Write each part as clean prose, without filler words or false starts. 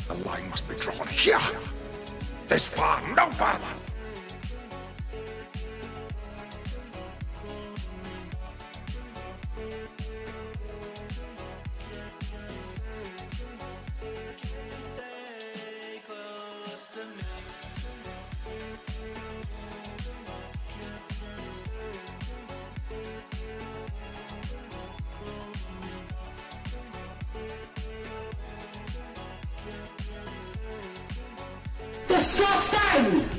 The line must be drawn here. This far, no farther. Disgusting!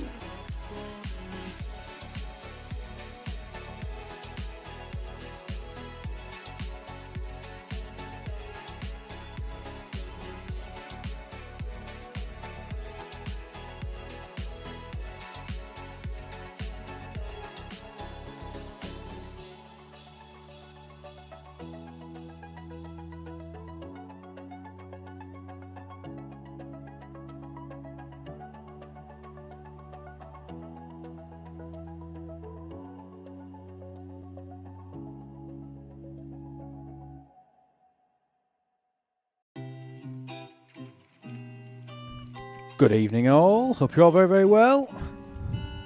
Good evening all, hope you're all very, very well.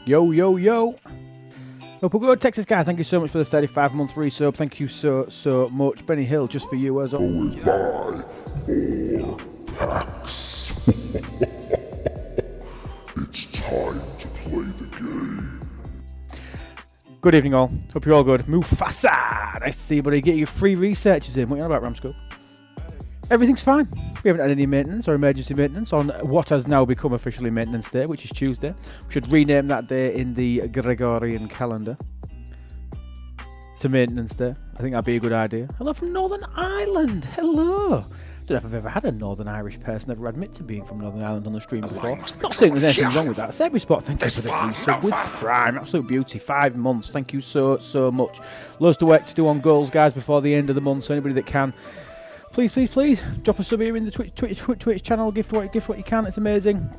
Yo, yo, yo. Hope we're good. Texas guy, thank you so much for the 35-month resub. Thank you so much. Benny Hill, just for you as always. Buy more packs. It's time to play the game. Good evening all, hope you're all good. Mufasa, nice to see you buddy. Get your free researches in. What are you on about, Ramscope? Everything's fine. We haven't had any maintenance or emergency maintenance on what has now become officially Maintenance Day, which is Tuesday. We should rename that day in the Gregorian calendar to Maintenance Day. I think that'd be a good idea. Hello from Northern Ireland. Hello. Don't know if I've ever had a Northern Irish person ever admit to being from Northern Ireland on the stream before. Not saying there's anything wrong with that. Sebby Spot, thank you for the resub with Prime. Absolute beauty. 5 months. Thank you so much. Loads to work to do on goals, guys, before the end of the month. So anybody that can, please drop a sub here in the Twitch channel. Gift what you can. It's amazing.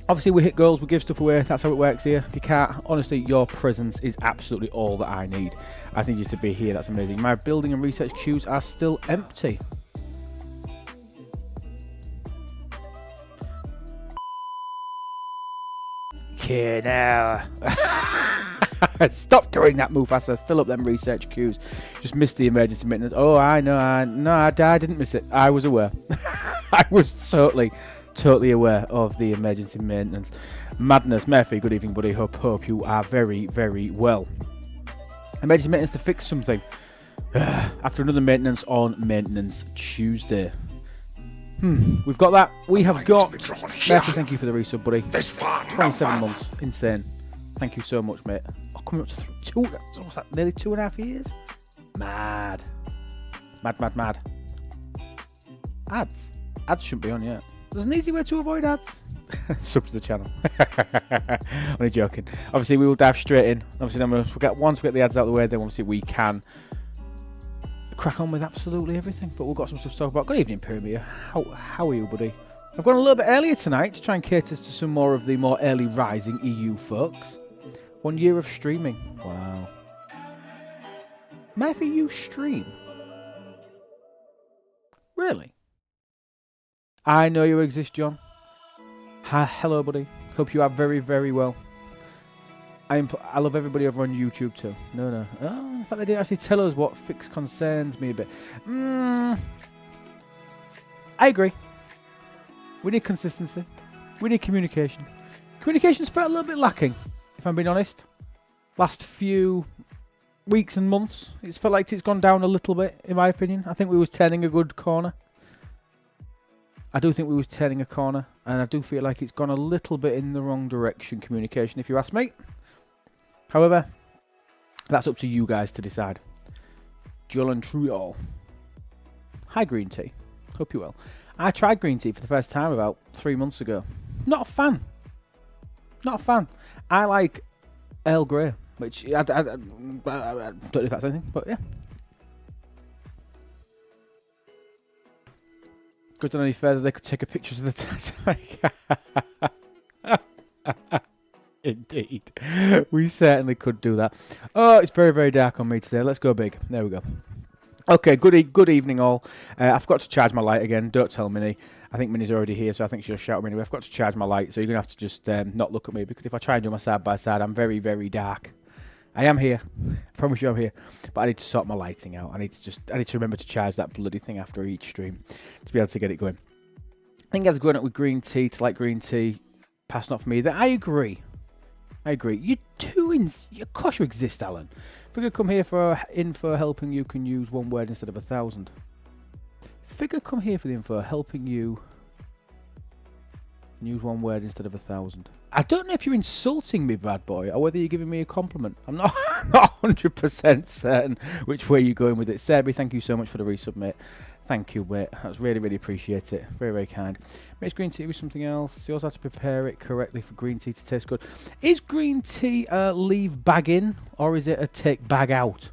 Obviously we hit goals, we give stuff away. That's how it works here. If you can't, honestly, your presence is absolutely all that I need. I need you to be here. That's amazing. My building and research queues are still empty. Okay, now. Stop doing that, Mufasa. Fill up them research queues. Just missed the emergency maintenance. Oh, I know. I didn't miss it. I was aware. I was totally aware of the emergency maintenance. Madness. Murphy, good evening, buddy. Hope you are very, very well. Emergency maintenance to fix something. After another maintenance on Maintenance Tuesday. We've got that. We have got... Murphy, thank you for the resub, buddy. 27 months. Insane. Thank you so much, mate. Oh, coming up to what's that, nearly 2.5 years? Mad. Ads shouldn't be on yet. There's an easy way to avoid ads. Sub to the channel. Only joking. Obviously, we will dive straight in. Obviously, then once we get the ads out of the way, then obviously we can crack on with absolutely everything. But we've got some stuff to talk about. Good evening, Pyramid. How are you, buddy? I've gone a little bit earlier tonight to try and cater to some more of the more early rising EU folks. 1 year of streaming. Wow. Murphy, you stream? Really? I know you exist, John. Hello, buddy. Hope you are very, very well. I love everybody over on YouTube too. No. Oh, in fact, they didn't actually tell us what fix concerns me a bit. I agree. We need consistency. We need communication. Communication's felt a little bit lacking, if I'm being honest. Last few weeks and months, it's felt like it's gone down a little bit, in my opinion. I think we was turning a good corner. I do think we was turning a corner, and I do feel like it's gone a little bit in the wrong direction, communication, if you ask me. However, that's up to you guys to decide. Jolan Triol. Hi, Green Tea. Hope you're well. I tried green tea for the first time about 3 months ago. Not a fan. I like Earl Grey, which I don't know if that's anything, but yeah. Good on any further, they could take a picture of the Titanic. Indeed. We certainly could do that. Oh, it's very, very dark on me today. Let's go big. There we go. Okay, good evening all. I forgot to charge my light again. Don't tell Minnie. I think Minnie's already here, so I think she'll shout at me anyway. I forgot to charge my light, so you're going to have to just not look at me, because if I try and do my side-by-side, I'm very, very dark. I am here. I promise you I'm here. But I need to sort my lighting out. I need to remember to charge that bloody thing after each stream to be able to get it going. I think as growing up with green tea, to like green tea, pass not for me. That I agree. You do, of course you exist, Alan. If we could come here for info helping you can use one word instead of 1,000. Figure come here for the info helping you use one word instead of 1,000. I don't know if you're insulting me, bad boy, or whether you're giving me a compliment. I'm not 100% certain which way you're going with it. Serby, thank you so much for the resubmit. Thank you, mate. That's really, really appreciate it. Very, very kind. Mix green tea with something else. You also have to prepare it correctly for green tea to taste good. Is green tea a leave bag in, or is it a take bag out?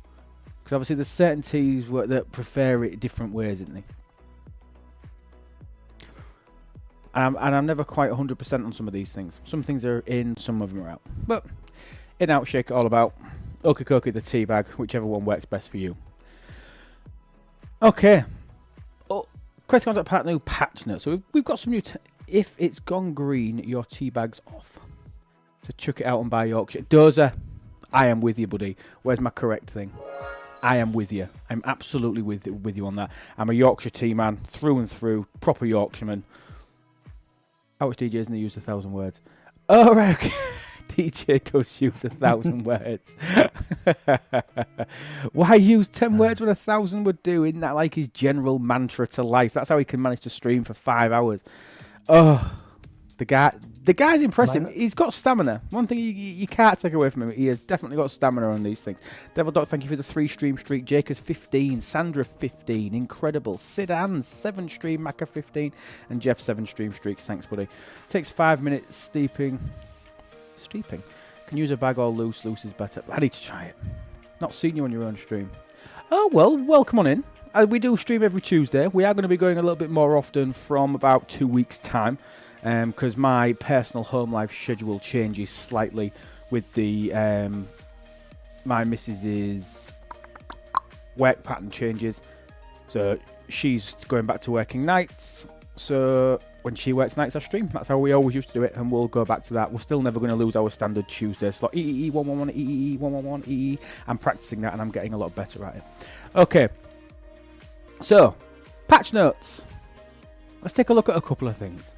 Because obviously there's certain teas that prefer it different ways, isn't they? And I'm never quite 100% on some of these things. Some things are in, some of them are out. But in, out, shake it all about. Okie the tea bag, whichever one works best for you. Okay. Quest contact partner, new patch notes. So we've got some new. If it's gone green, your tea bag's off. So chuck it out and buy Yorkshire. Dozer, I am with you, buddy. Where's my correct thing? I am with you. I'm absolutely with you on that. I'm a Yorkshire tea man through and through, proper Yorkshireman. How much DJs use 1,000 words? Oh, right. Okay. DJ does use 1,000 words. Why use 10 words when 1,000 would do? Isn't that like his general mantra to life? That's how he can manage to stream for 5 hours. Oh, the guy's impressive. He's got stamina. One thing you can't take away from him. He has definitely got stamina on these things. Devil Dot, thank you for the 3 stream streak. Jacobs 15, Sandra 15, incredible. Sid Ann's 7 stream, Macca 15, and Jeff 7 stream streaks. Thanks, buddy. Takes 5 minutes steeping. Can use a bag or loose is better. I need to try it. Not seen you on your own stream. Oh well, welcome on in. We do stream every Tuesday. We are going to be going a little bit more often from about 2 weeks time, because my personal home life schedule changes slightly with the my missus's work pattern changes, so she's going back to working nights. So when she works nights, I stream. That's how we always used to do it, and we'll go back to that. We're still never going to lose our standard Tuesday slot. EEE 111, EEE 111, EEE. I'm practicing that, and I'm getting a lot better at it. Okay. So, patch notes. Let's take a look at a couple of things.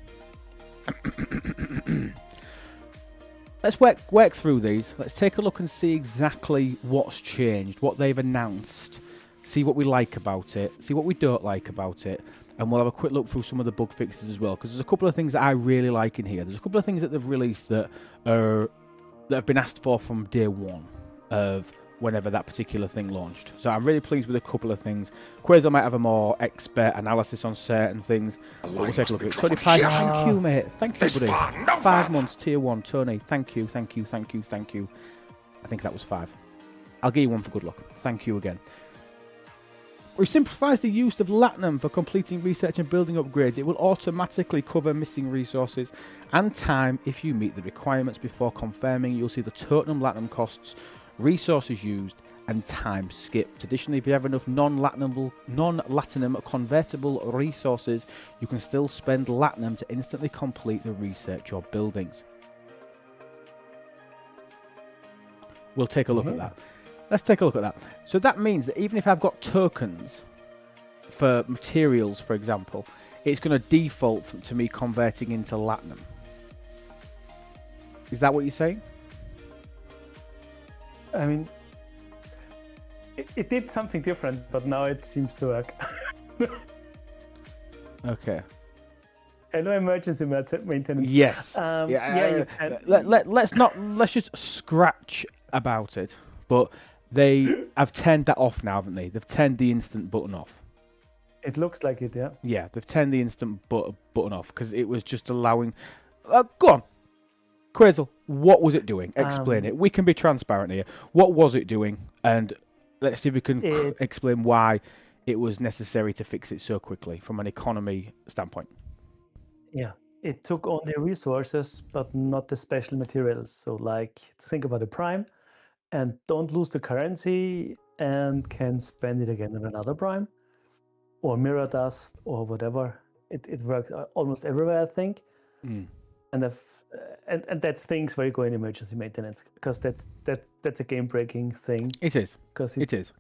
Let's work through these. Let's take a look and see exactly what's changed, what they've announced, see what we like about it, see what we don't like about it. And we'll have a quick look through some of the bug fixes as well, because there's a couple of things that I really like in here. There's a couple of things that they've released that have been asked for from day one of whenever that particular thing launched. So I'm really pleased with a couple of things. Quasar might have a more expert analysis on certain things. But we'll take a look at it. Tony Pye, thank you, mate. Thank you, buddy. 5 months, tier 1. Tony, thank you. I think that was 5. I'll give you 1 for good luck. Thank you again. We simplifies the use of Latinum for completing research and building upgrades. It will automatically cover missing resources and time if you meet the requirements. Before confirming, you'll see the total Latinum costs, resources used, and time skipped. Additionally, if you have enough non-Latinum convertible resources, you can still spend Latinum to instantly complete the research or buildings. We'll take a look at that. Let's take a look at that. So that means that even if I've got tokens for materials, for example, it's going to default to me converting into Latinum. Is that what you're saying? I mean, it did something different, but now it seems to work. Okay. Hello, emergency maintenance. Yes. Let's just scratch about it. But I've turned that off now, haven't they? They've turned the instant button off. It looks like it, yeah. Yeah, they've turned the instant button off because it was just allowing. Go on, Quazel. What was it doing? Explain it. We can be transparent here. What was it doing? And let's see if we can explain why it was necessary to fix it so quickly from an economy standpoint. Yeah, it took only resources, but not the special materials. So, like, think about the prime. And don't lose the currency and can spend it again on another prime, or mirror dust, or whatever. It works almost everywhere, I think. And and that's things where you go in emergency maintenance, because that's a game-breaking thing. It is. Because It is.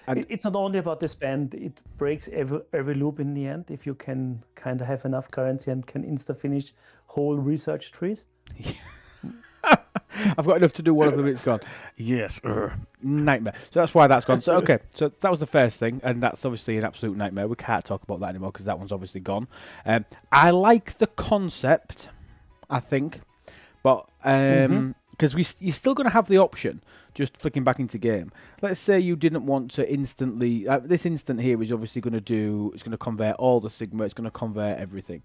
And it's not only about the spend; it breaks every loop in the end. If you can kind of have enough currency and can insta-finish whole research trees. I've got enough to do one of them. It's gone. Yes, nightmare. So that's why that's gone. So okay, so that was the first thing, and that's obviously an absolute nightmare. We can't talk about that anymore because that one's obviously gone. I like the concept, I think, but because you're still going to have the option just flicking back into game. Let's say you didn't want to instantly. This instant here is obviously going to do. It's going to convert all the sigma. It's going to convert everything.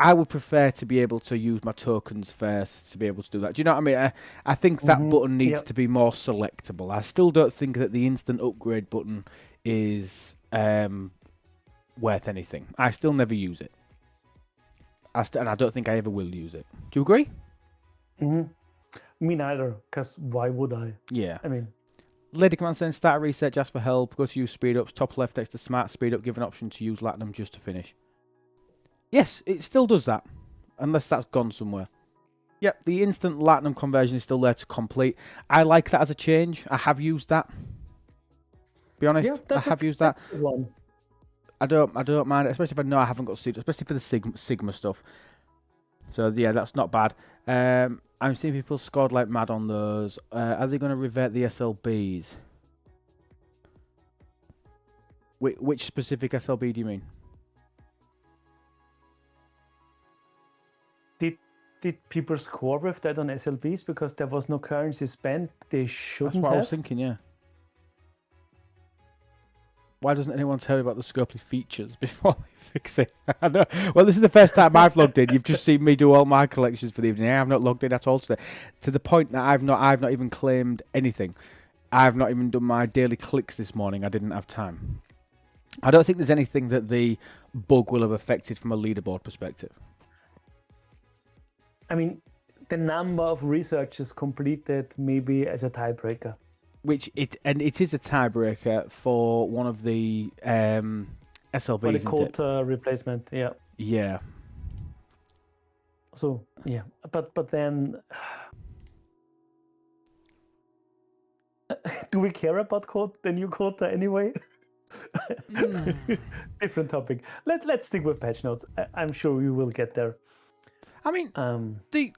I would prefer to be able to use my tokens first to be able to do that. Do you know what I mean? I think that button needs to be more selectable. I still don't think that the instant upgrade button is worth anything. I still never use it. And I don't think I ever will use it. Do you agree? Me neither, because why would I? Yeah. I mean, Lady Command saying start a research, ask for help, go to use speed ups, top left next to smart speed up, give an option to use Latinum just to finish. Yes, it still does that, unless that's gone somewhere. Yep, the instant Latinum conversion is still there to complete. I like that as a change. I have used that. Be honest, I have used that. One. I don't mind it, especially if I know I haven't got seed, especially for the Sigma stuff. So yeah, that's not bad. I'm seeing people scored like mad on those. Are they going to revert the SLBs? Which specific SLB do you mean? Did people score with that on SLBs because there was no currency spent? They shouldn't have. That's what I was thinking, yeah. Why doesn't anyone tell me about the Scopely features before they fix it? I know. Well, this is the first time I've logged in. You've just seen me do all my collections for the evening. I have not logged in at all today, to the point that I've not even claimed anything. I've not even done my daily clicks this morning. I didn't have time. I don't think there's anything that the bug will have affected from a leaderboard perspective. I mean, the number of researches completed maybe as a tiebreaker. It is a tiebreaker for one of the SLBs. For the quota replacement, yeah. Yeah. So yeah, but then, do we care about the new quota anyway? Different topic. Let's stick with patch notes. I'm sure we will get there. I mean, the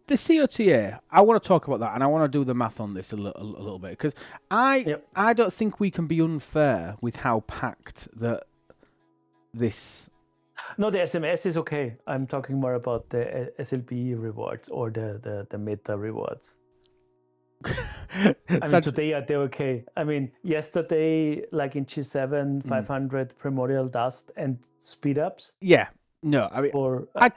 COTA, I want to talk about that, and I want to do the math on this a little bit, because I don't think we can be unfair with how packed this... No, the SMS is okay. I'm talking more about the SLB rewards or the meta rewards. I mean, today they're okay. I mean, yesterday, like in G7, 500 primordial dust and speed ups. Yeah. No, I mean, I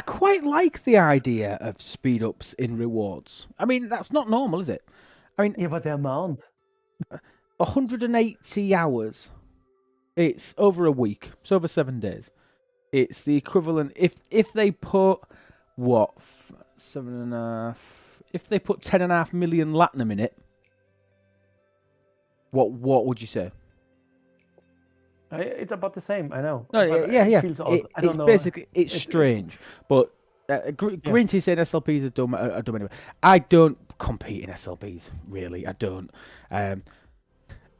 quite like the idea of speed ups in rewards. I mean, that's not normal, is it? I mean, yeah, but the amount, 180 hours. It's over a week. It's over 7 days. It's the equivalent. If they put 7.5. If they put 10.5 million Latinum in it, what would you say? It's about the same, I know. No, yeah. It's basically it's strange, but Green Tea saying SLPs are dumb anyway. I don't compete in SLPs, really. I don't,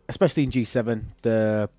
especially in G7. The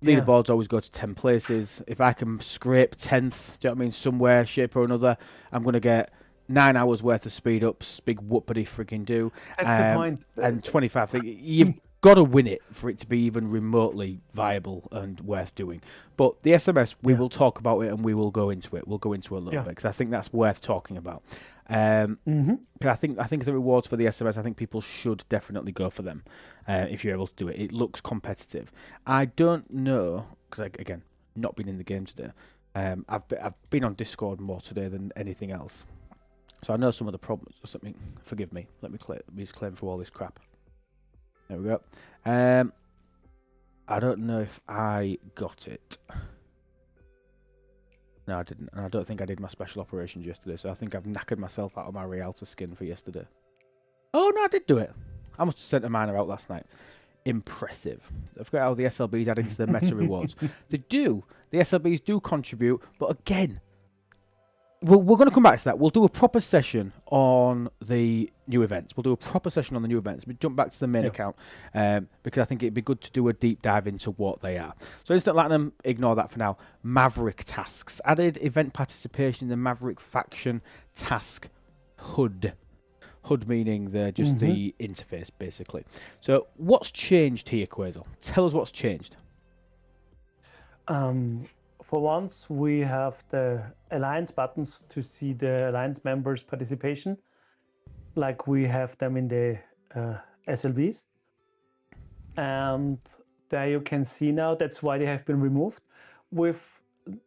leaderboards always go to 10 places. If I can scrape 10th, do you know what I mean, somewhere, shape or another, I'm gonna get 9 hours worth of speed ups. Big whoopity freaking do. That's the point. And 25. You've got to win it for it to be even remotely viable and worth doing. But the SMS, we will talk about it and we will go into it. We'll go into it a little bit because I think that's worth talking about. I think the rewards for the SMS, I think people should definitely go for them if you're able to do it. It looks competitive. I don't know because again, not been in the game today. I've been on Discord more today than anything else, so I know some of the problems or something. Forgive me. Let me just claim for all this crap. There we go. I don't know if I got it. No, I didn't. And I don't think I did my special operations yesterday, so I think I've knackered myself out of my realta skin for yesterday. Oh, no, I did do it. I must have sent a miner out last night. Impressive. I forgot how the SLBs add into the meta rewards. They do. The SLBs do contribute, but again, we're going to come back to that. We'll do a proper session on the new events. We'll jump back to the main account because I think it'd be good to do a deep dive into what they are. So Instant Platinum, ignore that for now. Maverick tasks. Added event participation in the Maverick faction task HUD. HUD meaning the interface, basically. So what's changed here, Quasel? Tell us what's changed. For once, we have the alliance buttons to see the alliance members' participation, like we have them in the SLBs. And there you can see now, that's why they have been removed, with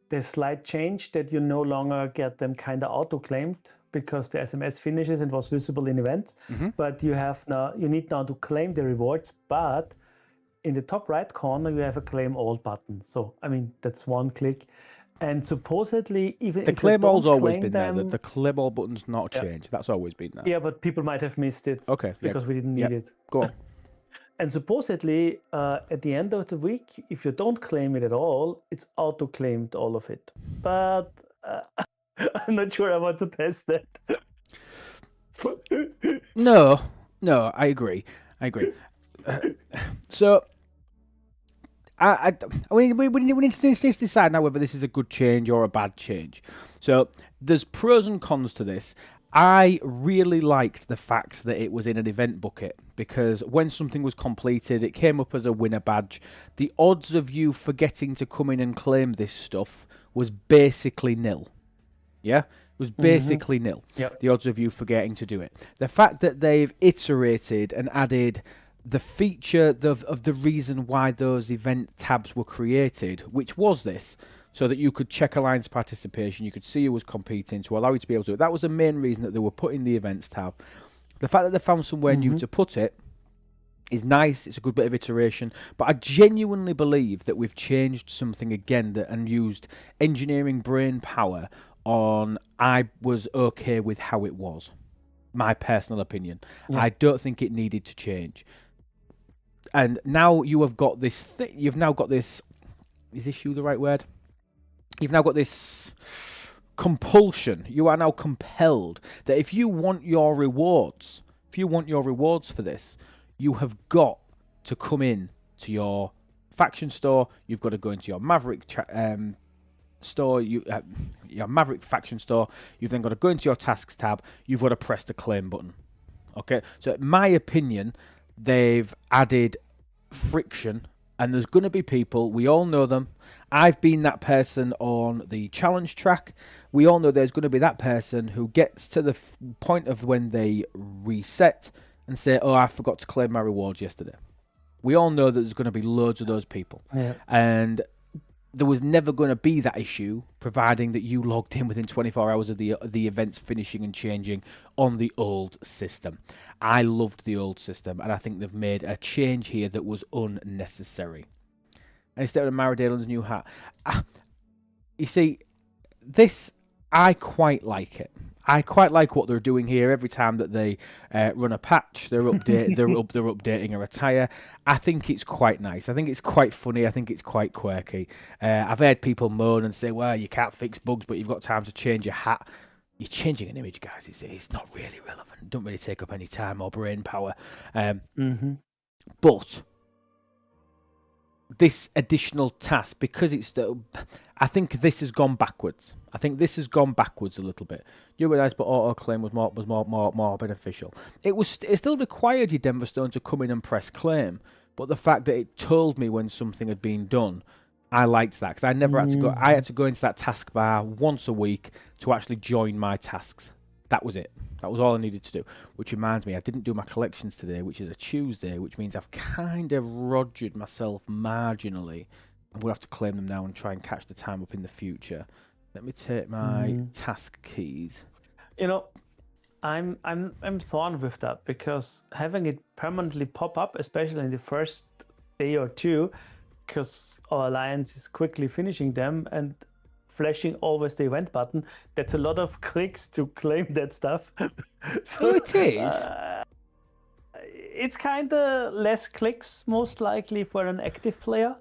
the slight change that you no longer get them kind of auto-claimed because the SMS finishes and was visible in events. But you need now to claim the rewards, but in the top right corner, you have a claim all button. So, I mean, that's one click. And supposedly, even the if claim all's always claim been them, there. The claim all button's not changed. That's always been there. Yeah, but people might have missed it. Okay. Because we didn't need it. Go on. And supposedly, at the end of the week, if you don't claim it at all, it's auto-claimed all of it. But I'm not sure I want to test that. No, I agree. So, we need to decide now whether this is a good change or a bad change. So, there's pros and cons to this. I really liked the fact that it was in an event bucket because when something was completed, it came up as a winner badge. The odds of you forgetting to come in and claim this stuff was basically nil. Yeah? It was basically nil. Yep. The odds of you forgetting to do it. The fact that they've iterated and added the feature of the reason why those event tabs were created, which was this, so that you could check alliance participation, you could see who was competing to allow you to be able to do it. That was the main reason that they were putting the events tab. The fact that they found somewhere new to put it is nice. It's a good bit of iteration, but I genuinely believe that we've changed something again and used engineering brain power on. I was okay with how it was. My personal opinion. Yeah. I don't think it needed to change. And now you have got this. You've now got this. Is issue the right word? You've now got this compulsion. You are now compelled that if you want your rewards, for this, you have got to come in to your faction store. You've got to go into your Maverick store, your Maverick faction store. You've then got to go into your tasks tab. You've got to press the claim button. Okay, so in my opinion, they've added friction, and there's going to be people. We all know them. I've been that person on the challenge track. We all know there's going to be that person who gets to the point of when they reset and say, "Oh, I forgot to claim my rewards yesterday." We all know that there's going to be loads of those people, and there was never going to be that issue, providing that you logged in within 24 hours of the events finishing and changing on the old system. I loved the old system, and I think they've made a change here that was unnecessary. And instead of Maradelan's new hat, you see, this, I quite like it. I quite like what they're doing here. Every time that they run a patch, they're updating a attire. I think it's quite nice. I think it's quite funny. I think it's quite quirky. I've heard people moan and say, "Well, you can't fix bugs, but you've got time to change your hat." You're changing an image, guys. It's not really relevant. It don't really take up any time or brain power. But this additional task, because I think this has gone backwards. I think this has gone backwards a little bit. You realise, but auto claim was more beneficial. It still required your Denverstone to come in and press claim, but the fact that it told me when something had been done, I liked that because I never had to go. I had to go into that taskbar once a week to actually join my tasks. That was it. That was all I needed to do. Which reminds me, I didn't do my collections today, which is a Tuesday, which means I've kind of rogered myself marginally. I'm going to have to claim them now and try and catch the time up in the future. Let me take my task keys. You know, I'm torn with that because having it permanently pop up, especially in the first day or two, because our alliance is quickly finishing them and flashing always the event button, that's a lot of clicks to claim that stuff. So it is. it's kind of less clicks most likely for an active player.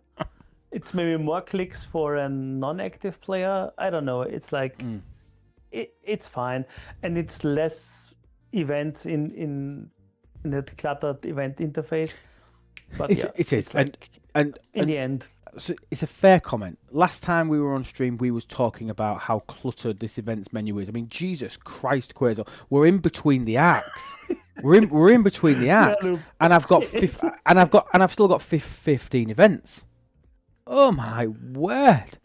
It's maybe more clicks for a non-active player. I don't know. It's like it's fine, and it's less events in the cluttered event interface. But it is, like, and in the end, so it's a fair comment. Last time we were on stream, we was talking about how cluttered this events menu is. I mean, Jesus Christ, Quasar, we're in between the acts. we're in between the acts, and I've still got 15 events. Oh my word!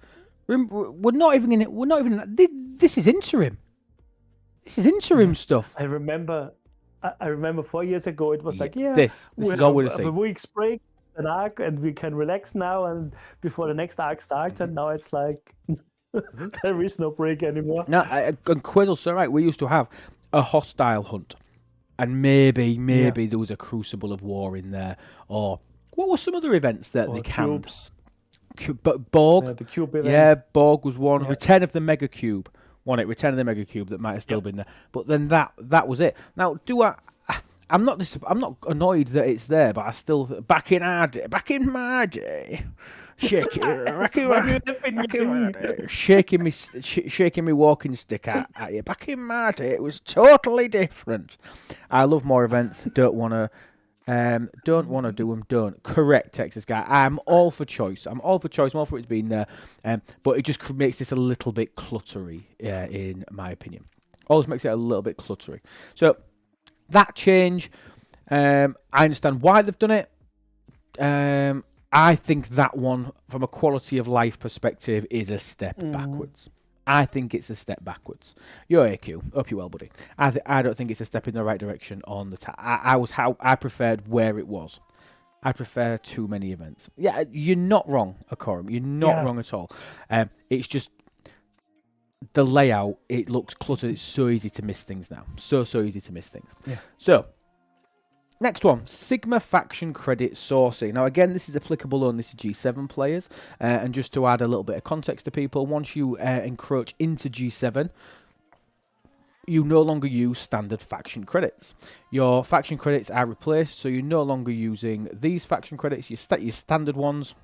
We're not even in it. We're not even. This is interim. This is interim stuff. I remember 4 years ago it was like, this is all we're saying. A week's break, an arc, and we can relax now and before the next arc starts, and now it's like there is no break anymore. No, and Quizzle's so right. We used to have a hostile hunt, and maybe there was a Crucible of War in there, or what were some other events that they canned? But Borg, the cube event. Borg was one. Yeah. Return of the Mega Cube. Return of the Mega Cube that might have still been there, but then that was it. Now, I'm not annoyed that it's there, but I still back in my day, shaking me walking stick at you. Back in my day, it was totally different. I love more events. Don't want to do them. Don't. Correct, Texas guy. I'm all for choice. I'm all for it being there. But it just makes this a little bit cluttery, in my opinion. Always makes it a little bit cluttery. So that change, I understand why they've done it. I think that one, from a quality of life perspective, is a step backwards. I think it's a step backwards. Yo, AQ, hope you're well, buddy. I don't think it's a step in the right direction on the I preferred where it was. I prefer too many events. Yeah, you're not wrong, Akorum. You're not wrong at all. It's just the layout. It looks cluttered. It's so easy to miss things now. So easy to miss things. Yeah. So, next one, Sigma faction credit sourcing. Now, again, this is applicable only to G7 players. And just to add a little bit of context to people, once you encroach into G7, you no longer use standard faction credits. Your faction credits are replaced, so you're no longer using these faction credits, your standard ones,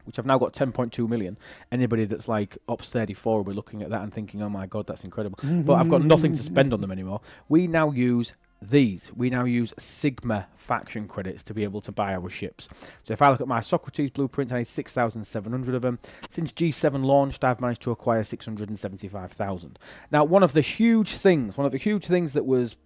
which I've now got 10.2 million. Anybody that's like Ops 34 will be looking at that and thinking, oh my God, that's incredible. But I've got nothing to spend on them anymore. We now use these. We now use Sigma faction credits to be able to buy our ships. So if I look at my Socrates blueprints, I need 6,700 of them. Since G7 launched, I've managed to acquire 675,000. Now, one of the huge things that was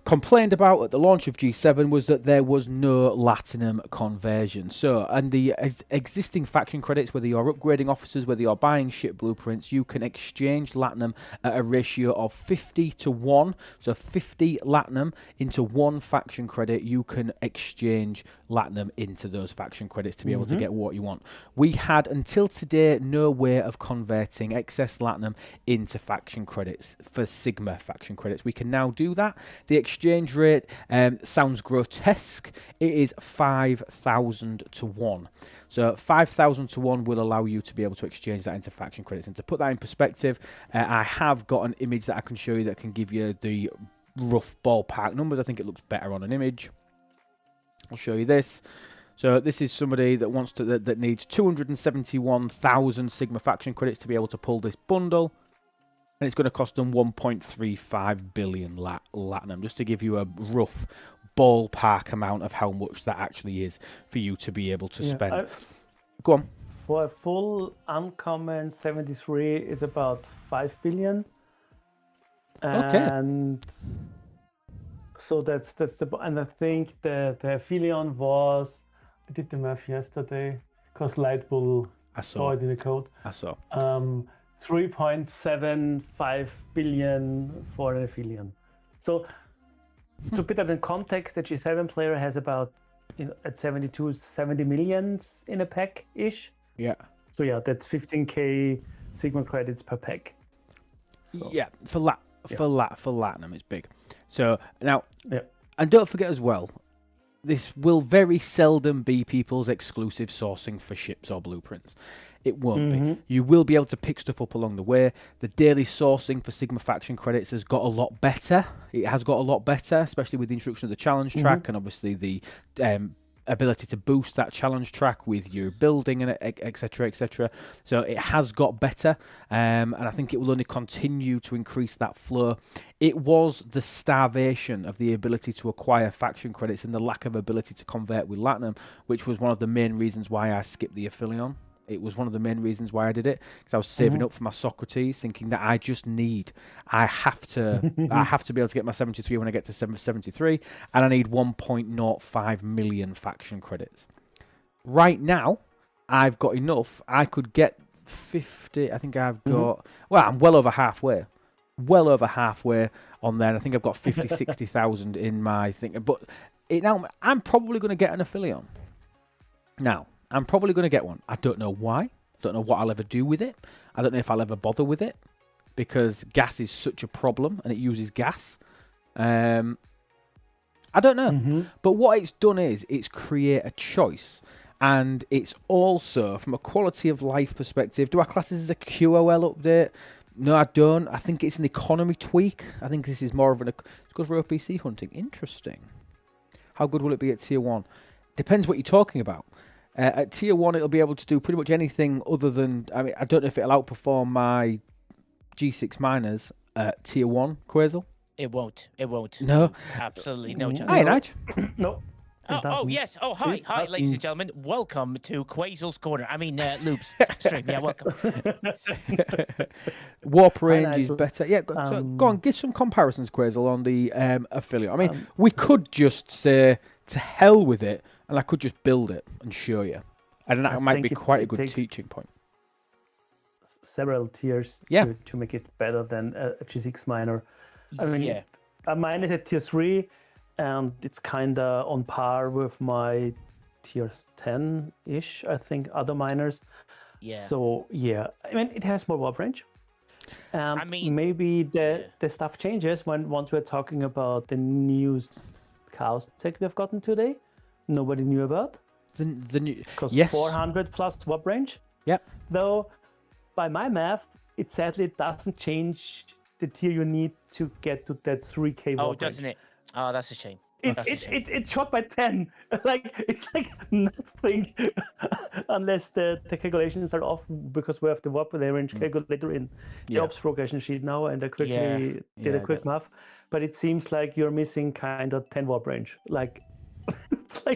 complained about at the launch of G7 was that there was no Latinum conversion. So, and the existing faction credits, whether you're upgrading officers, whether you're buying ship blueprints, you can exchange Latinum at a ratio of 50 to 1. So 50 Latinum into 1 faction credit, you can exchange Latinum into those faction credits to be able to get what you want. We had, until today, no way of converting excess Latinum into faction credits for Sigma faction credits. We can now do that. The exchange rate sounds grotesque. It is 5,000 to 1. So 5,000 to 1 will allow you to be able to exchange that into faction credits. And to put that in perspective, I have got an image that I can show you that can give you the rough ballpark numbers. I think it looks better on an image. I'll show you this. So this is somebody that wants to that needs 271,000 Sigma faction credits to be able to pull this bundle. And it's going to cost them 1.35 billion Latinum, just to give you a rough ballpark amount of how much that actually is for you to be able to spend. Go on. For a full uncommon 73, it's about 5 billion. And so that's the, and I think the Aphelion was, I did the math yesterday, because Light will saw it in the code. I saw. 3.75 billion for an Aphelion. So to put that in context, the G7 player has about, at 70 millions in a pack-ish. Yeah. So yeah, that's 15k Sigma credits per pack. So, yeah, for Latinum, it's big. So now, and don't forget as well, this will very seldom be people's exclusive sourcing for ships or blueprints. It won't be. You will be able to pick stuff up along the way. The daily sourcing for Sigma faction credits has got a lot better. It has got a lot better, especially with the introduction of the challenge track and obviously the ability to boost that challenge track with your building and etc etc. So it has got better, and I think it will only continue to increase that flow. It was the starvation of the ability to acquire faction credits and the lack of ability to convert with Latinum, which was one of the main reasons why I skipped the Affilion. It was one of the main reasons why I did it, because I was saving up for my Socrates, thinking that I have to be able to get my 73 when I get to 73, and I need 1.05 million faction credits. Right now, I've got enough. I could get 50. I think I've got. Well, I'm well over halfway. Well over halfway on there. And I think I've got 50, 60,000 in my thing. But now I'm probably going to get an Affilion. Now. I'm probably going to get one. I don't know why. I don't know what I'll ever do with it. I don't know if I'll ever bother with it because gas is such a problem and it uses gas. I don't know. But what it's done is it's create a choice. And it's also, from a quality of life perspective, do I class this as a QOL update? No, I don't. I think it's an economy tweak. I think this is more of it's good for OPC hunting. Interesting. How good will it be at tier 1? Depends what you're talking about. At tier 1, it'll be able to do pretty much anything other than... I mean, I don't know if it'll outperform my G6 miners at tier 1, Quasel. It won't. It won't. No. Absolutely no chance. Hi, Nige. No. Oh, yes. Oh, hi. Hi, ladies and gentlemen. Welcome to Quasel's Corner. I mean, Loop's stream. Yeah, welcome. Warp range is better. Yeah, so go on. Give some comparisons, Quasel, on the affiliate. I mean, we could just say to hell with it, and I could just build it and show you. And that might be quite a good teaching point. Several tiers to make it better than a G6 miner. I mean, mine is at tier 3, and it's kind of on par with my tier 10-ish, I think, other miners. Yeah. So, yeah. I mean, it has more warp range. I mean, maybe the stuff changes once we're talking about the new chaos tech we've gotten today. Nobody knew about. The new... Because yes. 400 plus warp range. Yep. Though, by my math, it sadly doesn't change the tier you need to get to that 3k warp doesn't range. It? Oh, that's a shame. It's shot by 10. It's like nothing unless the calculations are off because we have the warp range calculator in the ops progression sheet now, and I quickly did a quick math. But it seems like you're missing kind of 10 warp range.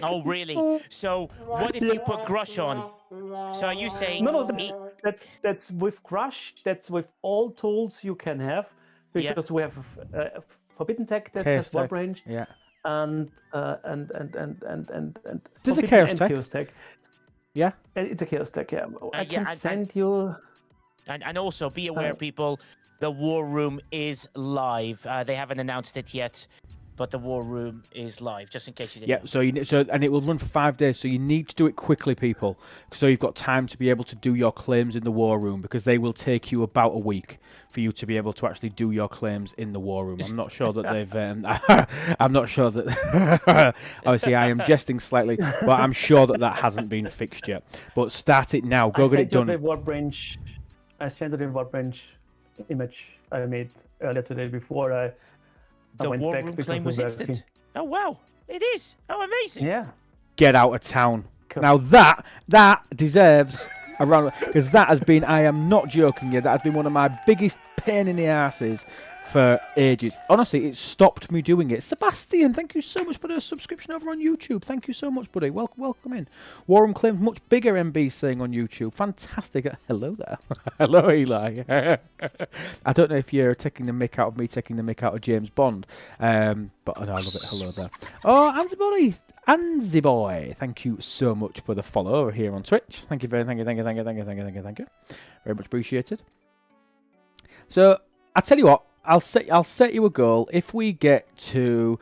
Oh, really? So what if you put Grush on? So are you saying... No, that's with Grush. That's with all tools you can have, because we have Forbidden Tech that has warp range. Yeah. And there's a chaos tech. Yeah. It's a chaos tech. Yeah. I can send you. And also be aware, people, the war room is live. They haven't announced it yet, but the war room is live, just in case you didn't know. So and it will run for 5 days, so you need to do it quickly, people, so you've got time to be able to do your claims in the war room, because they will take you about a week for you to be able to actually do your claims in the war room. I'm not sure that they've... I'm not sure that... Obviously, I am jesting slightly, but I'm sure that hasn't been fixed yet. But start it now. Go get it done. I sent the warp range image I made earlier today before I went war back room because claim was instant. Oh, wow. It is. Oh, amazing. Yeah. Get out of town. Now that deserves a round, because that has been, I am not joking here, that has been one of my biggest pain in the asses for ages. Honestly, it stopped me doing it. Sebastian, thank you so much for the subscription over on YouTube. Thank you so much, buddy. Welcome in. War Room claims much bigger MB saying on YouTube. Fantastic. Hello there. Hello, Eli. I don't know if you're taking the mick out of me, taking the mick out of James Bond, but I love it. Hello there. Oh, Anzi boy, thank you so much for the follow over here on Twitch. Thank you. Very much appreciated. So I tell you what, I'll set you a goal. If we get to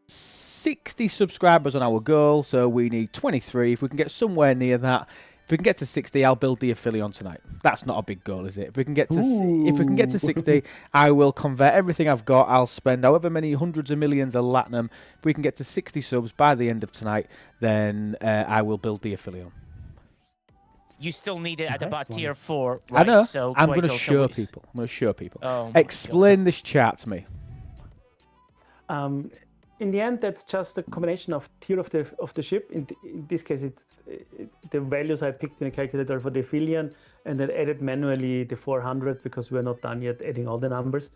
60 subscribers on our goal, so we need 23. If we can get somewhere near that, if we can get to 60, I'll build the Affilion tonight. That's not a big goal, is it? If we can get to 60, I will convert everything I've got. I'll spend however many hundreds of millions of Latinum. If we can get to 60 subs by the end of tonight, then I will build the Affilion. you still need it at about tier 4, I right? know. So I'm going to show people. Oh, my Explain this chart to me. In the end, that's just a combination of tier of the ship. In this case, it's the values I picked in the calculator for the affiliate, and then added manually the 400 because we're not done yet adding all the numbers.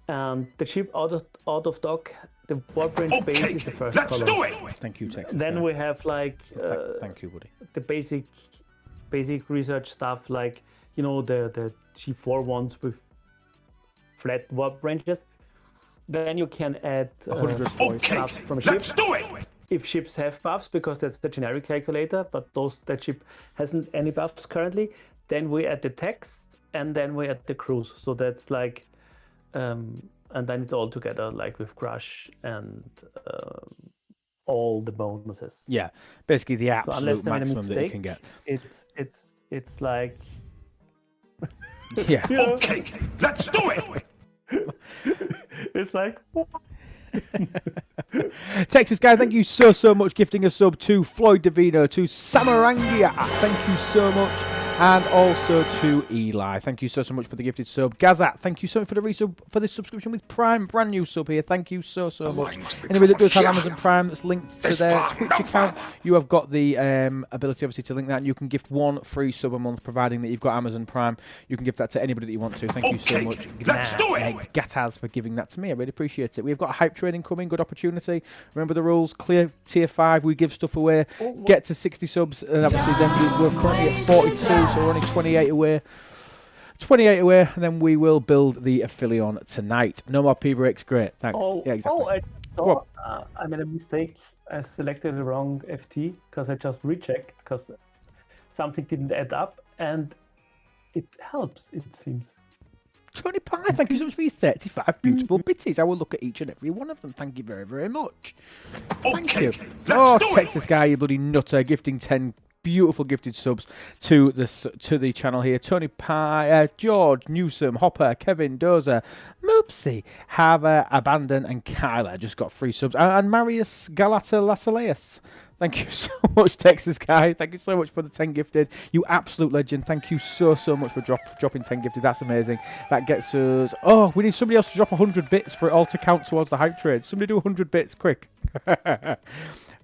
The ship out of dock, the warp range base is the first column. Let's do it! Thank you, Texas. Then we have like thank you, buddy. the basic research stuff, like the G4 ones with flat warp ranges. Then you can add 100 buffs from a ship. Let's do it! If ships have buffs, because that's the generic calculator, but that ship hasn't any buffs currently, then we add the text, and then we add the cruise. So that's like, and then it's all together, like with crush and all the bonuses. Yeah, basically the absolute so maximum that you can get. It's like. Yeah. Okay, let's do it! It's like. Texas guy, thank you so much, gifting a sub to Floyd Davino, to Samarangia, thank you so much, and also to Eli. Thank you so much for the gifted sub. Gazat, thank you so much for the resub, for this subscription with Prime, brand new sub here. Thank you so much. Anybody that does have Amazon Prime that's linked to their Twitch account, you have got the ability obviously to link that, and you can gift 1 free sub a month, providing that you've got Amazon Prime. You can gift that to anybody that you want to. Thank you so much, Gataz, for giving that to me. I really appreciate it. We've got hype training coming, good opportunity. Remember the rules, clear tier 5, we give stuff away, get to 60 subs, and obviously then we're currently at 42, so we're only 28 away. 28 away, and then we will build the Aphelion tonight. No more P breaks, great, thanks. Yeah, exactly. I made a mistake. I selected the wrong FT because I just rechecked because something didn't add up, and it helps, it seems. Tony Pie, thank you so much for your 35 beautiful bitties. I will look at each and every one of them. Thank you very, very much. Thank you. Oh, Texas guy, you bloody nutter, gifting 10 beautiful gifted subs to the channel here. Tony Pie, George, Newsom, Hopper, Kevin, Dozer, Moopsy, Harver, Abandon, and Kyla just got 3 subs. And Marius Galata Lasaleus. Thank you so much, Texas guy. Thank you so much for the 10 gifted. You absolute legend. Thank you so much for dropping 10 gifted. That's amazing. That gets us... Oh, we need somebody else to drop 100 bits for it all to count towards the hype trade. Somebody do 100 bits, quick.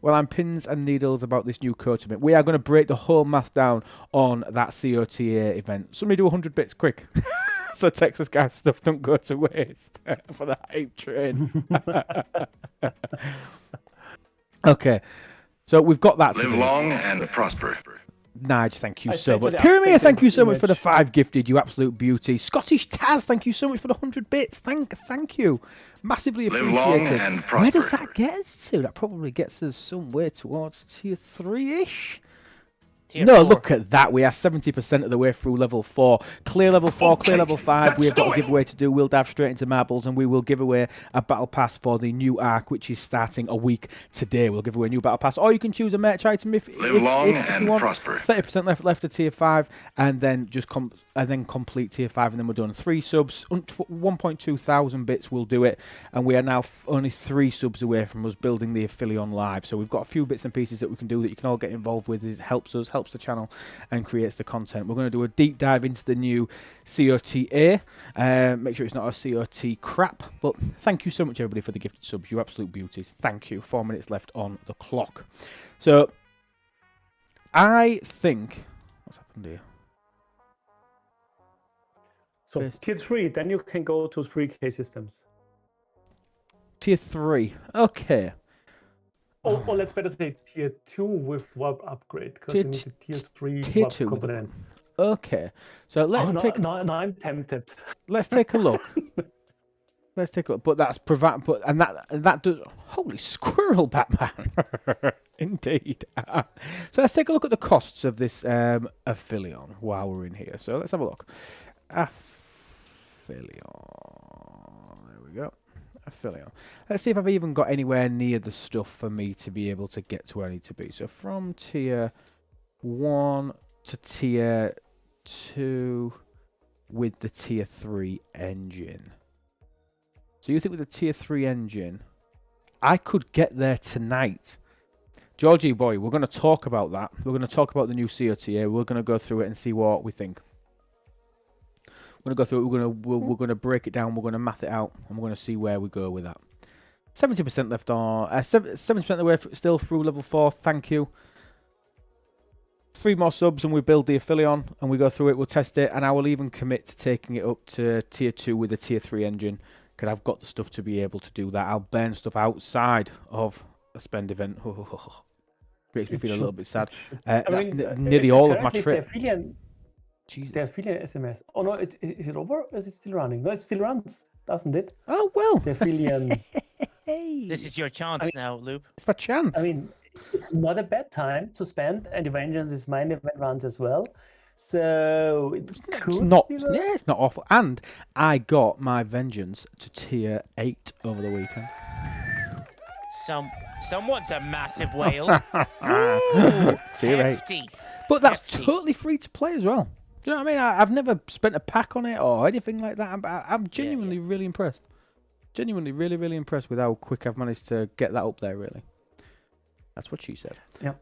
Well, I'm pins and needles about this new coach event. We are going to break the whole math down on that COTA event. Somebody do 100 bits, quick. So Texas guy stuff don't go to waste for the hype train. Okay. So we've got that to do. Live long and prosper. Nige, thank you so much. Pyramid, thank you so much for the 5 gifted, you absolute beauty. Scottish Taz, thank you so much for the 100 bits. Thank you. Massively appreciated. Where does that get us to? That probably gets us somewhere towards tier 3-ish. No, look at that. We are 70% of the way through level 4. Clear level 4, clear level 5. We have got a giveaway to do. We'll dive straight into marbles, and we will give away a battle pass for the new arc, which is starting a week today. We'll give away a new battle pass, or you can choose a merch item if you want. Prosper. 30% left of tier 5, and then just complete tier 5, and then we're done. 3 subs, 1.2 thousand bits will do it, and we are now only 3 subs away from us building the Aphelion live. So we've got a few bits and pieces that we can do that you can all get involved with. It helps us, helps the channel, and creates the content. We're going to do a deep dive into the new COTA. Make sure it's not a COT crap, but thank you so much everybody for the gifted subs, you absolute beauties. Thank you. 4 minutes left on the clock. So I think what's happened here? So tier 3, then you can go to 3K systems. Tier 3, okay. Oh, let's better say tier 2 with warp upgrade, because you need a tier 3 warp component. Okay, so let's take. No, I'm tempted. Let's take a look. Let's take a look. But that's and that does. Holy squirrel, Batman! Indeed. So let's take a look at the costs of this Aphelion while we're in here. So let's have a look. Aphelion. There we go. Aphelion. Let's see if I've even got anywhere near the stuff for me to be able to get to where I need to be. So from tier 1 to tier 2 with the tier 3 engine. So you think with the tier 3 engine, I could get there tonight. Georgie boy, we're going to talk about that. We're going to talk about the new COTA. We're going to go through it and see what we think. We're going to go through it. We're going to break it down. We're going to math it out, and we're going to see where we go with that. 70% left on. 70% of the way still through level 4. Thank you. 3 more subs, and we build the Affilion, and we go through it. We'll test it, and I will even commit to taking it up to tier 2 with a tier 3 engine, because I've got the stuff to be able to do that. I'll burn stuff outside of a spend event. Makes me feel a little bit sad. That's nearly all of my trip. Jesus. The affiliate SMS. Oh no, is it over? Or is it still running? No, it still runs, doesn't it? Oh well. The affiliate. This is your chance now, Loop. It's my chance. I mean, it's not a bad time to spend, and the Vengeance is mine event runs as well. So it's not. Yeah, it's not awful. And I got my Vengeance to tier 8 over the weekend. Someone's a massive whale. Tier 8. But that's totally free to play as well. Do you know what I mean? I've never spent a pack on it or anything like that. I'm genuinely really impressed. Genuinely really, really impressed with how quick I've managed to get that up there, really. That's what she said. Yep.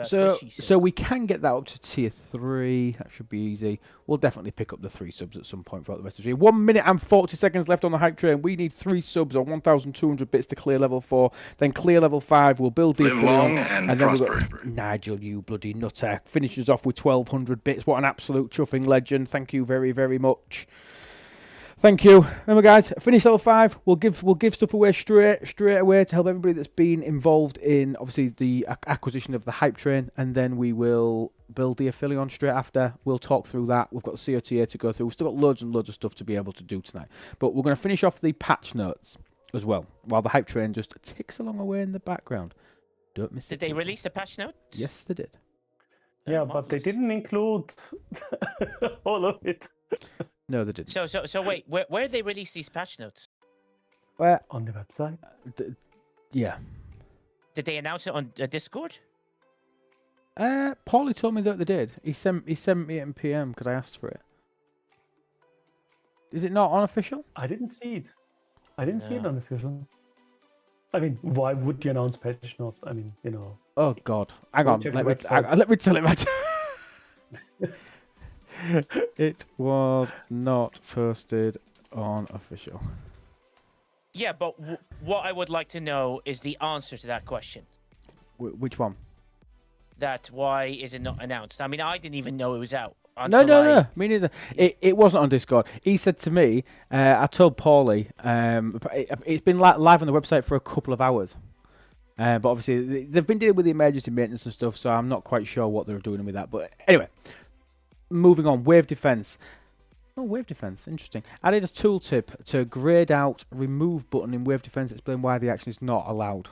So we can get that up to tier 3. That should be easy. We'll definitely pick up the 3 subs at some point throughout the rest of the year. 1 minute and 40 seconds left on the hype train. We need 3 subs or 1,200 bits to clear level 4. Then clear level 5. We'll build the Affilion. And then we've got Nigel, you bloody nutter. Finishes off with 1,200 bits. What an absolute chuffing legend. Thank you very, very much. Thank you. Remember, guys, finish level 5. We'll give stuff away straight away to help everybody that's been involved in, obviously, the acquisition of the hype train, and then we will build the Affilion straight after. We'll talk through that. We've got the COTA to go through. We've still got loads and loads of stuff to be able to do tonight. But we're going to finish off the patch notes as well, while the hype train just ticks along away in the background. Don't miss it. Did they release the patch notes? Yes, they did. Yeah, but they didn't include all of it. No, they didn't. So wait, where did they release these patch notes? Where? On the website. Yeah. Did they announce it on Discord? Paulie told me that they did. He sent me an PM because I asked for it. Is it not unofficial? I didn't see it. I didn't see it unofficial. I mean, why would you announce patch notes? I mean, you know. Oh God! Hang on. Let me tell it. It was not posted on official. Yeah, but what I would like to know is the answer to that question. Which one? That why is it not announced? I mean, I didn't even know it was out. No, me neither. It wasn't on Discord. He said to me, I told Paulie, it's been live on the website for a couple of hours. But obviously, they've been dealing with the emergency maintenance and stuff, so I'm not quite sure what they're doing with that. But anyway, moving on. Wave defense. Oh, wave defense. Interesting. Added a tooltip to grayed out remove button in wave defense. Explain why the action is not allowed.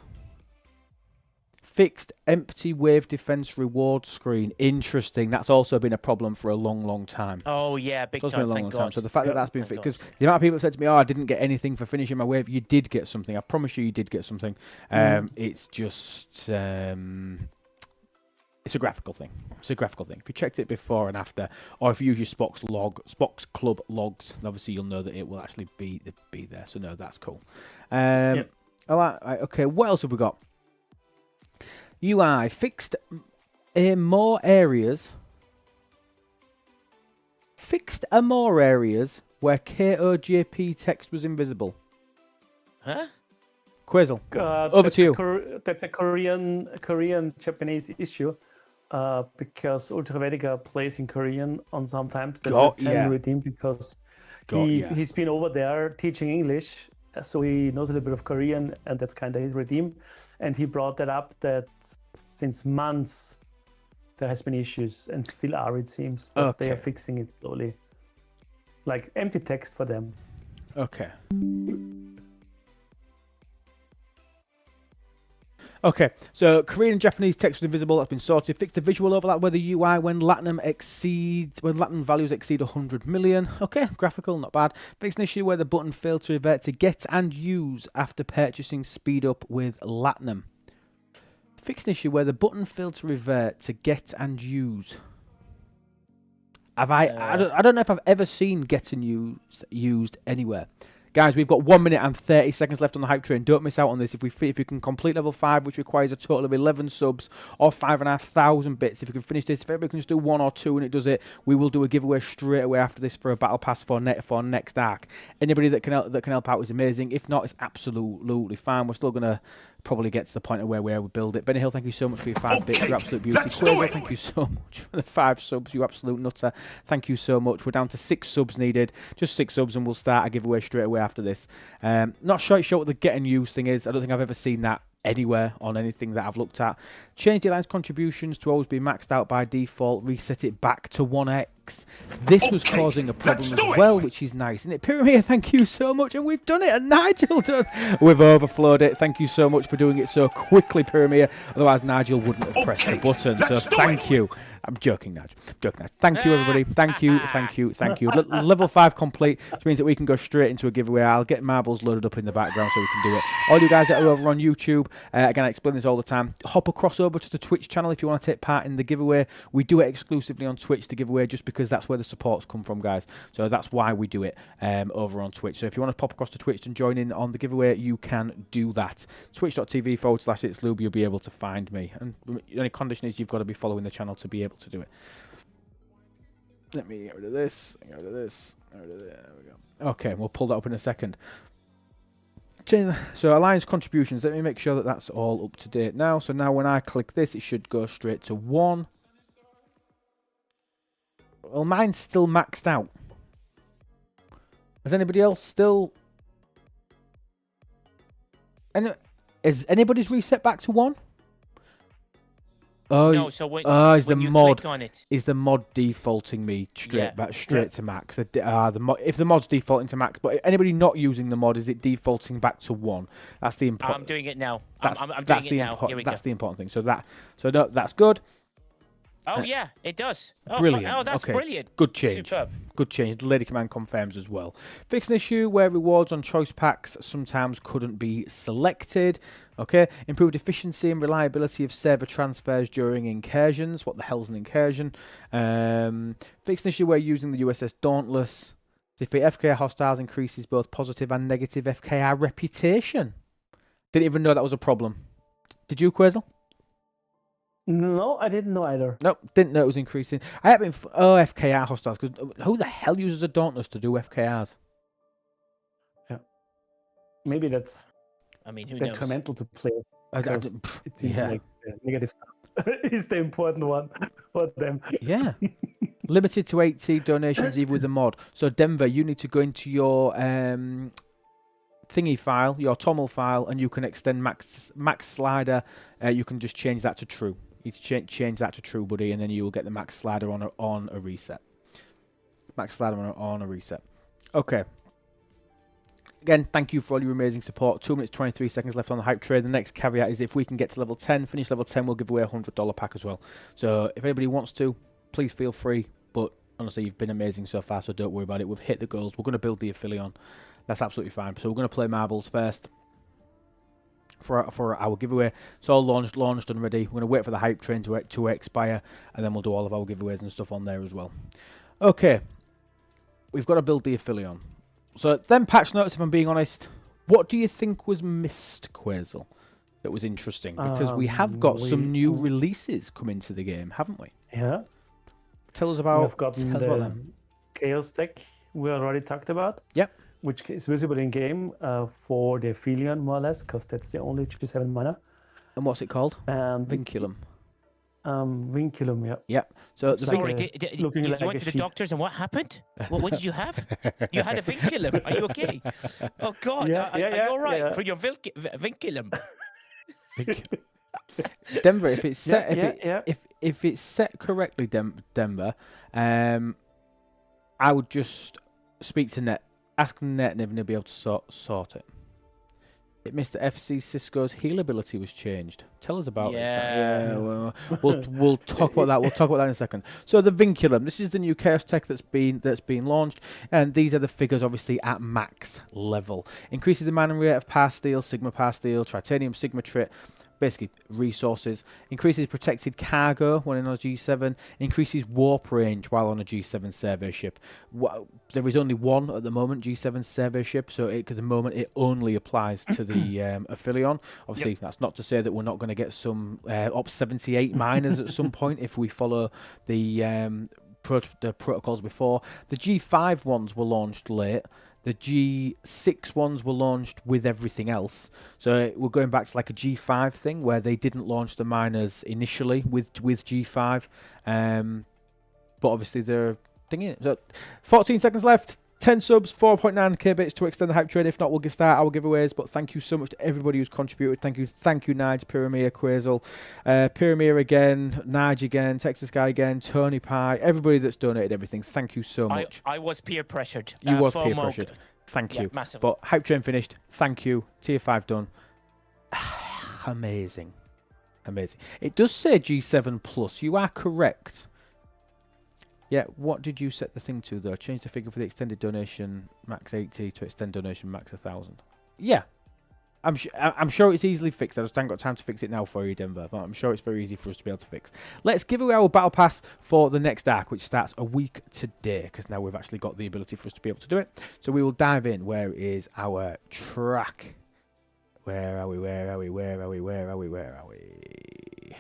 Fixed empty wave defense reward screen. Interesting. That's also been a problem for a long time. Oh yeah, big time. Thank God. So the fact that that's been fixed, because the amount of people have said to me, "Oh, I didn't get anything for finishing my wave." You did get something. I promise you did get something. It's just it's a graphical thing. It's a graphical thing. If you checked it before and after, or if you use your Spox Club logs, obviously you'll know that it will actually be there. So no, that's cool. All right, okay. What else have we got? UI fixed more areas. Fixed more areas where KOJP text was invisible. Huh? Quazel, over to you. That's a Korean Japanese issue, because Ultravetica plays in Korean on sometimes. That's a channel redeem because he's been over there teaching English, so he knows a little bit of Korean, and that's kind of his redeem. And he brought that up that since months there has been issues and still are, it seems, but they are fixing it slowly. Like empty text for them. Okay. Okay, so Korean and Japanese text was invisible. That's been sorted. Fixed the visual overlap where the UI when Latin values exceed 100 million. Okay, graphical, not bad. Fixed an issue where the button failed to revert to get and use after purchasing speed up with Latinum. Fixed an issue where the button failed to revert to get and use. I don't know if I've ever seen get and use used anywhere. Guys, we've got 1 minute and 30 seconds left on the hype train. Don't miss out on this. If you can complete level 5, which requires a total of 11 subs or 5,500 bits, if you can finish this, if everybody can just do 1 or 2 and it does it, we will do a giveaway straight away after this for a battle pass for next arc. Anybody that can help out is amazing. If not, it's absolutely fine. We're still gonna probably get to the point of where we build it. Benny Hill, thank you so much for your 5 bits. You're absolute beauty. Quazel, thank you so much for the 5 subs. You absolute nutter. Thank you so much. We're down to 6 subs needed. Just 6 subs and we'll start a giveaway straight away after this. Not sure what the getting used thing is. I don't think I've ever seen that anywhere on anything that I've looked at. Change the alliance contributions to always be maxed out by default. Reset it back to 1x. This was causing a problem as well, which is nice, isn't it? Pyramid, thank you so much. And we've done it. And Nigel done. We've overflowed it. Thank you so much for doing it so quickly, Pyramid. Otherwise, Nigel wouldn't have pressed the button. So thank you. I'm joking, Nigel. Thank you, everybody. Thank you. Level 5 complete, which means that we can go straight into a giveaway. I'll get marbles loaded up in the background so we can do it. All you guys that are over on YouTube, again, I explain this all the time. Hop across over to the Twitch channel if you want to take part in the giveaway. We do it exclusively on Twitch, the giveaway, just because that's where the supports come from, guys. So that's why we do it over on Twitch. So if you want to pop across to Twitch and join in on the giveaway, you can do that. Twitch.tv/itslube, you'll be able to find me. And the only condition is you've got to be following the channel to be able to do it. Let me get rid of this. There we go. Okay, we'll pull that up in a second. So alliance contributions, let me make sure that that's all up to date now. So now when I click this, it should go straight to 1. Well, mine's still maxed out. Has anybody else still... Is anybody's reset back to 1? Oh, no, so when you click on it, is the mod defaulting me straight to max? If the mod's defaulting to max, but anybody not using the mod, is it defaulting back to 1? That's the important. I'm doing it now. That's the important thing. So that's good. Oh yeah, it does. Oh, brilliant. Oh, that's brilliant. Good change. Superb. Good change. The Lady Command confirms as well. Fix an issue where rewards on choice packs sometimes couldn't be selected. Okay. Improved efficiency and reliability of server transfers during incursions. What the hell's an incursion? Fix an issue where using the USS Dauntless. Defeat FKR hostiles increases both positive and negative FKR reputation. Didn't even know that was a problem. Did you, Quazel? No, I didn't know either. Nope, didn't know it was increasing. I have been FKR hostiles, because who the hell uses a Dauntless to do FKRs? Yeah, maybe that's. I mean, who knows? Detrimental to play. It seems like negative stuff is the important one for them. Yeah, limited to 80 donations, even with the mod. So Denver, you need to go into your thingy file, your TOML file, and you can extend max slider. You can just change that to true. You change that to true, buddy, and then you will get the max slider on a reset. Max slider on a reset. Okay. Again, thank you for all your amazing support. 2 minutes 23 seconds left on the hype train. The next caveat is if we can get to level 10, finish level 10, we'll give away a $100 pack as well. So if anybody wants to, please feel free. But honestly, you've been amazing so far, so don't worry about it. We've hit the goals. We're going to build the Affilion. That's absolutely fine. So we're going to play marbles first for our giveaway. It's all launched and ready. We're going to wait for the hype train to expire, and then we'll do all of our giveaways and stuff on there as well. Okay, we've got to build the Affilion. So then patch notes, if I'm being honest, what do you think was missed, Quazel, that was interesting? Because we have got some new releases coming to the game, haven't we? Yeah. Tell us about, We've gotten the Chaos deck we already talked about. Yep. Which is visible in game for the Affilion, more or less, because that's the only 7 mana. And what's it called? Vinculum. Vinculum, yeah. Yep. So the sorry, you went to the doctors and what happened? What did you have? You had a vinculum. Are you okay? Oh God, are you all right for your vinculum? Denver, if it's set, if it's set correctly, Denver, I would just speak to Net. Ask Net, and they'll be able to sort it. It missed the FC Cisco's heal ability was changed. Tell us about this. Yeah, we'll talk about that. We'll talk about that in a second. So the Vinculum, this is the new Chaos tech that's been launched, and these are the figures obviously at max level. Increases the mana rate of Power Steel, Sigma Power Steel, Tritanium Sigma Trit. basically resources, increases protected cargo when on a G7, increases warp range while on a G7 survey ship. There is only one at the moment, G7 survey ship, so at the moment it only applies to the Aphelion. Obviously, that's not to say that we're not going to get some Ops 78 miners at some point if we follow the protocols before. The G5 ones were launched late. The G6 ones were launched with everything else. So we're going back to like a G5 thing where they didn't launch the miners initially with G5. But obviously they're thinking it. So 14 seconds left. 10 subs, 4.9k bits to extend the hype train. If not, we'll start our giveaways. But thank you so much to everybody who's contributed. Thank you, Nige, Pyramia, Quazel, Pyramia again, Nige again, Texas Guy again, Tony Pie, everybody that's donated everything. Thank you so much. I was peer pressured. You was peer pressured. Thank you. Massively. But hype train finished. Thank you. Tier 5 done. Amazing. Amazing. It does say G7 plus. You are correct. Yeah, what did you set the thing to, though? Change the figure for the extended donation, max 80, to extend donation, max 1,000. Yeah. I'm sure it's easily fixed. I just haven't got time to fix it now for you, Denver, but I'm sure it's very easy for us to be able to fix. Let's give away our battle pass for the next arc, which starts a week today, because now we've actually got the ability for us to be able to do it. So we will dive in. Where is our track? Where are we? Where are we? Where are we? Where are we? Where are we?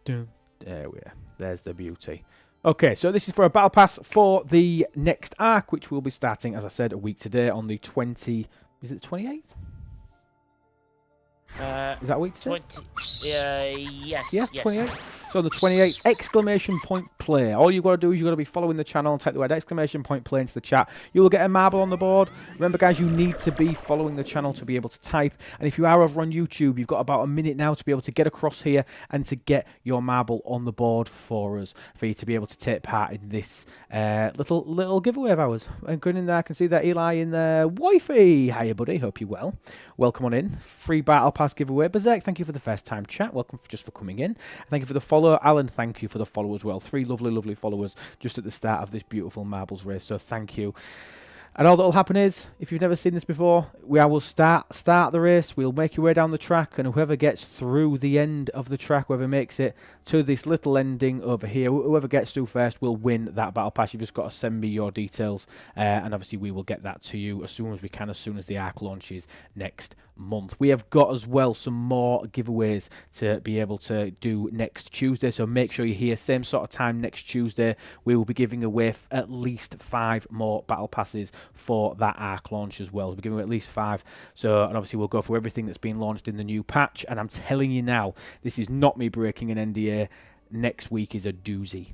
There we are. There's the beauty. Okay, so this is for a battle pass for the next arc, which will be starting, as I said, a week today on the 20... Is it the 28th? Is that a week today? 20... yes. Yeah, yes. 28th. So the 28th, exclamation point play. All you've got to do is you've got to be following the channel and type the word exclamation point play into the chat. You will get a marble on the board. Remember, guys, you need to be following the channel to be able to type. And if you are over on YouTube, you've got about a minute now to be able to get across here and to get your marble on the board for us, for you to be able to take part in this little giveaway of ours. And going in there, I can see that Eli in there. Wifey! Hiya, buddy. Hope you're well. Welcome on in. Free battle pass giveaway. Berserk, thank you for the first time chat. Welcome just for coming in. Thank you for the follow. Alan, thank you for the follow as well. 3 lovely followers just at the start of this beautiful marbles race. So thank you. And all that will happen is, if you've never seen this before, I will start the race. We'll make your way down the track, and whoever gets through the end of the track, whoever makes it to this little ending over here, whoever gets through first will win that battle pass. You've just got to send me your details, and obviously we will get that to you as soon as we can, as soon as the arc launches next month. We have got as well some more giveaways to be able to do next Tuesday, so make sure you're here same sort of time next Tuesday. We will be giving away at least 5 more battle passes for that arc launch as well. We're giving away at least 5, so, and obviously we'll go through everything that's been launched in the new patch. And I'm telling you now, this is not me breaking an NDA. Next week is a doozy.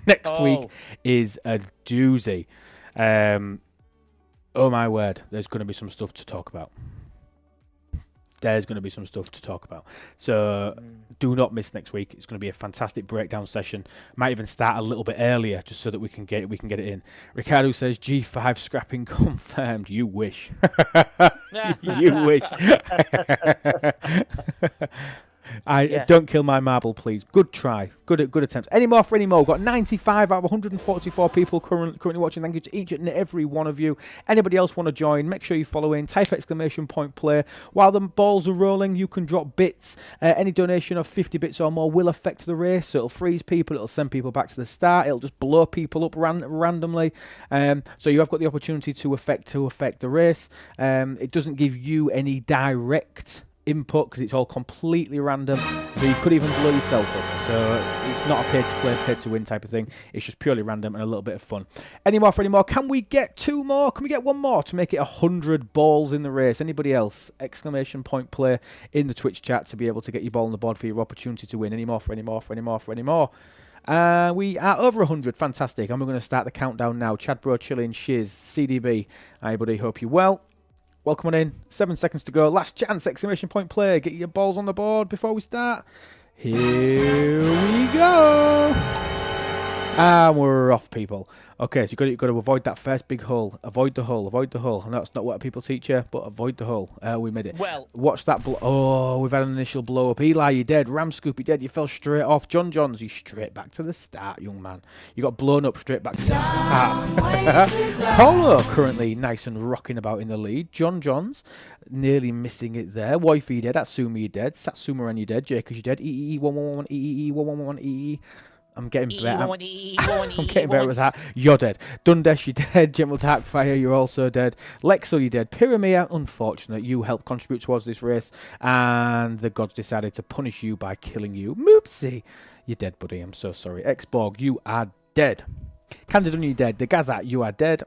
Next week is a doozy. Oh my word, there's going to be some stuff to talk about. There's going to be some stuff to talk about. So do not miss next week. It's going to be a fantastic breakdown session. Might even start a little bit earlier just so that we can get it in. Ricardo says G5 scrapping confirmed. You wish. You wish. Don't kill my marble, please. Good try. Good attempts. Any more for any more? We've got 95 out of 144 people currently watching. Thank you to each and every one of you. Anybody else want to join? Make sure you follow in. Type exclamation point play. While the balls are rolling, you can drop bits. Any donation of 50 bits or more will affect the race. So it'll freeze people. It'll send people back to the start. It'll just blow people up randomly. So you have got the opportunity to affect the race. It doesn't give you any direct input because it's all completely random, so you could even blow yourself up. So it's not a pay to play, pay to win type of thing. It's just purely random and a little bit of fun. Any more for any more? Can we get 2 more? Can we get 1 more to make it 100 balls in the race? Anybody else? Exclamation point play in the Twitch chat to be able to get your ball on the board for your opportunity to win. Any more for any more for any more for any more? We are over 100. Fantastic. And we're going to start the countdown now. Chad Bro, Chilling, Shiz, CDB. Hi, buddy. Hope you're well. Welcome on in. 7 seconds to go. Last chance. Exclamation point play. Get your balls on the board before we start. Here we go. And we're off, people. Okay, so you've got to avoid that first big hole. Avoid the hole. Avoid the hole. And that's not what people teach you, but avoid the hole. We made it. Well, watch that. Oh, we've had an initial blow up. Eli, you're dead. Ramscoop, you're dead. You fell straight off. John Johns, you straight back to the start, young man. You got blown up straight back to the start. Polo currently nice and rocking about in the lead. John Johns nearly missing it there. Wifey, you're dead. Atsumi, you're dead. Satsuma, you're dead. Jake, you're dead. EE111, EE111, EE. I'm getting better. I'm getting better with that. You're dead. Dundesh, you're dead. General Darkfire, you're also dead. Lexel, you're dead. Pyramia, unfortunate. You helped contribute towards this race, and the gods decided to punish you by killing you. Moopsie. You're dead, buddy. I'm so sorry. Xborg, you are dead. Candidun, you're dead. The Gazat, you are dead.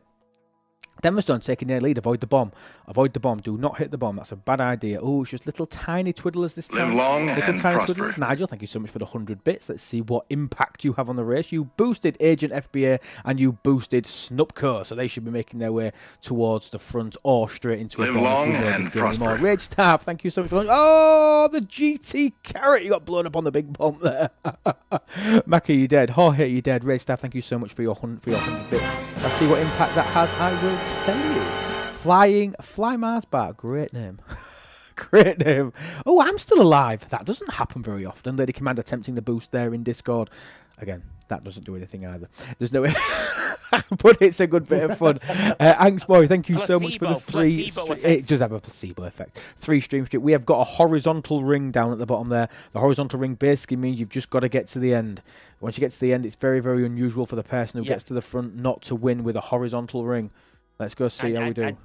Denverstone taking their lead. Avoid the bomb. Avoid the bomb. Do not hit the bomb. That's a bad idea. Oh, it's just little tiny twiddlers this time. Live long little and tiny prosper. twiddlers. Nigel, thank you so much for the 100 bits. Let's see what impact you have on the race. You boosted Agent FBA and you boosted Snupco, so they should be making their way towards the front or straight into Live a bomb if long we know this and game anymore. prosper. Rage Staff, thank you so much for. Oh, the GT Carrot. You got blown up on the big bomb there. Mackie, you're dead. Jorge, you're dead. Rage Staff, thank you so much for your 100 bits. Let's see what impact that has. I will tell you. Fly Mars Bar, great name. Great name. Oh, I'm still alive. That doesn't happen very often. Lady Command attempting the boost there in Discord. Again, that doesn't do anything either. There's no way. But it's a good bit of fun. Angst Boy, thank you so much for the 3. It does have a placebo effect. 3 stream streak. We have got a horizontal ring down at the bottom there. The horizontal ring basically means you've just got to get to the end. Once you get to the end, it's very, very unusual for the person who gets to the front not to win with a horizontal ring. Let's go see how we do.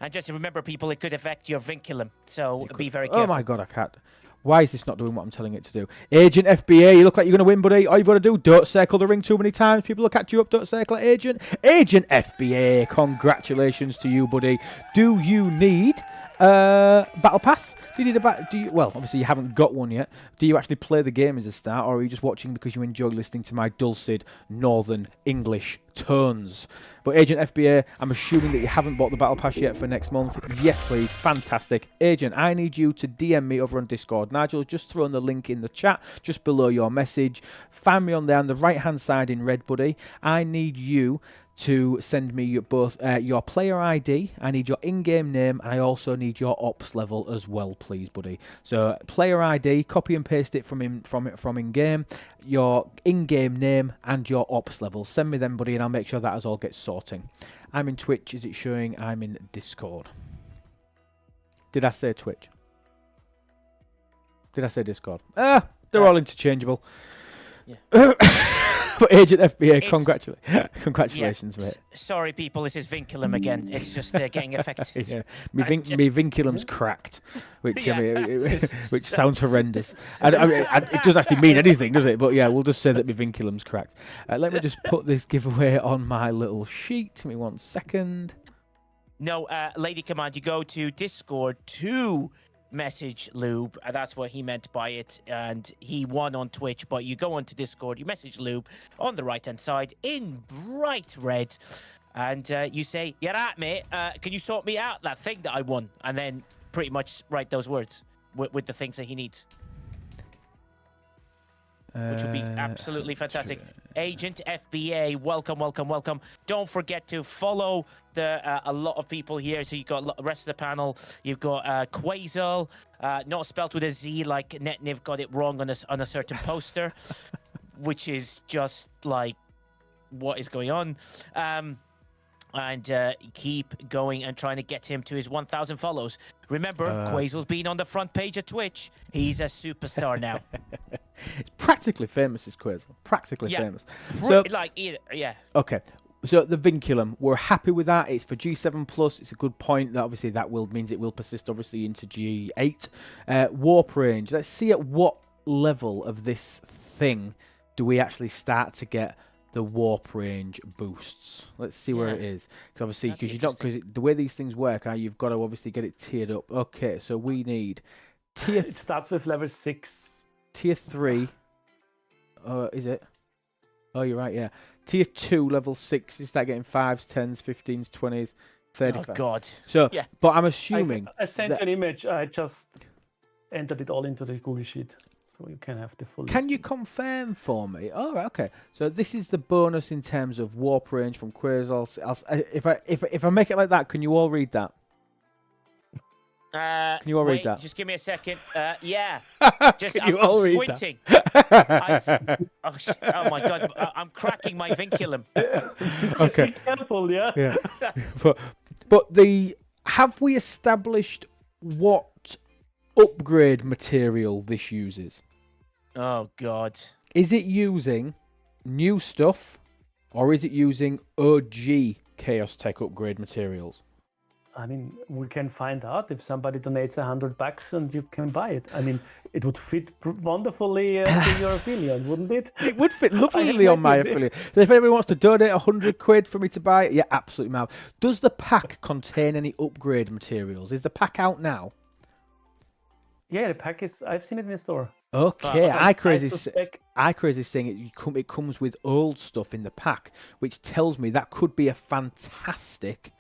And just remember, people, it could affect your vinculum, so be very careful. Oh my god, I can't. Why is this not doing what I'm telling it to do? Agent FBA, you look like you're going to win, buddy. All you've got to do, don't circle the ring too many times. People will catch you up, don't circle it, Agent. Agent FBA, congratulations to you, buddy. Do you need battle pass? Do you need a well, obviously you haven't got one yet. Do you actually play the game as a start, or are you just watching because you enjoy listening to my dulcet northern English tones? But Agent FBA, I'm assuming that you haven't bought the battle pass yet for next month. Yes, please. Fantastic. Agent, I need you to DM me over on Discord. Nigel, just throwing the link in the chat just below your message. Find me on there on the right-hand side in red, buddy. I need you to send me both your player ID, I need your in-game name, and I also need your ops level as well, please, buddy. So player ID, copy and paste it from in-game, your in-game name, and your ops level. Send me them, buddy, and I'll make sure that as all gets sorting. I'm in Twitch. Is it showing I'm in Discord? Did I say Twitch? Did I say Discord? They're all interchangeable. Yeah. But Agent FBA, congratulations, mate. Sorry, people, this is vinculum again. It's just getting affected. Yeah. My vinculum's cracked, which I mean, which sounds horrendous. And I mean, it doesn't actually mean anything, does it? But yeah, we'll just say that my vinculum's cracked. Let me just put this giveaway on my little sheet. Give me 1 second. No, Lady Command, you go to Discord to message Lube, and that's what he meant by it, and he won on Twitch. But you go onto Discord, you message Lube on the right hand side in bright red, and you say, "You're right, mate, can you sort me out that thing that I won?" And then pretty much write those words with the things that he needs, which will be absolutely fantastic. Agent FBA, welcome. Don't forget to follow a lot of people here. So you've got the rest of the panel. You've got Quasel, not spelled with a Z like Netniv got it wrong on a certain poster, which is just like, what is going on? And keep going and trying to get him to his 1,000 follows. Remember, Quasel's been on the front page of Twitch. He's a superstar now. It's practically famous, is Quasel. Practically famous. Okay. So the vinculum, we're happy with that. It's for G7+. It's a good point. That obviously means it will persist obviously into G8. Warp range. Let's see at what level of this thing do we actually start to get the warp range boosts. Let's see where it is, because obviously because the way these things work, you've got to obviously get it tiered up. Okay, so we need tier. It starts with level 6. Tier 3. Is it? Oh, you're right. Yeah. Tier 2, level 6. You start getting 5s, 10s, 15s, 20s, 35. Oh God. So, but I'm assuming I sent you an image. I just entered it all into the Google Sheet. so you can have the full. Can you listing. confirm for me? Oh, right, okay. So this is the bonus in terms of warp range from Quasar. If I make it like that, can you all read that? Can you all read that? Just give me a second. Yeah. Just Can you all read that? squinting. Oh my god! I'm cracking my vinculum. Okay. Be careful, yeah. Yeah. but have we established what upgrade material this uses? Oh god. Is it using new stuff, or is it using OG Chaos Tech upgrade materials? I mean, we can find out if somebody donates $100 and you can buy it. I mean, it would fit wonderfully to your affiliate, wouldn't it? It would fit lovely on my affiliate. So if anybody wants to donate £100 for me to buy it, yeah, absolutely, Mal. Does the pack contain any upgrade materials? Is the pack out now? Yeah, the pack is. I've seen it in the store. Okay, I crazy suspect- saying it comes with old stuff in the pack, which tells me that could be a fantastic.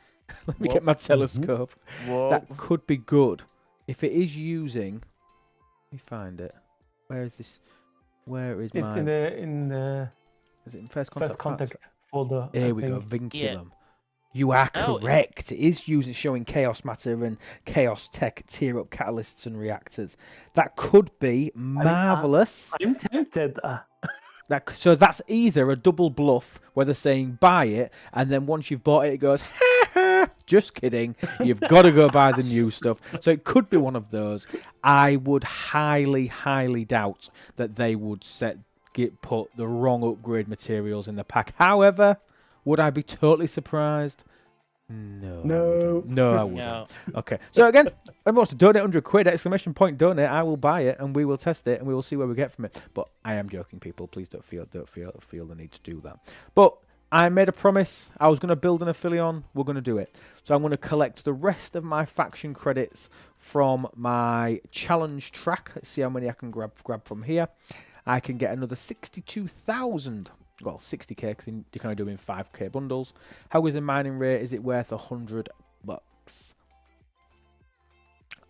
Let me get my telescope. Whoa. That could be good if it is using. Let me find it. Where is this? Where is It's my? in the Is it in first contact? first contact folder. Here I we go. think. Vinculum. You are Oh, correct. It is showing chaos matter and chaos tech tier up catalysts and reactors. That could be marvelous. I'm tempted. So that's either a double bluff where they're saying buy it, and then once you've bought it, it goes, ha ha, just kidding. You've got to go buy the new stuff. So it could be one of those. I would highly, highly doubt that they would put the wrong upgrade materials in the pack. However, would I be totally surprised? No, I wouldn't. No. Okay, so again, anyone wants to donate £100, exclamation point donate, I will buy it and we will test it and we will see where we get from it. But I am joking, people. Please don't feel the need to do that. But I made a promise. I was going to build an affiliate. We're going to do it. So I'm going to collect the rest of my faction credits from my challenge track. Let's see how many I can grab from here. I can get another 62,000. Well, 60k because you kind of do in 5k bundles. How is the mining rate? Is it worth $100?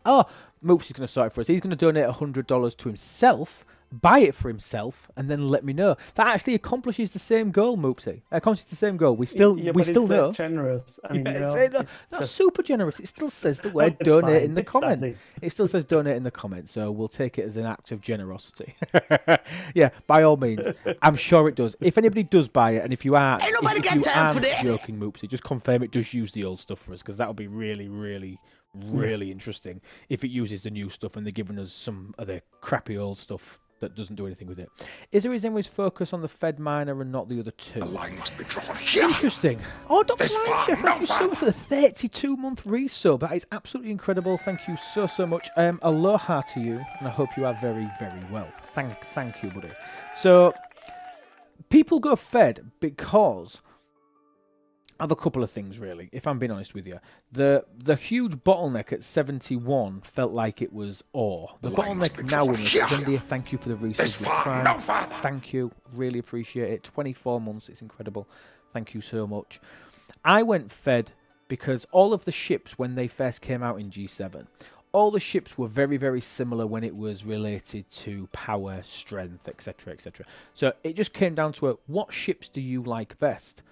Oh, Moops is going to sort it for us. He's going to donate $100 to himself, buy it for himself, and then let me know. That actually accomplishes the same goal, Moopsy. Accomplishes the same goal. We still know. Generous. I mean, not super generous. It still says the word donate in the comment. It still says donate in the comment, so we'll take it as an act of generosity. Yeah, by all means. I'm sure it does. If anybody does buy it, and if you are, joking, Moopsy, just confirm it does use the old stuff for us, because that would be really, really, really interesting if it uses the new stuff and they're giving us some of the crappy old stuff that doesn't do anything with it. Is there reason we focus on the Fed miner and not the other two? The line must be drawn here. Interesting. Oh, Dr. This far, Chef, thank you so no much for the 32-month resub. That is absolutely incredible. Thank you so much. Aloha to you, and I hope you are very, very well. Thank you, buddy. So, people go Fed because of a couple of things, really, if I'm being honest with you. The huge bottleneck at 71 felt like it was ore. The bottleneck now, India, thank you for the research with Prime. Thank you. Really appreciate it. 24 months. It's incredible. Thank you so much. I went Fed because all of the ships, when they first came out in G7, all the ships were very, very similar when it was related to power, strength, etc., etc. So it just came down to what ships do you like best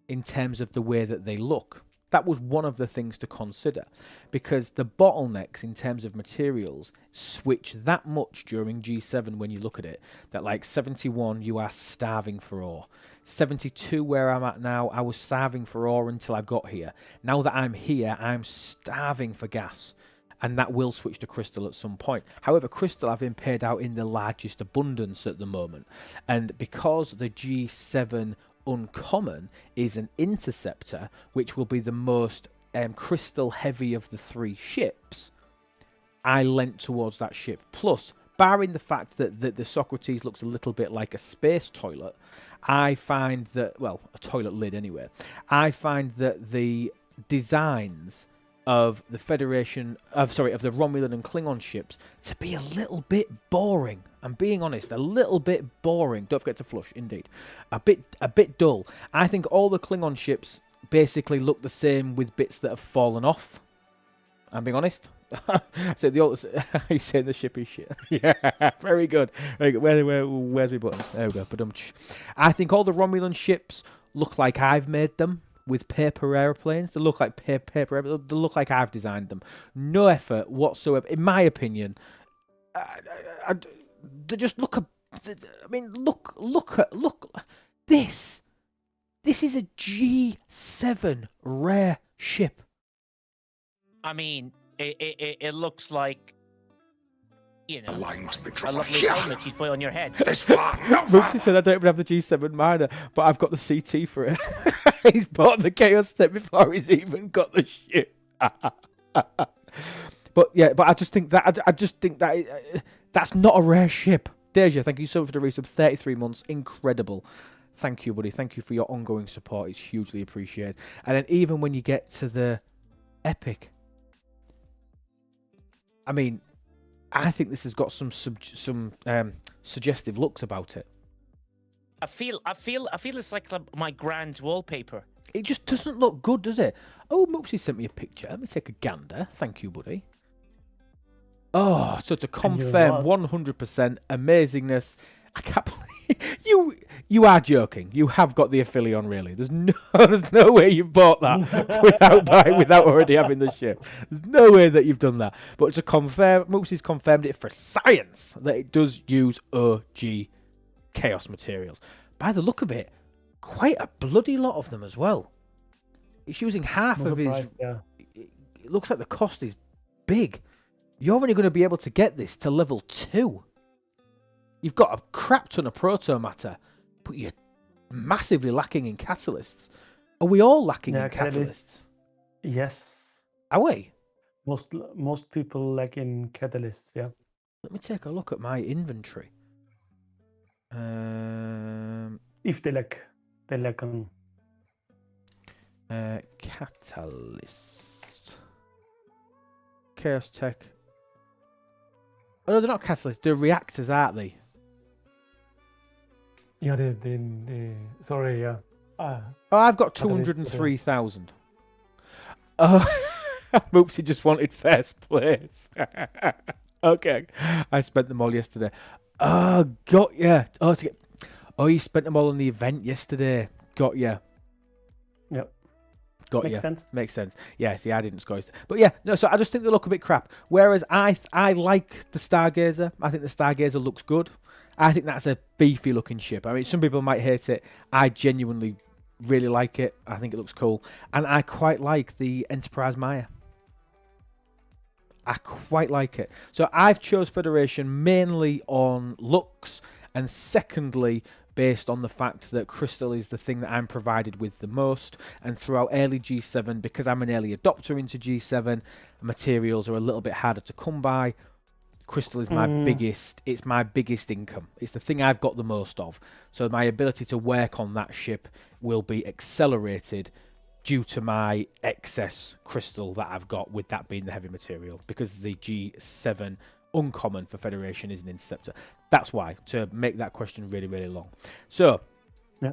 in terms of the way that they look? That was one of the things to consider, because the bottlenecks in terms of materials switch that much during G7 when you look at it, that like 71 you are starving for ore. 72 where I'm at now, I was starving for ore until I got here. Now that I'm here, I'm starving for gas, and that will switch to crystal at some point. However, crystal I've been paid out in the largest abundance at the moment, and because the G7 uncommon is an interceptor, which will be the most crystal heavy of the three ships, I leant towards that ship. Plus, barring the fact that the Socrates looks a little bit like a space toilet, I find that, well, a toilet lid anyway, I find that the designs of the Federation, of the Romulan and Klingon ships to be a little bit boring. I'm being honest, a little bit boring. Don't forget to flush, indeed. A bit dull. I think all the Klingon ships basically look the same with bits that have fallen off. I'm being honest. So the old, he's saying the ship is shit. Yeah, very good. Very good. Where's my button? There we go. But I think all the Romulan ships look like I've made them with paper airplanes. They look like paper airplanes. They look like I've designed them. No effort whatsoever, in my opinion. They just look. I mean, look this. This is a G7 rare ship. I mean, it looks like, you know, A line must be a drawn lovely here. helmet you put on your head. This far, no Moopsy further. said I don't even have the G7 miner, but I've got the CT for it. He's bought the Chaos Step before he's even got the ship. But yeah, but I just think that that's not a rare ship. Deja, thank you so much for the resub. 33 months, incredible. Thank you, buddy. Thank you for your ongoing support. It's hugely appreciated. And then even when you get to the epic, I mean, I think this has got some suggestive looks about it. I feel it's like my grand's wallpaper. It just doesn't look good, does it? Oh, Moopsy sent me a picture. Let me take a gander. Thank you, buddy. Oh, so to confirm 100% amazingness, I can't believe you are joking. You have got the affiliate on, really. There's no way you've bought that without already having the ship. There's no way that you've done that. But to confirm, Moopsy's confirmed it for science that it does use OG Chaos materials. By the look of it, quite a bloody lot of them as well. It's using half of his. Yeah. It looks like the cost is big. You're only going to be able to get this to level 2. You've got a crap ton of proto matter, but you're massively lacking in catalysts. Are we all lacking in catalysts? Yes. Are we? Most people lack in catalysts. Yeah. Let me take a look at my inventory. If they lack on. Catalyst. Chaos Tech. Oh, no, they're not catalysts. They're reactors, aren't they? Yeah, sorry, yeah. Oh, I've got 203,000. Oh, Moopsy just wanted first place. Okay. I spent them all yesterday. Oh, got ya. Oh, you spent them all on the event yesterday. Got ya. Yep. Got Makes ya. sense. Makes sense. Yeah, see, I didn't score. But yeah, no, so I just think they look a bit crap. Whereas I like the Stargazer. I think the Stargazer looks good. I think that's a beefy looking ship. I mean, some people might hate it. I genuinely really like it. I think it looks cool. And I quite like the Enterprise Maya. I quite like it. So I've chose Federation mainly on looks, and secondly based on the fact that Crystal is the thing that I'm provided with the most, and throughout early G7, because I'm an early adopter into G7, materials are a little bit harder to come by. Crystal is my biggest income. It's the thing I've got the most of. So my ability to work on that ship will be accelerated due to my excess crystal that I've got, with that being the heavy material, because the G7 uncommon for Federation is an interceptor. That's why, to make that question really, really long. So, yeah.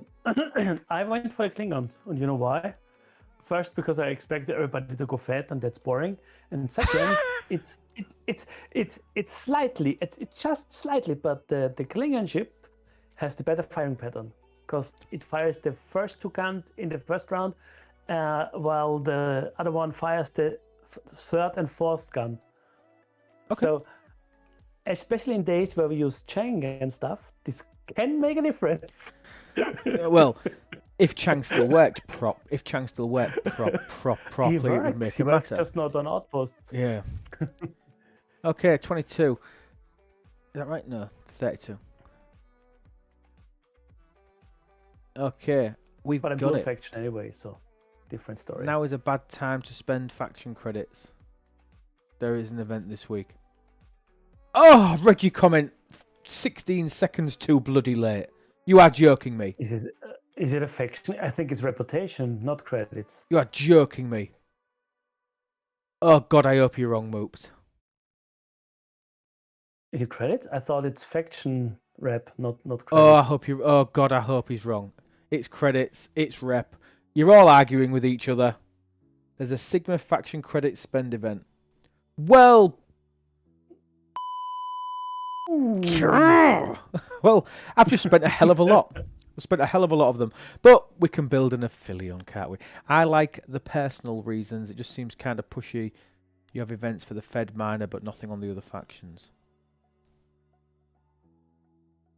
I went for the Klingons, and you know why? First, because I expected everybody to go fat, and that's boring. And second, it's slightly, it's just slightly, but the Klingon ship has the better firing pattern, because it fires the first 2 guns in the first round, while the other one fires the third and fourth gun. Okay. So, especially in days where we use Chang and stuff, this can make a difference. Well, if Chang still worked properly, it would make a matter. Just not on outposts. Yeah. Okay, 22. Is that right? No, 32. Okay, we've But I'm got dual it. faction anyway, so different story. Now is a bad time to spend faction credits. There is an event this week. Oh, Reggie comment 16 seconds too bloody late. You are joking me. Is it a faction? I think it's reputation, not credits. You are joking me. Oh God, I hope you're wrong, Moops. Is it credits? I thought it's faction rep, not credits. Oh, I hope you. Oh God, I hope he's wrong. It's credits. It's rep. You're all arguing with each other. There's a Sigma faction credit spend event. Well, well, I've just spent a hell of a lot. I've spent a hell of a lot of them. But we can build an Aphelion, can't we? I like the personal reasons. It just seems kind of pushy. You have events for the Fed miner, but nothing on the other factions.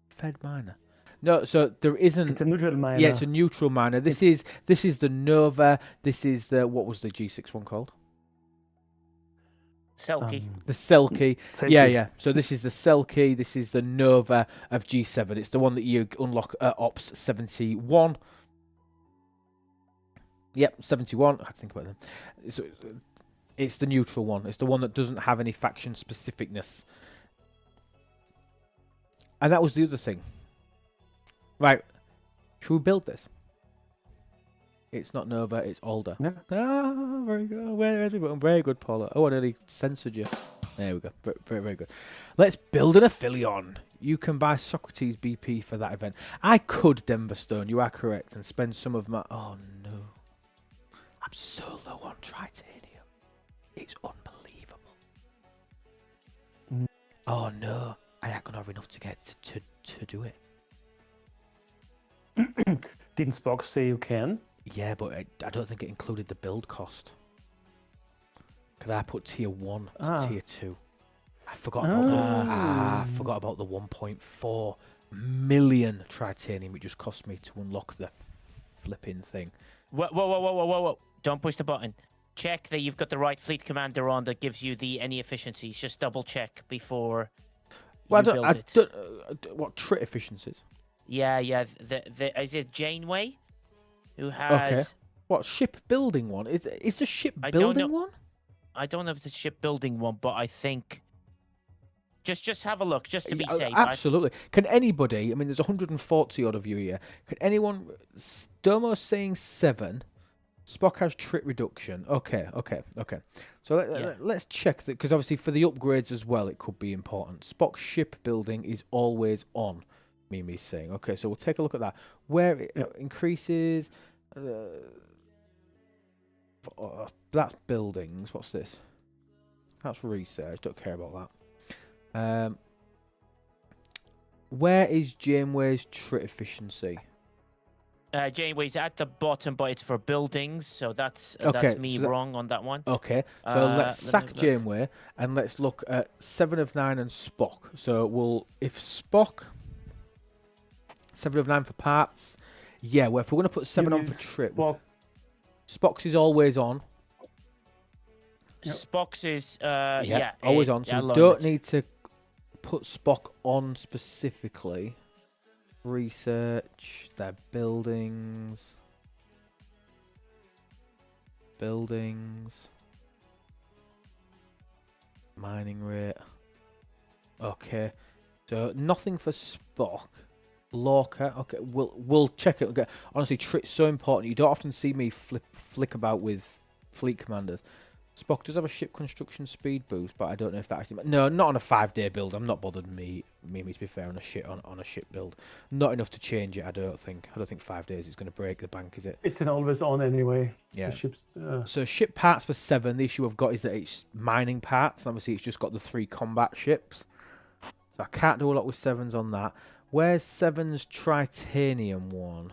Fed miner. No, so there isn't. It's a neutral miner. Yeah, it's a neutral miner. This is the Nova. This is the, what was the G6 one called? Selkie. The Selkie. Selkie. Yeah. So this is the Selkie. This is the Nova of G7. It's the one that you unlock at Ops 71. Yep, 71. I had to think about them. It's the neutral one. It's the one that doesn't have any faction specificness. And that was the other thing. Right. Should we build this? It's not Nova, it's older. Yeah. Ah, very good. Where's we very good, Paula. Oh, I nearly censored you. There we go. Very, very good. Let's build an Aphelion. You can buy Socrates BP for that event. I could Denverstone, you are correct, and spend some of my... Oh, no. I'm so low on Tritanium. It's unbelievable. Oh, no. I ain't going to have enough to get to do it. Didn't Spock say you can? Yeah, but I don't think it included the build cost. Because I put tier 1 to tier 2. I forgot about the 1.4 million Tritanium it just cost me to unlock the flipping thing. Whoa. Don't push the button. Check that you've got the right fleet commander on that gives you any efficiencies. Just double check before you build it. What trit efficiencies? Yeah. Is it Janeway who has... Okay. What, ship building one? Is the ship building one? I don't know if it's a shipbuilding one, but I think... Just have a look, just to be safe. Absolutely. Can anybody... I mean, there's 140 odd of you here. Can anyone... Domo's saying 7. Spock has trit reduction. Okay. So let's check that, because obviously for the upgrades as well, it could be important. Spock's ship building is always on, Mimi's saying. Okay, so we'll take a look at that. Where it increases... that's buildings. What's this? That's research. Don't care about that. Where is Janeway's trit efficiency? Janeway's at the bottom, but it's for buildings, so that's me wrong on that one. Okay, so let's sack Janeway and let's look at 7 of 9 and Spock. So if Spock 7 of 9 for parts, yeah. Well, if we're going to put 7 on for trit, Spock's is always on. Spock's is always on. So we don't need to put Spock on specifically. Research their buildings. Mining rate. Okay. So nothing for Spock. Lorca. Okay, we'll check it. Okay. Honestly, trit's so important. You don't often see me flick about with fleet commanders. Spock does have a ship construction speed boost, but I don't know if that actually... No, not on a 5-day build. I'm not bothered, Mimi, to be fair, on a ship build. Not enough to change it, I don't think. I don't think 5 days is going to break the bank, is it? It's an always on anyway. Yeah. The ships, So ship parts for 7. The issue I've got is that it's mining parts. Obviously, it's just got the 3 combat ships. So I can't do a lot with 7s on that. Where's 7's Tritanium one?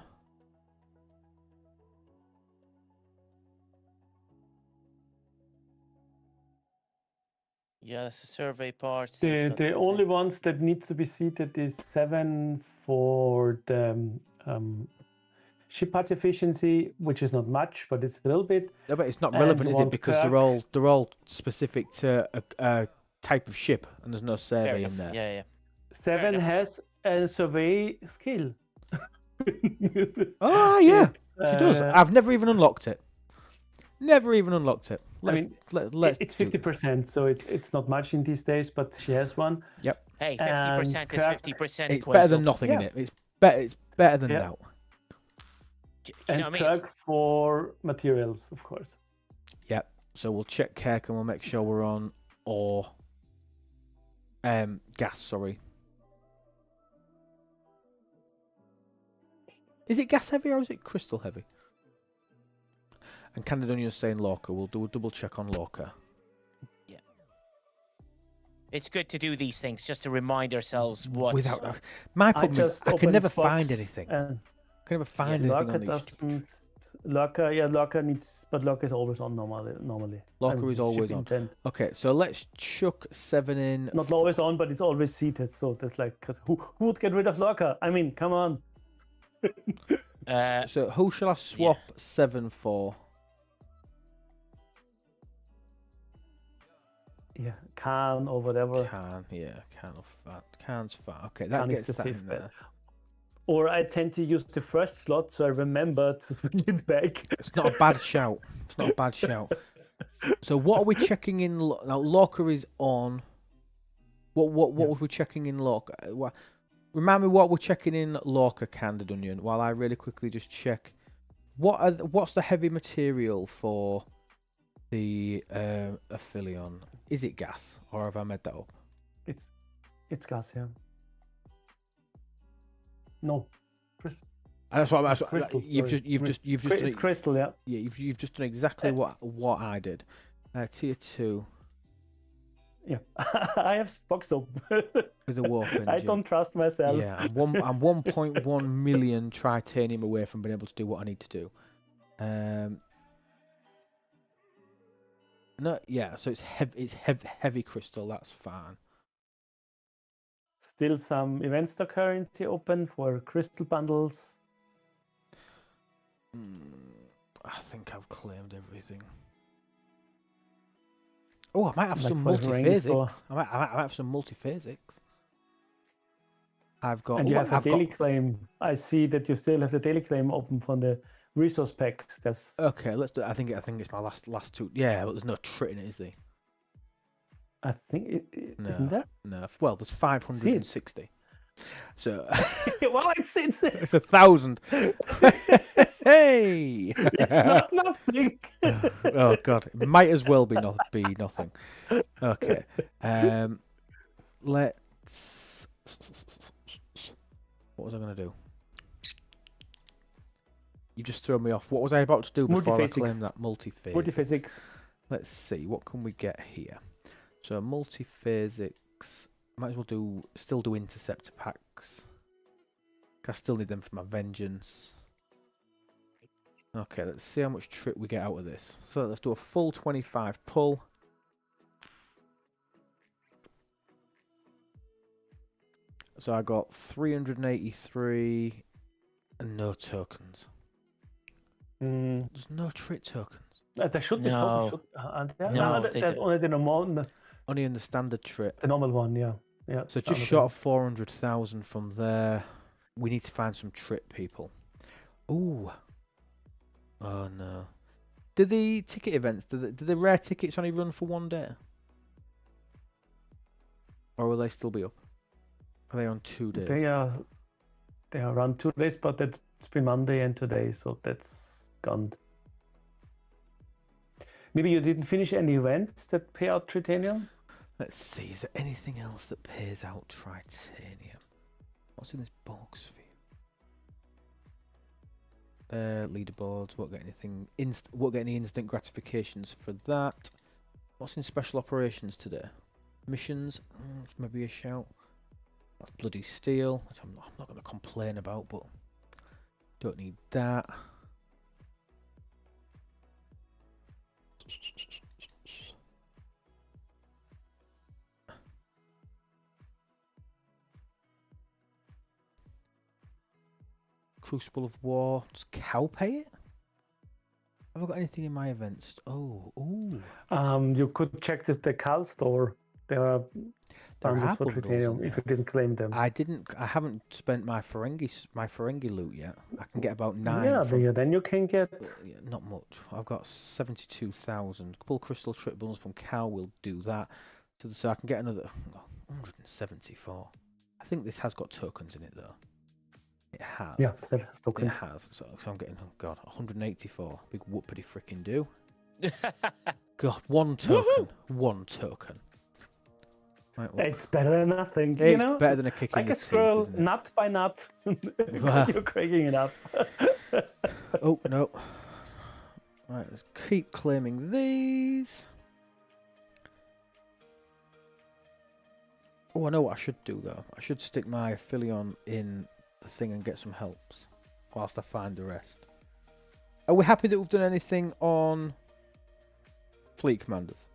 Yeah, that's the survey part. the only ones that needs to be seated is 7 for the ship parts efficiency, which is not much, but it's a little bit. No, but it's not relevant, is it? Because they're all specific to a type of ship, and there's no survey in there. Yeah. 7 has a survey skill. Oh yeah, she does. I've never even unlocked it. It's 50%, so it's not much in these days, but she has one. Yep. Hey, 50% is 50%. It's better than nothing, in it? It's better than that. And Kirk for materials, of course. Yep. So we'll check Kirk and we'll make sure we're on gas. Sorry. Is it gas heavy or is it crystal heavy? And Candidonia's saying Lorca. We'll do a double check on Lorca. Yeah. It's good to do these things just to remind ourselves what. Without my problem is I can never find anything. I can never find anything Lurker on these. doesn't. Lurker needs, but Lurker is always on normally. Lurker is always on. Intent. Okay, so let's chuck 7 in. Not always on, but it's always seated. So that's like, cause who would get rid of Lurker? I mean, come on. So who shall I swap 7 for? Yeah, Khan or whatever. Khan or Fat. Khan's Fat. Okay, that gets that in there. Or I tend to use the first slot so I remember to switch it back. It's not a bad shout. It's not a bad shout. So what are we checking in? Now Lorca is on. What was we checking in Lorca? Remind me what we're checking in Lorca, Candid Onion, while I really quickly just check. What's the heavy material for the Aphelion? Is it gas, or have I made that up? It's gas, yeah. No, that's what I'm. Crystal, You've just done it's crystal, yeah. Yeah, you've just done exactly what I did. Tier 2. Yeah, I have box up with a warp engine. I don't trust myself. Yeah, I'm 1.1 million titanium away from being able to do what I need to do. No, yeah, so it's heavy crystal. That's fine. Still some event stock currency open for crystal bundles. I think I've claimed everything. Oh, I might have some multi-physics. I might have some multi-physics. I've got. And you have a daily claim. I see that you still have the daily claim open from the resource packs. That's okay. Let's do. I think it's my last two. Yeah, but there's no trit in it, is there? I think isn't there? No. Well, there's 560. So. Well, it's 1,000. Hey! It's not nothing. Oh God! It might as well be nothing. Okay. Let's. What was I going to do? You just threw me off. What was I about to do before I claimed that multi-physics? Multi-physics. Let's see. What can we get here? So multi-physics. Might as well still do interceptor packs. I still need them for my vengeance. Okay, let's see how much trip we get out of this. So let's do a full 25 pull. So I got 383 and no tokens. There's no trit tokens. There should be tokens. Only in the standard trip. The normal one, yeah. Yeah. So just short of 400,000 from there. We need to find some trip people. Ooh. Oh no. Do the ticket events, do the rare tickets only run for one day? Or will they still be up? Are they on 2 days? They are around 2 days, but it's been Monday and today, so that's gone. Maybe you didn't finish any events that pay out titanium? Let's see, is there anything else that pays out titanium? What's in this box for you? Leaderboards, won't get anything won't get any instant gratifications for that. What's in special operations today? Missions, maybe a shout. That's bloody steel, which I'm not going to complain about, but don't need that. Crucible of War. Does Cow pay it? Have I got anything in my events? Oh, ooh. You could check the Cal store. There are bundles for titanium if you didn't claim them. I haven't spent my Ferengi loot yet. I can get about 9. Yeah, then you can get. Not much. I've got 72,000. Pull crystal trip bundles from Cow will do that. So I can get another 174. I think this has got tokens in it though. It has. Yeah, that has tokens. It has. So I'm getting 184. Big whoopity freaking do. God, one token. One token. Right, well, it's better than nothing. It's better than a kick in the teeth. Like a squirrel, nut by nut. You're cracking it up. Oh, no. Right, let's keep claiming these. Oh, I know what I should do though. I should stick my Philion in the thing and get some helps whilst I find the rest. Are we happy that we've done anything on fleet commanders?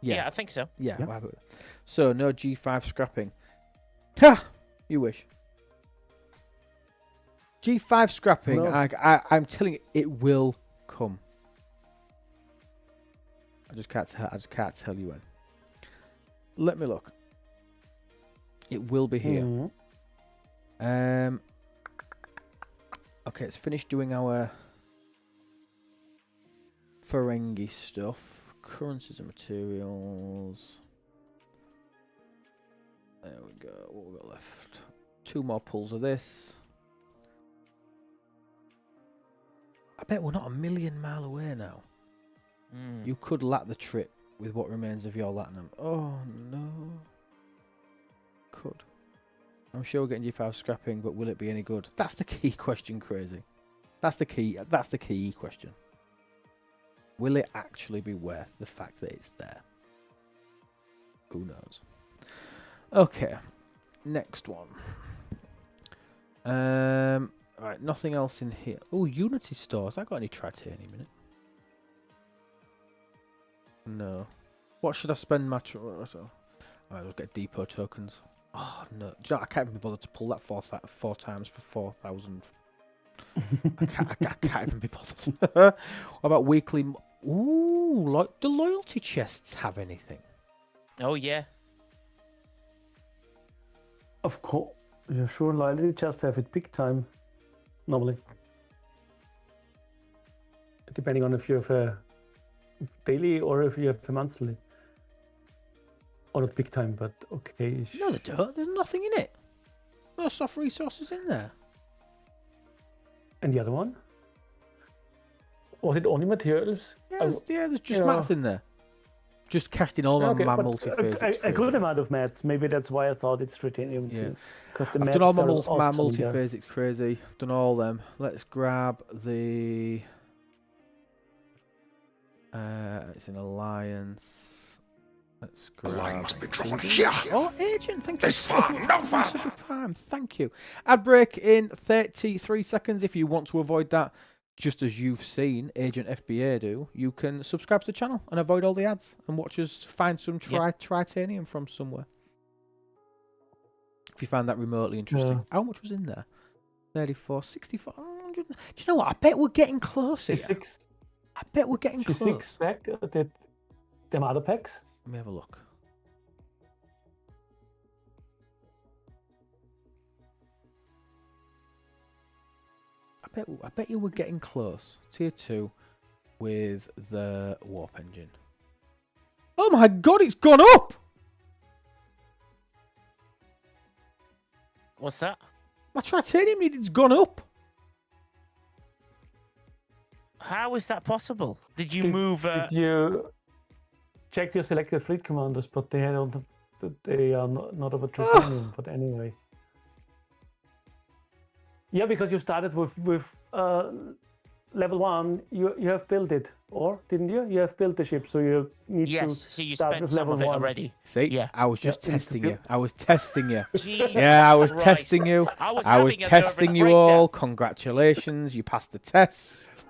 Yeah, I think so. Yeah, Yeah. we're happy with it. So no G5 scrapping. Ha! You wish. G5 scrapping. No. I'm telling you, it will come. I just can't tell you when. Let me look. It will be here. Mhm. Okay, let's finish doing our Ferengi stuff. Currencies and materials. There we go. What we got left? 2 more pulls of this. I bet we're not a million mile away now. You could lap the trip with what remains of your Latinum. Oh no. Could. I'm sure we're getting G5 scrapping, but will it be any good? That's the key question, Crazy. That's the key question. Will it actually be worth the fact that it's there? Who knows? Okay. Next one. Alright, nothing else in here. Oh, Unity stores. I got any titanium in it? No. What should I spend my... Alright, let's get depot tokens. Oh, no. Do you know, I can't even be bothered to pull that four times for 4,000. I can't even be bothered. What about weekly... Ooh, do loyalty chests have anything? Oh, yeah. Of course. Yeah, sure. Loyalty just have it big time. Normally. Depending on if you have a daily or if you have a monthly. Or not big time, but okay. No, they don't. There's nothing in it. No soft resources in there. And the other one? Was it only materials? Yeah, there's just mats in there. Just casting all my multi-phasics. A good amount of mats. Maybe that's why I thought it's titanium too. Because the I've done all my multi-phasics crazy. I've done all them. Let's grab the... it's an alliance. Let's grab... The line must be drawn here. Oh, agent, thank you This so far, much no for the further. Super Prime. Thank you. Ad break in 33 seconds. If you want to avoid that, just as you've seen Agent FBA do, you can subscribe to the channel and avoid all the ads and watch us find some tritanium from somewhere. If you find that remotely interesting. How much was in there? 34, 64, 100. Do you know what? I bet we're getting close here. I bet we're getting close. 6 pack, them other packs? Let me have a look. I bet you were getting close. Tier 2 with the warp engine. Oh my god, it's gone up! What's that? My titanium needed's gone up. How is that possible? Did you move? Did you check your selected fleet commanders? But they are not of a titanium. But anyway. Yeah, because you started with level 1. You have built it, or didn't you? You have built the ship, so you need to. Yes, so you start spent with some level of it 1. already. See? Yeah. I was just Yeah, testing it's you. I was testing you. Jesus Yeah, I was Christ. testing you. I was I was having a testing nervous you breakdown. all. Congratulations, you passed the test.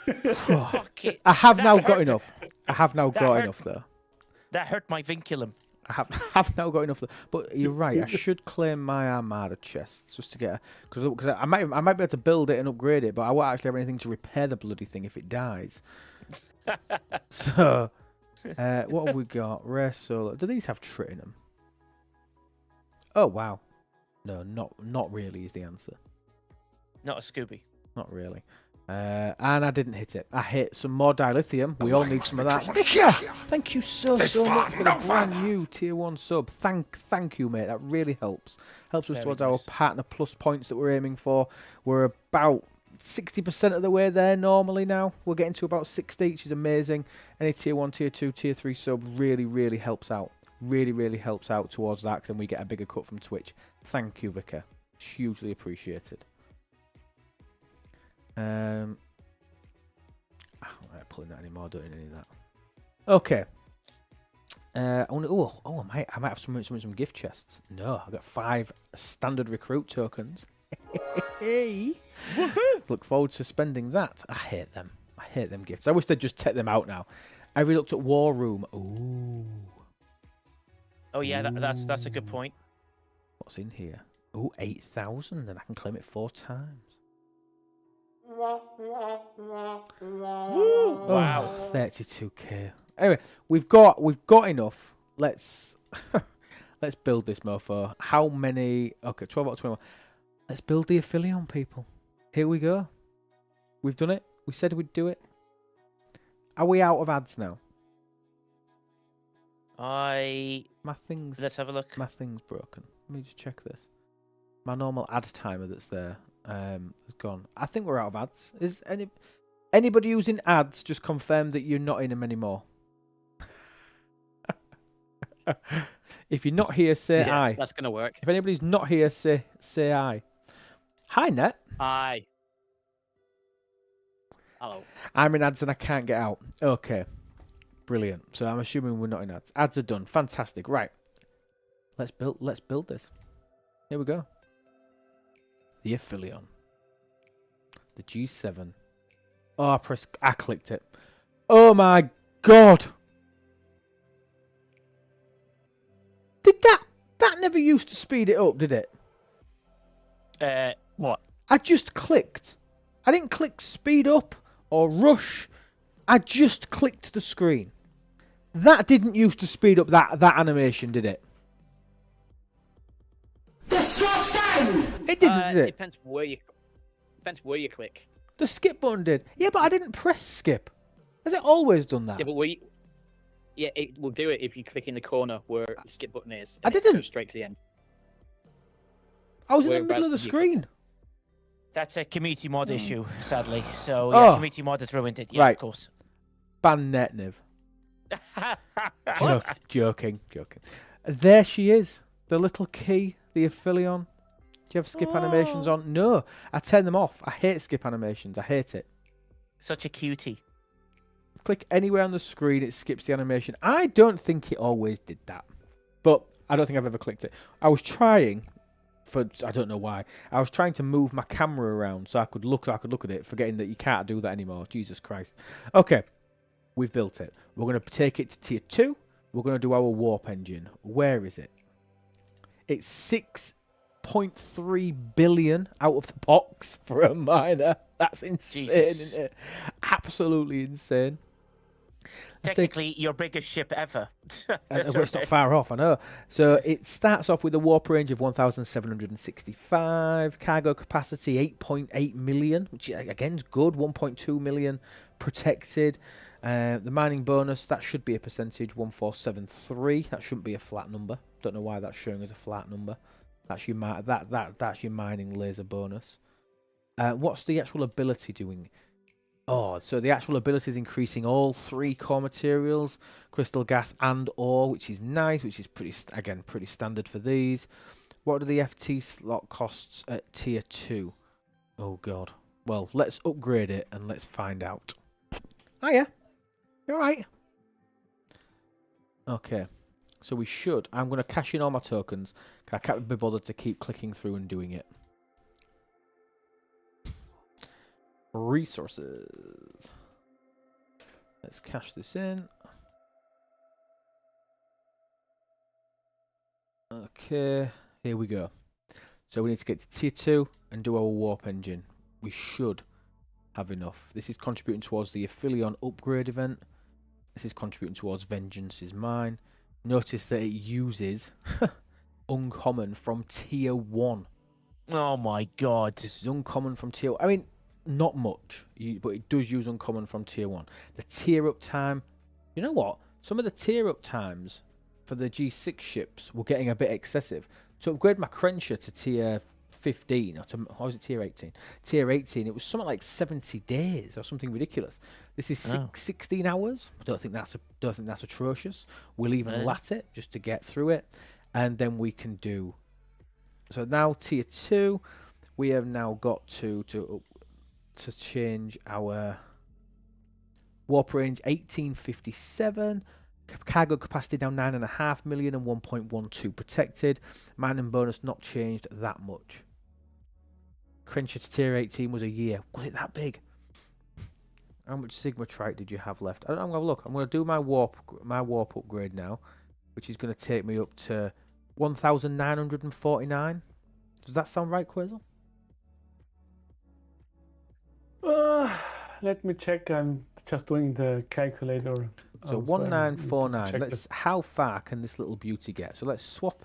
Fuck it. I have That now hurt. got enough. I have now That got hurt. enough though. That hurt my vinculum. I have now got enough. But you're right. I should claim my Armada chests just to get because I might be able to build it and upgrade it, but I won't actually have anything to repair the bloody thing if it dies. So, what have we got? Rare solar. Do these have trit in them? Oh wow. No, not really is the answer. Not a Scooby. Not really. And I didn't hit it. I hit some more dilithium. We all need some of that. Drawn Vicar, here. thank you so much for the brand new tier 1 sub. Thank you, mate. That really helps. Helps us Very towards our nice. partner plus points that we're aiming for. We're about 60% of the way there normally now. We're getting to about 60, which is amazing. Any tier 1, tier 2, tier 3 sub really helps out. Really helps out towards that, because then we get a bigger cut from Twitch. Thank you, Vicar. It's hugely appreciated. I'm not pulling that anymore, doing any of that. Okay. I might have some gift chests. No, I got 5 standard recruit tokens. Look forward to spending that. I hate them. I hate them gifts. I wish they'd just take them out now. I really looked at War Room. Ooh. Oh yeah, that's a good point. What's in here? Oh, 8,000, and I can claim it 4 times. Woo! Wow. 32k. Anyway, we've got enough. Let's build this mofo. How many? Okay, 12 out of 21. Let's build the Affilion, people. Here we go. We've done it. We said we'd do it. Are we out of ads now? Let's have a look. My thing's broken. Let me just check this. My normal ad timer that's there has gone. I think we're out of ads. Is anybody using ads just confirm that you're not in them anymore? If you're not here, say aye. That's gonna work. If anybody's not here, say aye. Hi, Net. Aye. Hello. I'm in ads and I can't get out. Okay. Brilliant. So I'm assuming we're not in ads. Ads are done. Fantastic. Right. Let's build this. Here we go. The Affilion. The G7. Oh, I clicked it. Oh my god. Did that never used to speed it up, did it? What? I just clicked. I didn't click speed up or rush. I just clicked the screen. That didn't used to speed up that animation, did it? Disgusting! It didn't, did it? Depends where you click. The skip button did. Yeah, but I didn't press skip. Has it always done that? Yeah, but it will do it if you click in the corner where the skip button is. I didn't. Go straight to the end. I was in the middle of the screen. That's a community mod issue, sadly. So yeah, community mod has ruined it. Yeah, right. Of course. Ban Netniv. Joking. There she is. The little key, the Affilion. Do you have skip animations on? No, I turn them off. I hate skip animations. I hate it. Such a cutie. Click anywhere on the screen, it skips the animation. I don't think it always did that, but I don't think I've ever clicked it. I was trying. I don't know why. I was trying to move my camera around so I could look at it, forgetting that you can't do that anymore. Jesus Christ. Okay, we've built it. We're going to take it to tier 2. We're going to do our warp engine. Where is it? It's 6.3 billion out of the box for a miner. That's insane, isn't it? Absolutely insane. Technically, your biggest ship ever. It's not far off, I know. So it starts off with a warp range of 1,765. Cargo capacity 8.8 million, which again is good. 1.2 million protected. The mining bonus, that should be a percentage, 1473. That shouldn't be a flat number. Don't know why that's showing as a flat number. That's your that's your mining laser bonus. What's the actual ability doing? Oh, so the actual ability is increasing all 3 core materials, crystal, gas, and ore, which is nice, which is pretty standard for these. What are the FT slot costs at tier 2? Oh, God. Well, let's upgrade it and let's find out. Hiya. You alright? Okay. So we should. I'm going to cash in all my tokens. I can't be bothered to keep clicking through and doing it. Resources. Let's cash this in. Okay, here we go. So we need to get to tier 2 and do our warp engine. We should have enough. This is contributing towards the Affilion upgrade event. This is contributing towards Vengeance is Mine. Notice that it uses uncommon from tier 1. Oh my god. This is uncommon from tier 1. I mean, not much, but it does use uncommon from tier 1. The tier up time, you know what? Some of the tier up times for the G6 ships were getting a bit excessive. To upgrade my Crenshaw to tier 15, or was it tier 18? Tier 18, it was something like 70 days or something ridiculous. This is 16 hours. I don't think that's atrocious. We'll even lat it just to get through it, and then we can do. So now tier 2, we have now got to change our warp range 1857 Cargo capacity down 9.5 million and 1.12 protected. Mining bonus not changed that much. Crenshaw to tier 18 was a year. Was it that big? How much Sigma trite did you have left? I'm gonna look. I'm gonna do my warp upgrade now, which is gonna take me up to 1,949. Does that sound right, Quazel? Let me check. I'm just doing the calculator. So 1949. How far can this little beauty get? So let's swap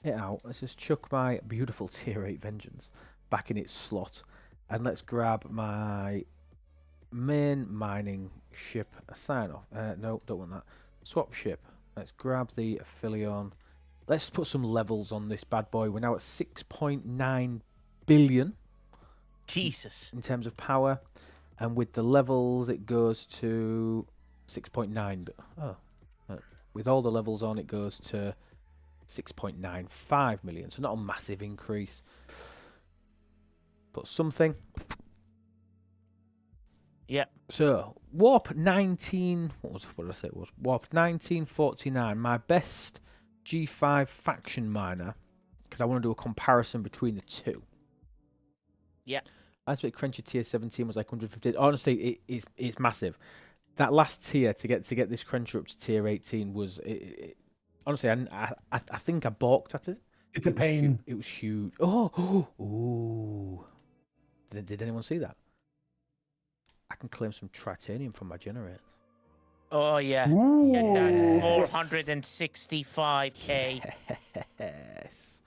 it out. Let's just chuck my beautiful tier 8 Vengeance back in its slot, and let's grab my main mining ship. Sign off. No, don't want that. Swap ship. Let's grab the Aphelion. Let's put some levels on this bad boy. We're now at 6.9 billion. Jesus. In terms of power, and with the levels, it goes to 6.9. With all the levels on, it goes to 6.95 million. So not a massive increase, but something. Yeah. So warp 19. What did I say? It was warp 1949. My best G5 faction miner, because I want to do a comparison between the two. Yeah. I expect Crenshaw tier 17 was like 150. Honestly, it's massive. That last tier to get this Crenshaw up to tier 18 was honestly. I think I balked at it. It's a pain. It was huge. Oh. Did anyone see that? I can claim some titanium from my generators. Oh yeah. Ooh. Get that 465k. Yes.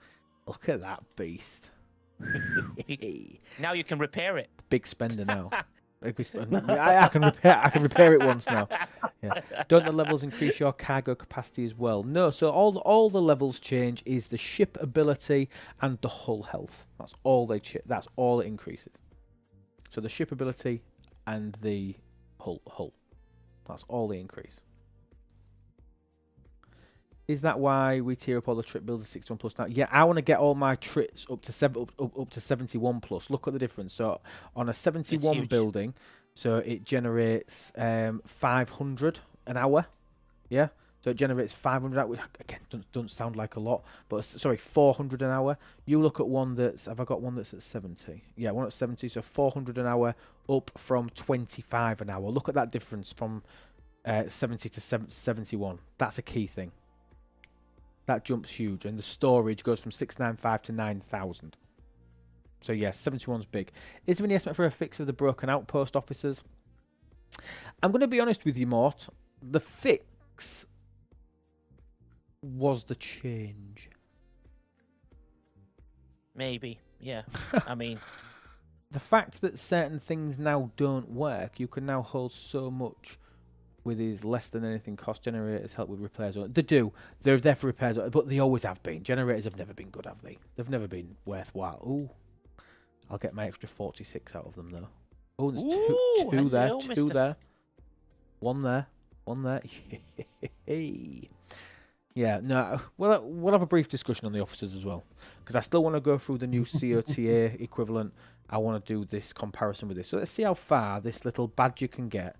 Look at that beast. Now you can repair it. Big spender now. I can repair it once now. Yeah. Don't the levels increase your cargo capacity as well? No. So all the levels change is the ship ability and the hull health. That's all that's all it increases. So the ship ability and the hull. That's all they increase. Is that why we tier up all the trip builders 61 plus now? Yeah, I want to get all my trits up to 71 plus. Look at the difference. So on a 71 building, so it generates 500 an hour. Yeah, so it generates 500 hours. Again, doesn't sound like a lot, but sorry, 400 an hour. You look at one that's. Have I got one that's at 70? Yeah, one at 70. So 400 an hour up from 25 an hour. Look at that difference from 70 to 71. That's a key thing. That jumps huge, and the storage goes from 695 to 9,000. So yeah, 71's big. Is there any estimate for a fix of the broken outpost officers? I'm going to be honest with you, Mort. The fix was the change. Maybe, yeah. I mean, the fact that certain things now don't work, you can now hold so much with his less than anything cost generators, help with repairs. They do. They're there for repairs, but they always have been. Generators have never been good, have they? They've never been worthwhile. Ooh. I'll get my extra 46 out of them, though. Oh, there's two there. Two there. One there. One there. Yeah, no. We'll have a brief discussion on the officers as well, because I still want to go through the new COTA equivalent. I want to do this comparison with this. So let's see how far this little badger can get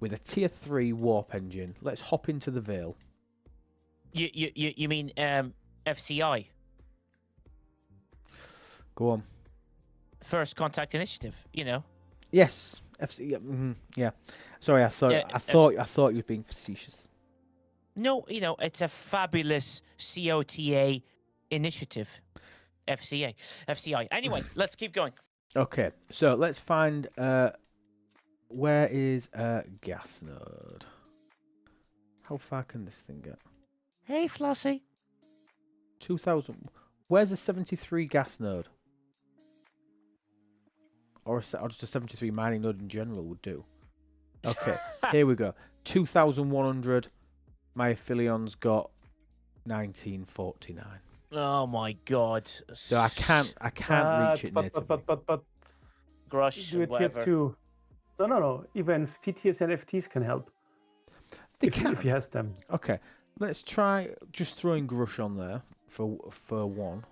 with a tier 3 warp engine. Let's hop into the Veil. You mean FCI? Go on. First Contact Initiative, you know. Yes. FC. Yeah. Sorry, I thought you were being facetious. No, you know, it's a fabulous COTA initiative. FCI. Anyway, let's keep going. Okay, so let's find where is a gas node? How far can this thing get? Hey, Flossie. 2,000. Where's a 73 gas node? Or just a 73 mining node in general would do. Okay, here we go. 2,100. My Aphilion's got 1949. Oh my god. So I can't reach it natively. But Grush, do it whatever. here too. No. Even CTFs and FTs can help. They if can. If he has them. Okay, let's try just throwing Grush on there for one.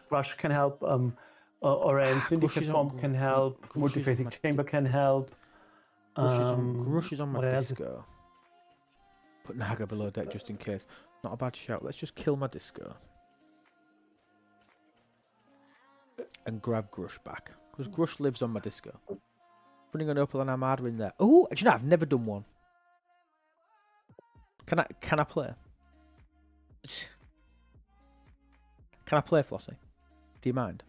Rush can help. Or a Syndicate Bomb can help. Multiphasic Chamber can help. Grush is on my what else disco. put Naga below deck just in case. Not a bad shout. Let's just kill my disco. And grab Grush back. Because Grush lives on my disco. Putting an Opal and Armada in there. Oh, do you know, I've never done one. Can I play? Can I play, Flossie? Do you mind?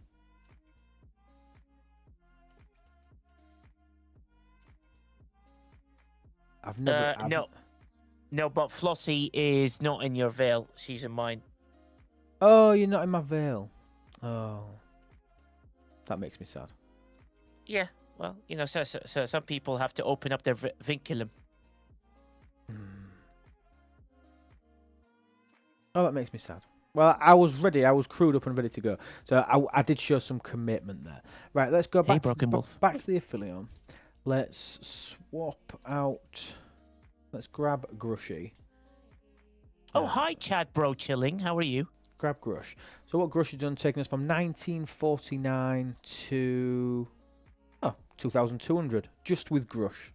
I've never... No, but Flossie is not in your veil. She's in mine. Oh, you're not in my veil. Oh. That makes me sad. Yeah, well, you know, so some people have to open up their vinculum. Oh, that makes me sad. Well, I was ready. I was crewed up and ready to go. So I did show some commitment there. Right, let's go back, back to the affiliate. Let's swap out... Let's grab Grushy. Oh, hi, Chad Bro Chilling. How are you? Grab Grush. So what Grush has done, taking us from 1949 to 2,200, just with Grush.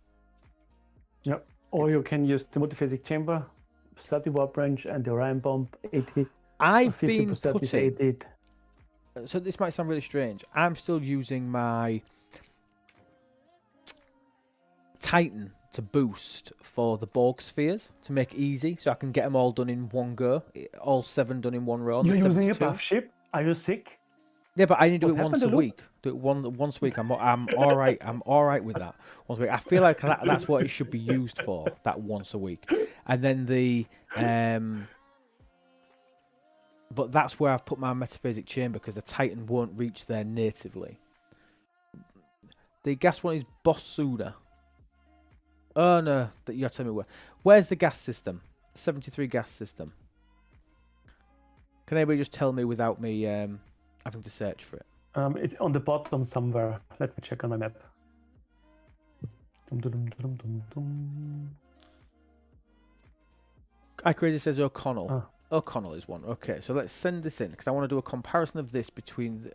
Yep. Or you can use the multiphasic chamber, static warp range, and the Orion bomb 80. I've been 50% putting... is 80. So this might sound really strange. I'm still using my Titan to boost for the Borg spheres to make it easy, so I can get them all done in one go, all 7 done in one row. You're using a buff ship? Are you sick? Yeah, but I need to do it once a week. Do it once a week. I'm all right. I'm all right with that. Once a week. I feel like that's what it should be used for. That once a week, and then the But that's where I've put my metaphasic chamber because the Titan won't reach there natively. The gas one is Bossuda. Oh no, you gotta tell me where. Where's the gas system? 73 gas system. Can anybody just tell me without me having to search for it? It's on the bottom somewhere. Let me check on my map. iCrazy says O'Connell. Oh. O'Connell is one. Okay, so let's send this in because I want to do a comparison of this between the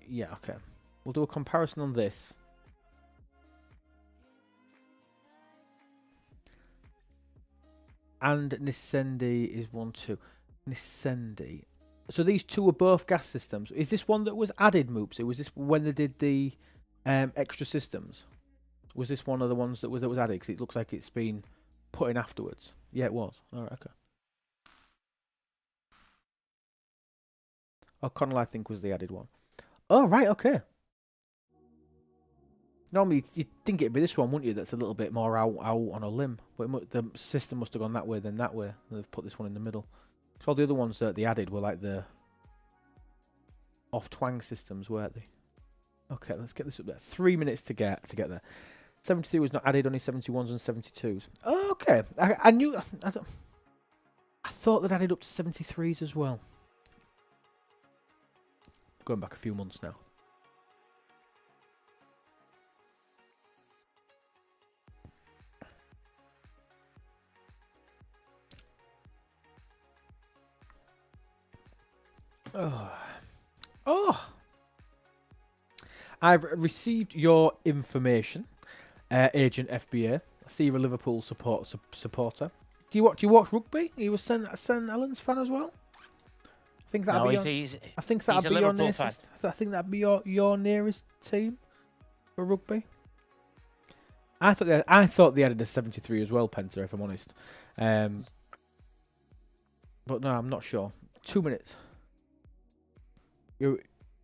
yeah, okay. We'll do a comparison on this. And Nisendi is 1, 2. Nisendi. So these two are both gas systems. Is this one that was added, Moopsy? Was this when they did the extra systems? Was this one of the ones that was added? Because it looks like it's been put in afterwards. Yeah, it was. All right, okay. O'Connell, I think, was the added one. Oh, right, okay. Normally, you'd think it'd be this one, wouldn't you? That's a little bit more out on a limb. But the system must have gone that way, then that way. And they've put this one in the middle. So all the other ones that they added were like the off-twang systems, weren't they? Okay, let's get this up there. 3 minutes to get there. 73 was not added, only 71s and 72s. Oh, okay. I knew... I thought they'd added up to 73s as well. Going back a few months now. Oh! I've received your information, Agent FBA. I see you're a Liverpool supporter. Do you watch rugby? Are you a St Helens fan as well? I think that'd be your nearest. I think that'd be your nearest team for rugby. I thought they added a 73 as well, Penta, if I'm honest. But no, I'm not sure. 2 minutes. You're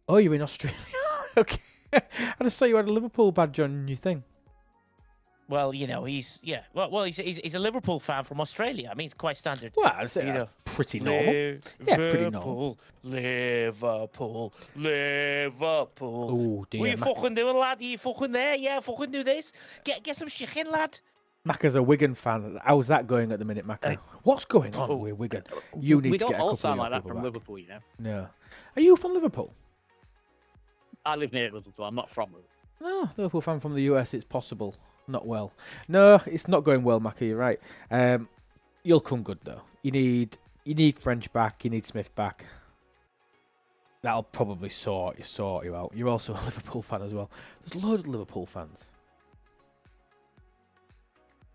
in Australia. Okay. I just saw you had a Liverpool badge on your thing. Well, you know, he's a Liverpool fan from Australia. I mean, it's quite standard. Well, I'd say that's pretty normal. Yeah, pretty normal. Liverpool. Oh, dear. What are you fucking doing, lad? Are you fucking there? Yeah, fucking do this. Get some chicken, lad. Macca's a Wigan fan. How's that going at the minute, Macca? What's going on with Wigan? You need to get a couple of people back. We don't all sound like that from Liverpool, you know. No. Are you from Liverpool? I live near Liverpool. I'm not from Liverpool. No, Liverpool fan from the US. It's possible. Not well. No, it's not going well, Macca. You're right. You'll come good though. You need French back. You need Smith back. That'll probably sort you out. You're also a Liverpool fan as well. There's loads of Liverpool fans.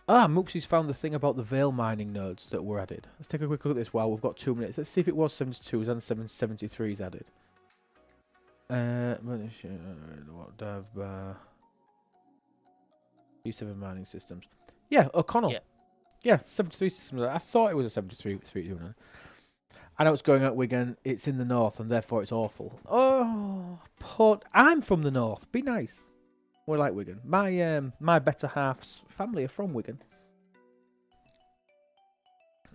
Moopsy's found the thing about the veil mining nodes that were added. Let's take a quick look at this while we've got 2 minutes. Let's see if it was 72s and 773s added. What dev E7 mining systems. Yeah, O'Connell. Yeah, 73 systems. I thought it was a 73. I know it's going at Wigan. It's in the north, and therefore it's awful. Oh, I'm from the north. Be nice. We're like Wigan. My better half's family are from Wigan.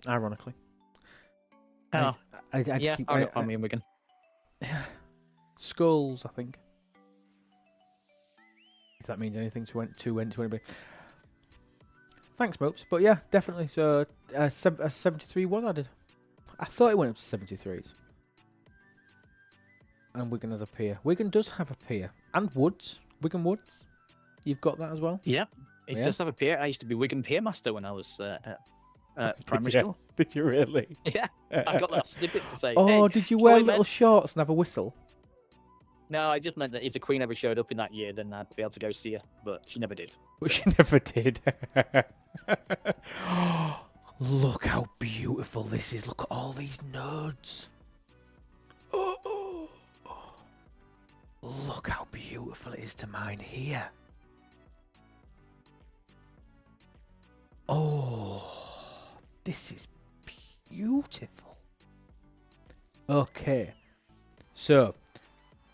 Ironically. Oh. I I'm in Wigan. Skulls, I think. If that means anything to anybody. Thanks, Mopes. But yeah, definitely. So, 73 was added. I thought it went up to 73s. And Wigan has a pier. Wigan does have a pier. And Woods. Wigan Woods. You've got that as well? Yeah, it does have a pier. I used to be Wigan Pier Master when I was primary school. Did you really? Yeah, I got that snippet to say. Oh, hey, did you wear little shorts and have a whistle? No, I just meant that if the Queen ever showed up in that year, then I'd be able to go see her. But she never did. But she never did. Look how beautiful this is. Look at all these nodes. Oh. Look how beautiful it is to mine here. Oh, this is beautiful. Okay, so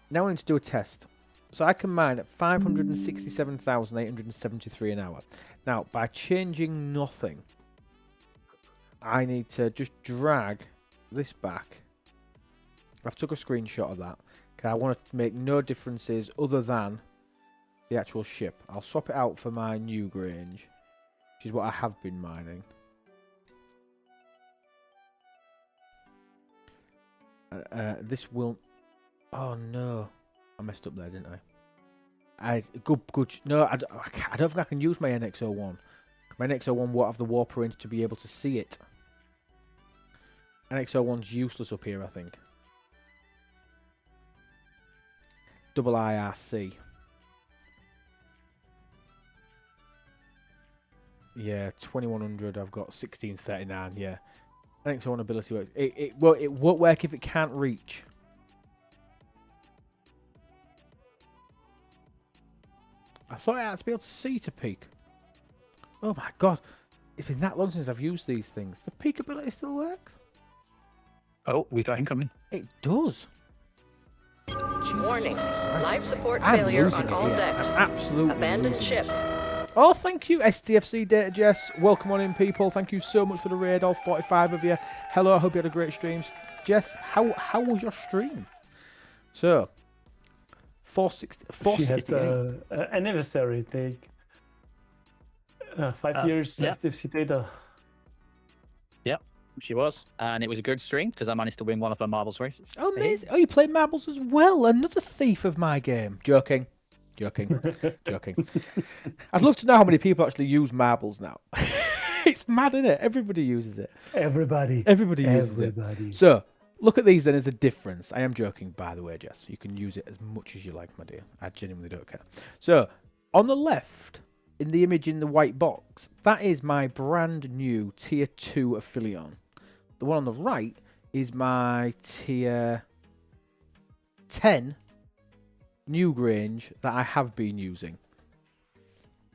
now I need to do a test. So I can mine at 567,873 an hour. Now, by changing nothing, I need to just drag this back. I've took a screenshot of that because I want to make no differences other than the actual ship. I'll swap it out for my new Grange, which is what I have been mining. This will... Oh no, I messed up there, didn't I? Good. No, I don't think I can use my NX01. My NX01 won't have the warp range to be able to see it. NX01's useless up here, I think. Double IRC. Yeah, 2100. I've got 1639. Yeah, NX01 ability works. It won't work if it can't reach. I thought I had to be able to see to peak. Oh my god. It's been that long since I've used these things. The peak ability still works? Oh, we got incoming. It does. Jesus Warning. Christ. Life support I'm failure losing on it all here. decks. I'm absolutely Abandoned losing ship. it. Oh, thank you, STFC Data Jess. Welcome on in, people. Thank you so much for the raid, all 45 of you. Hello, I hope you had a great stream. Jess, how was your stream? So... 460. She has the anniversary take. 5 years STFC data. Yep, she was. And it was a good stream because I managed to win one of her marbles races. Oh, amazing. Oh, you played marbles as well. Another thief of my game. Joking. Joking. I'd love to know how many people actually use marbles now. It's mad, isn't it? Everybody uses it. Everybody uses it. So, look at these then as a difference. I am joking, by the way, Jess. You can use it as much as you like, my dear. I genuinely don't care. So, on the left, in the image in the white box, that is my brand new Tier 2 Affilion. The one on the right is my Tier 10 new Grange that I have been using.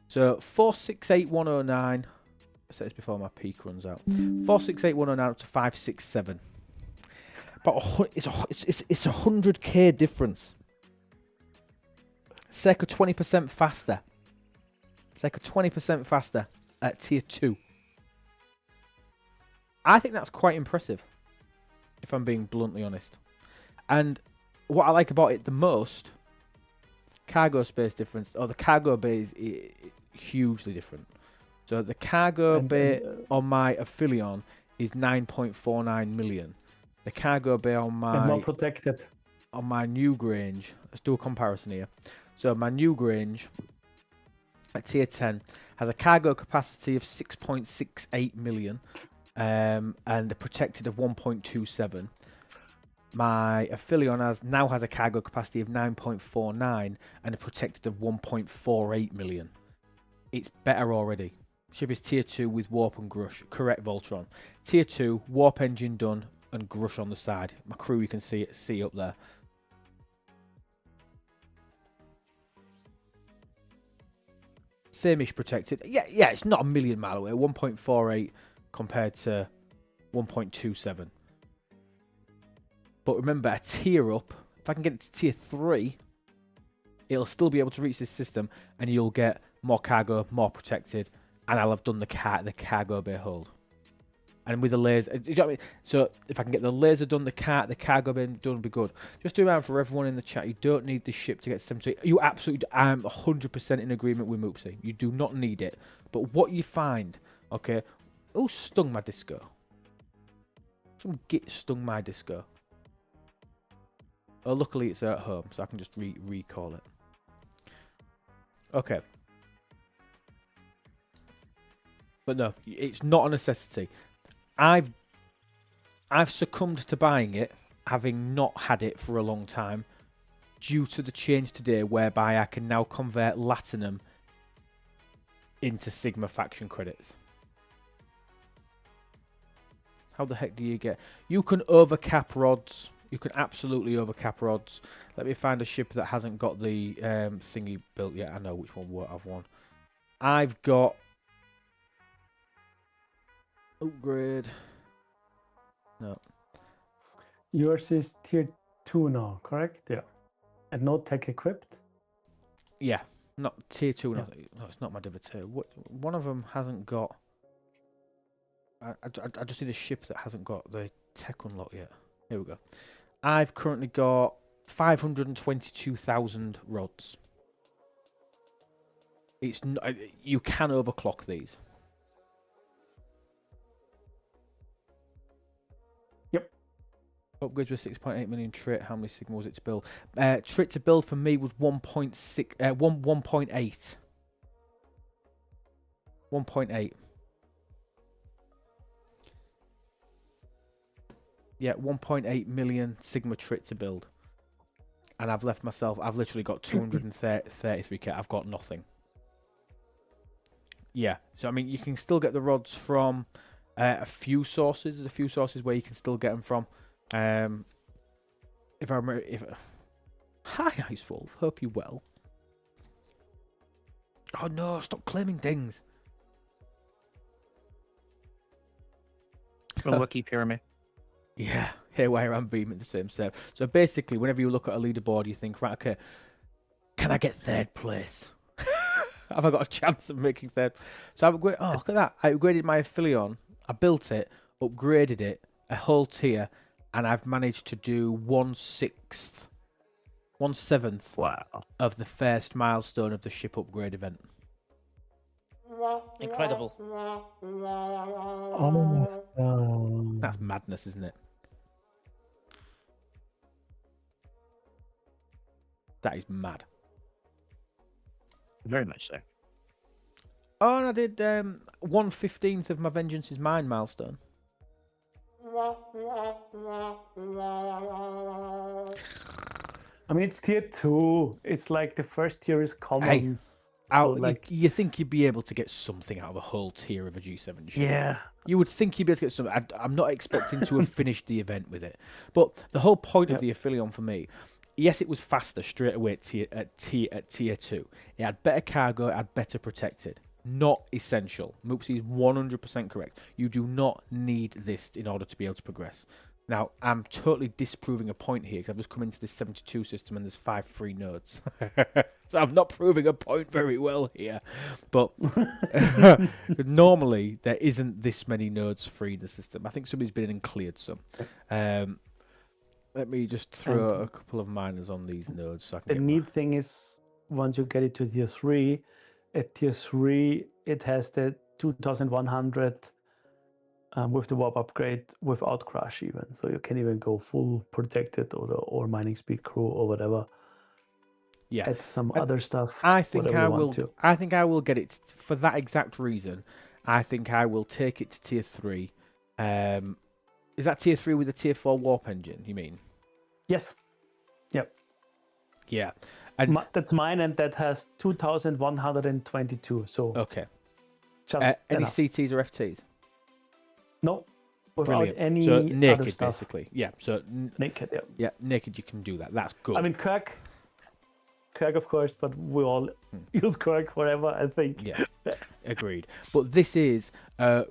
So, 468109. I said this before my peak runs out. 468109 up to 567. But it's a 100k difference. Circa 20% faster. Circa 20% faster at tier 2. I think that's quite impressive, if I'm being bluntly honest. And what I like about it the most, cargo space difference, or the cargo bay is hugely different. So the cargo bay on my Affilion is 9.49 million. The cargo bay on my more protected. On my new Grange, let's do a comparison here. So my new Grange at tier 10 has a cargo capacity of 6.68 million and a protected of 1.27. My Affilion now has a cargo capacity of 9.49 and a protected of 1.48 million. It's better already. Ship is tier 2 with warp and grush. Correct, Voltron. Tier 2, warp engine done and grush on the side. My crew, you can see up there. Same-ish protected. Yeah, it's not a million mile away. 1.48 compared to 1.27. But remember, a tier up, if I can get it to tier 3, it'll still be able to reach this system, and you'll get more cargo, more protected, and I'll have done the cargo bay hold. And with the laser, you know what I mean? So if I can get the laser done, the cargo bay done, will be good. Just to remind for everyone in the chat, you don't need this ship to get 70. You absolutely, I'm 100% in agreement with Moopsy. You do not need it. But what you find, okay? Who stung my disco? Some git stung my disco. Oh, luckily it's at home, so I can just recall it. Okay. But no, it's not a necessity. I've succumbed to buying it, having not had it for a long time, due to the change today whereby I can now convert Latinum into Sigma faction credits. How the heck do you get... You can overcap rods. You can absolutely overcap rods. Let me find a ship that hasn't got the thingy built yet. I know which one I've won. I've got... Upgrade. No. Yours is tier 2 now, correct? Yeah. And no tech equipped? Yeah. Not tier 2. Yeah. No, it's not my Diva tier. One of them hasn't got... I just need a ship that hasn't got the tech unlock yet. Here we go. I've currently got 522,000 rods. It's not, you can overclock these. Yep. Upgrades with 6.8 million trit. How many Sigma was it to build? Trit to build for me was 1.6, 1.8. 1.8. Yeah, 1.8 million Sigma trit to build. And I've left myself, I've literally got 233k. I've got nothing. Yeah, so I mean, you can still get the rods from a few sources. There's a few sources where you can still get them from. Hi, Ice Wolf. Hope you're well. Oh no, stop claiming things. A lucky pyramid. Yeah, Haywire and Beam at the same serve. So basically, whenever you look at a leaderboard, you think, right, okay, can I get third place? Have I got a chance of making third? So I've upgraded. Oh, look at that! I upgraded my Aphelion. I built it, upgraded it, a whole tier, and I've managed to do 1/7 Wow. of the first milestone of the ship upgrade event. Incredible. Awesome. That's madness, isn't it? That is mad. Very much so. Oh, and I did 1/15 of my Vengeance is Mine milestone. I mean, it's tier 2. It's like the first tier is commons. You think you'd be able to get something out of a whole tier of a G7 ship. Yeah. You would think you'd be able to get something. I'm not expecting to have finished the event with it. But the whole point of the Aphelion for me, yes, it was faster straight away at tier 2. It had better cargo, it had better protected. Not essential. Moopsy is 100% correct. You do not need this in order to be able to progress. Now, I'm totally disproving a point here because I've just come into this 72 system and there's 5 free nodes. So I'm not proving a point very well here. But normally, there isn't this many nodes free in the system. I think somebody's been in and cleared some. Let me just throw a couple of miners on these nodes. So I can The neat thing is, once you get it to tier 3, at tier 3, it has the 2100 with the warp upgrade without crash even. So you can even go full protected or mining speed crew or whatever. Yeah. Add some other stuff. I think whatever I you want will. to. I think I will get it for that exact reason. I think I will take it to tier 3. Is that tier 3 with the tier 4 warp engine? You mean? Yes. Yep. Yeah. And That's mine, and that has 2122. So okay. Just Any enough. CTs or FTs? No, without Brilliant. any So other naked, stuff. basically. Yeah. So Naked, yeah. yeah, naked. You can do that. That's good. I mean, Kirk, of course, but we all use Kirk forever, I think. Yeah, agreed. But this is a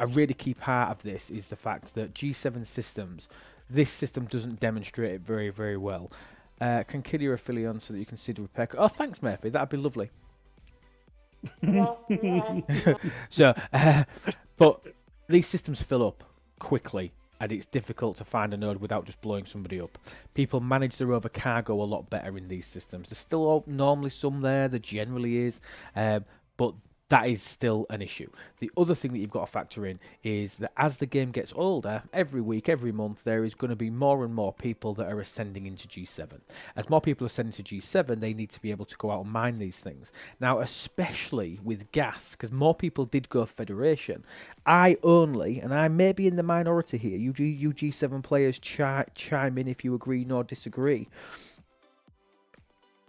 really key part of this is the fact that G7 systems, this system doesn't demonstrate it very, very well. Can kill your affiliate so that you can see the repair. Oh, thanks, Murphy. That'd be lovely. So, but these systems fill up quickly, and it's difficult to find a node without just blowing somebody up. People manage their overcargo a lot better in these systems. There's still normally some there generally is, but that is still an issue. The other thing that you've got to factor in is that as the game gets older, every week, every month, there is going to be more and more people that are ascending into G7. As more people ascend into G7, they need to be able to go out and mine these things. Now, especially with gas, because more people did go Federation, and I may be in the minority here, you G7 players chime in if you agree nor disagree,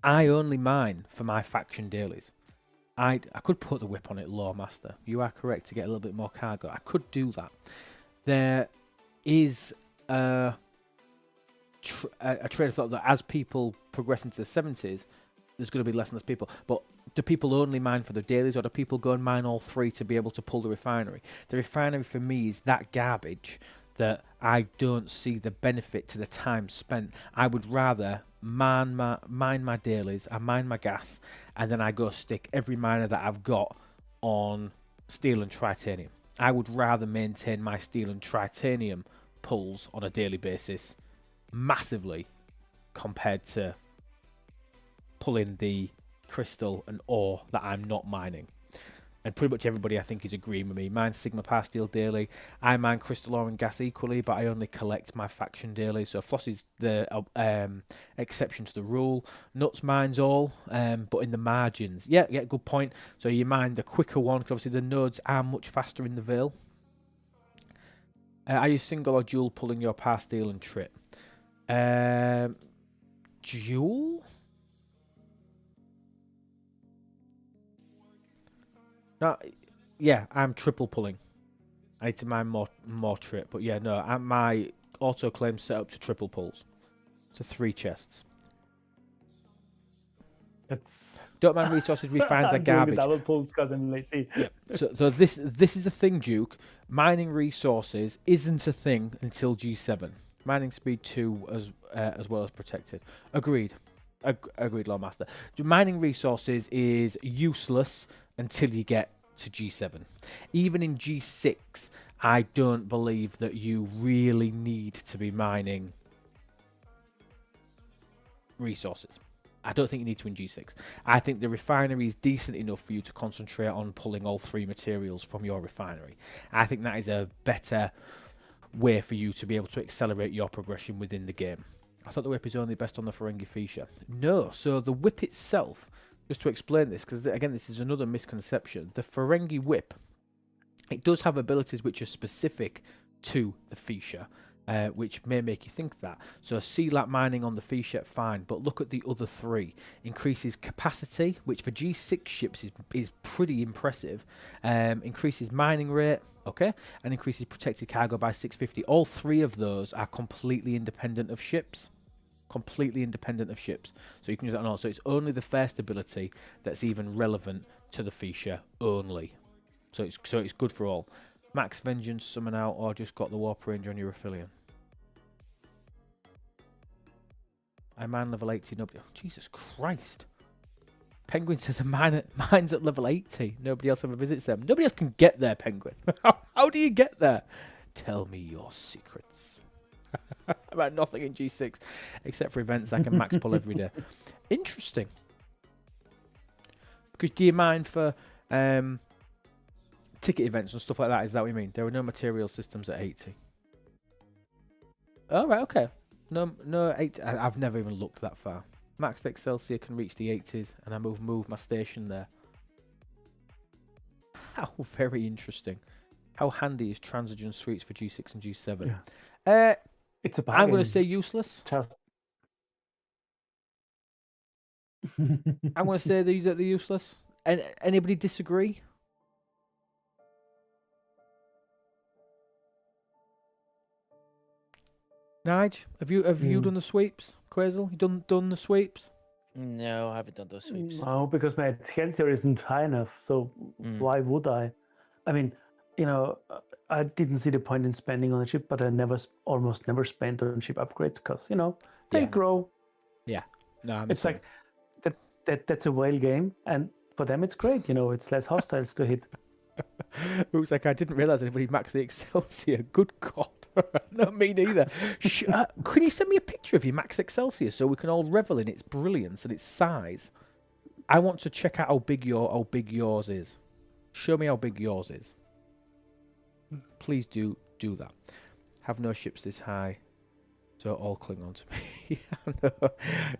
I only mine for my faction dailies. I could put the whip on it, Law Master. You are correct to get a little bit more cargo. I could do that. There is a train of thought that as people progress into the 70s, there's going to be less and less people. But do people only mine for the dailies, or do people go and mine all three to be able to pull the refinery? The refinery for me is that garbage that I don't see the benefit to the time spent. I would rather mine my dailies, I mine my gas, and then I go stick every miner that I've got on steel and titanium. I would rather maintain my steel and titanium pulls on a daily basis massively compared to pulling the crystal and ore that I'm not mining. And pretty much everybody, I think, is agreeing with me. Mine's Sigma Power Steel daily. I mine crystal ore and gas equally, but I only collect my faction daily. So Floss is the exception to the rule. Nuts mines all, but in the margins. Yeah, good point. So you mine the quicker one, because obviously the nodes are much faster in the Vale. Are you single or dual pulling your Power Steel and trip? Dual? No, yeah, I'm triple pulling. I need to mine more trip, but yeah, no, my auto claim set up to triple pulls, to 3 chests. That's Don't mind resources refines are I'm doing the garbage. double pulls because I'm lazy. Yeah. So this is the thing, Duke. Mining resources isn't a thing until G7. Mining speed 2 as well as protected. Agreed. Agreed, Lawmaster. Mining resources is useless until you get to G7. Even in G6, I don't believe that you really need to be mining resources. I don't think you need to in G6. I think the refinery is decent enough for you to concentrate on pulling all 3 materials from your refinery. I think that is a better way for you to be able to accelerate your progression within the game. I thought the whip is only best on the Ferengi Fisher. No, so the whip itself, just to explain this, because again, this is another misconception. The Ferengi whip, it does have abilities which are specific to the Fisher, which may make you think that. So C-lap mining on the Fisher, fine, but look at the other 3. Increases capacity, which for G6 ships is pretty impressive. Increases mining rate, okay, and increases protected cargo by 650. All 3 of those are completely independent of ships. Completely independent of ships. So you can use that on all. So it's only the first ability that's even relevant to the Fisher only. So it's good for all. Max Vengeance, summon out, or just got the Warp Range on your affiliate. I mine level 80. Nobody. Oh, Jesus Christ. Penguin says mine's at level 80. Nobody else ever visits them. Nobody else can get there, Penguin. How do you get there? Tell me your secrets. About nothing in G6 except for events that I can max pull every day. Interesting. Because do you mine for ticket events and stuff like that? Is that what you mean? There are no material systems at 80. Oh, right, okay. No 80. I've never even looked that far. Maxed Excelsior can reach the 80s, and I move my station there. How very interesting. How handy is Transigen Suites for G6 and G7? Yeah. It's a bargain. I'm going to say useless. Just... I'm going to say they're useless. And anybody disagree? Nige, have you done the sweeps? Quazel, you done the sweeps? No, I haven't done those sweeps. No, because my Excelsior isn't high enough. So why would I? I mean, I didn't see the point in spending on a ship, but I almost never spent on ship upgrades because they grow. Yeah, no, it's like that's a whale game, and for them it's great. It's less hostiles to hit. Oops, like I didn't realize anybody maxed the Excelsior. Good God. No, me neither. Can you send me a picture of your Max Excelsior so we can all revel in its brilliance and its size? I want to check out how big yours is. Show me how big yours is. Please do that. Have no ships this high, so all cling on to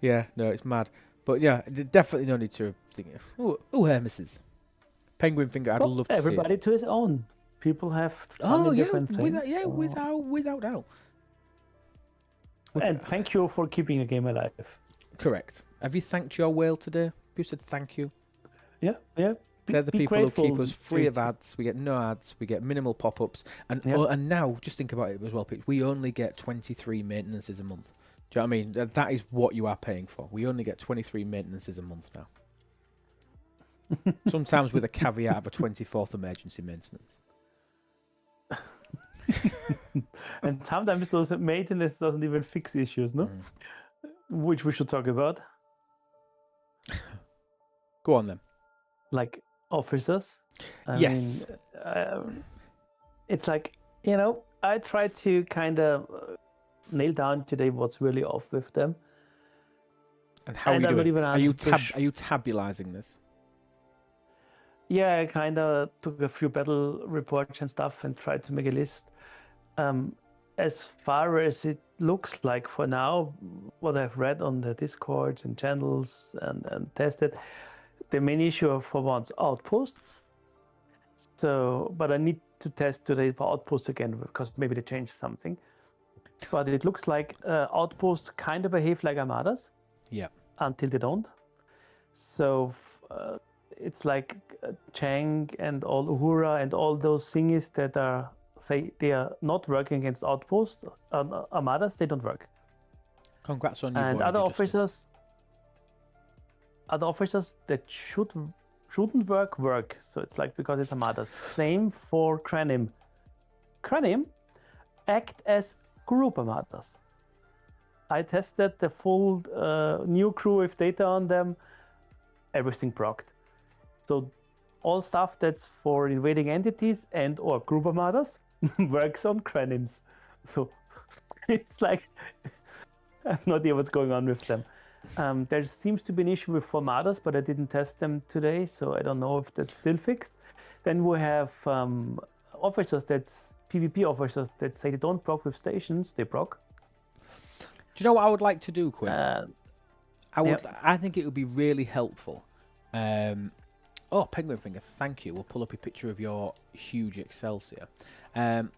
me. No, it's mad. But yeah, definitely no need to think. Oh, Hermeses. Penguin finger. I'd love to see everybody to his own. People have different things. Without doubt. And thank you for keeping the game alive. Correct. Have you thanked your whale today? Have you said thank you? Yeah. They're the people who keep us free of ads. We get no ads. We get minimal pop-ups. And now, just think about it as well, Pete. We only get 23 maintenances a month. Do you know what I mean? That is what you are paying for. We only get 23 maintenances a month now. Sometimes with a caveat of a 24th emergency maintenance. And sometimes those maintenance doesn't even fix issues, no? Which we should talk about. Go on then. Like officers. Yes. I mean, it's like, I tried to kind of nail down today what's really off with them. And how are you doing? Are you tabulizing this? Yeah, I kind of took a few battle reports and stuff and tried to make a list. As far as it looks like for now, what I've read on the Discords and channels and tested, the main issue for once outposts. So, but I need to test today for outposts again because maybe they changed something. But it looks like outposts kind of behave like armadas. Yeah. Until they don't. So it's like Chang and all Uhura and all those thingies that are they are not working against outposts, armadas. They don't work. Congrats on you. And other officers that shouldn't work. So it's like because it's armadas. Same for Kranim. Kranim act as group armadas. I tested the full new crew with data on them. Everything procced. So all stuff that's for invading entities and or group armadas works on Kranims. So it's like I have no idea what's going on with them. There seems to be an issue with armadas, but I didn't test them today, so I don't know if that's still fixed. Then we have officers that's PvP officers that say they don't proc with stations, they proc. Do you know what I would like to do, Quinn? I think it would be really helpful. Penguin Finger, thank you. We'll pull up a picture of your huge Excelsior. I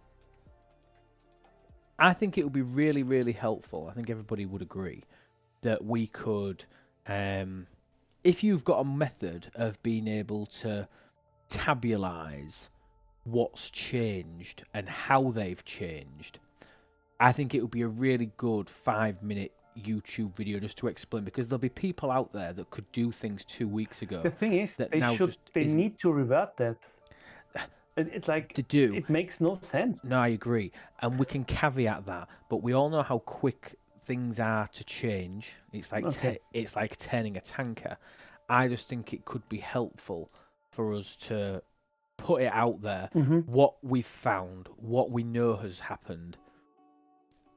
think it would be really, really helpful. I think everybody would agree that we could, if you've got a method of being able to tabularize what's changed and how they've changed, I think it would be a really good 5-minute YouTube video just to explain, because there'll be people out there that could do things 2 weeks ago. The thing is, they need to revert that. It's like to do. It makes no sense. No, I agree, and we can caveat that. But we all know how quick things are to change. It's like it's like turning a tanker. I just think it could be helpful for us to put it out there, what we've found, what we know has happened,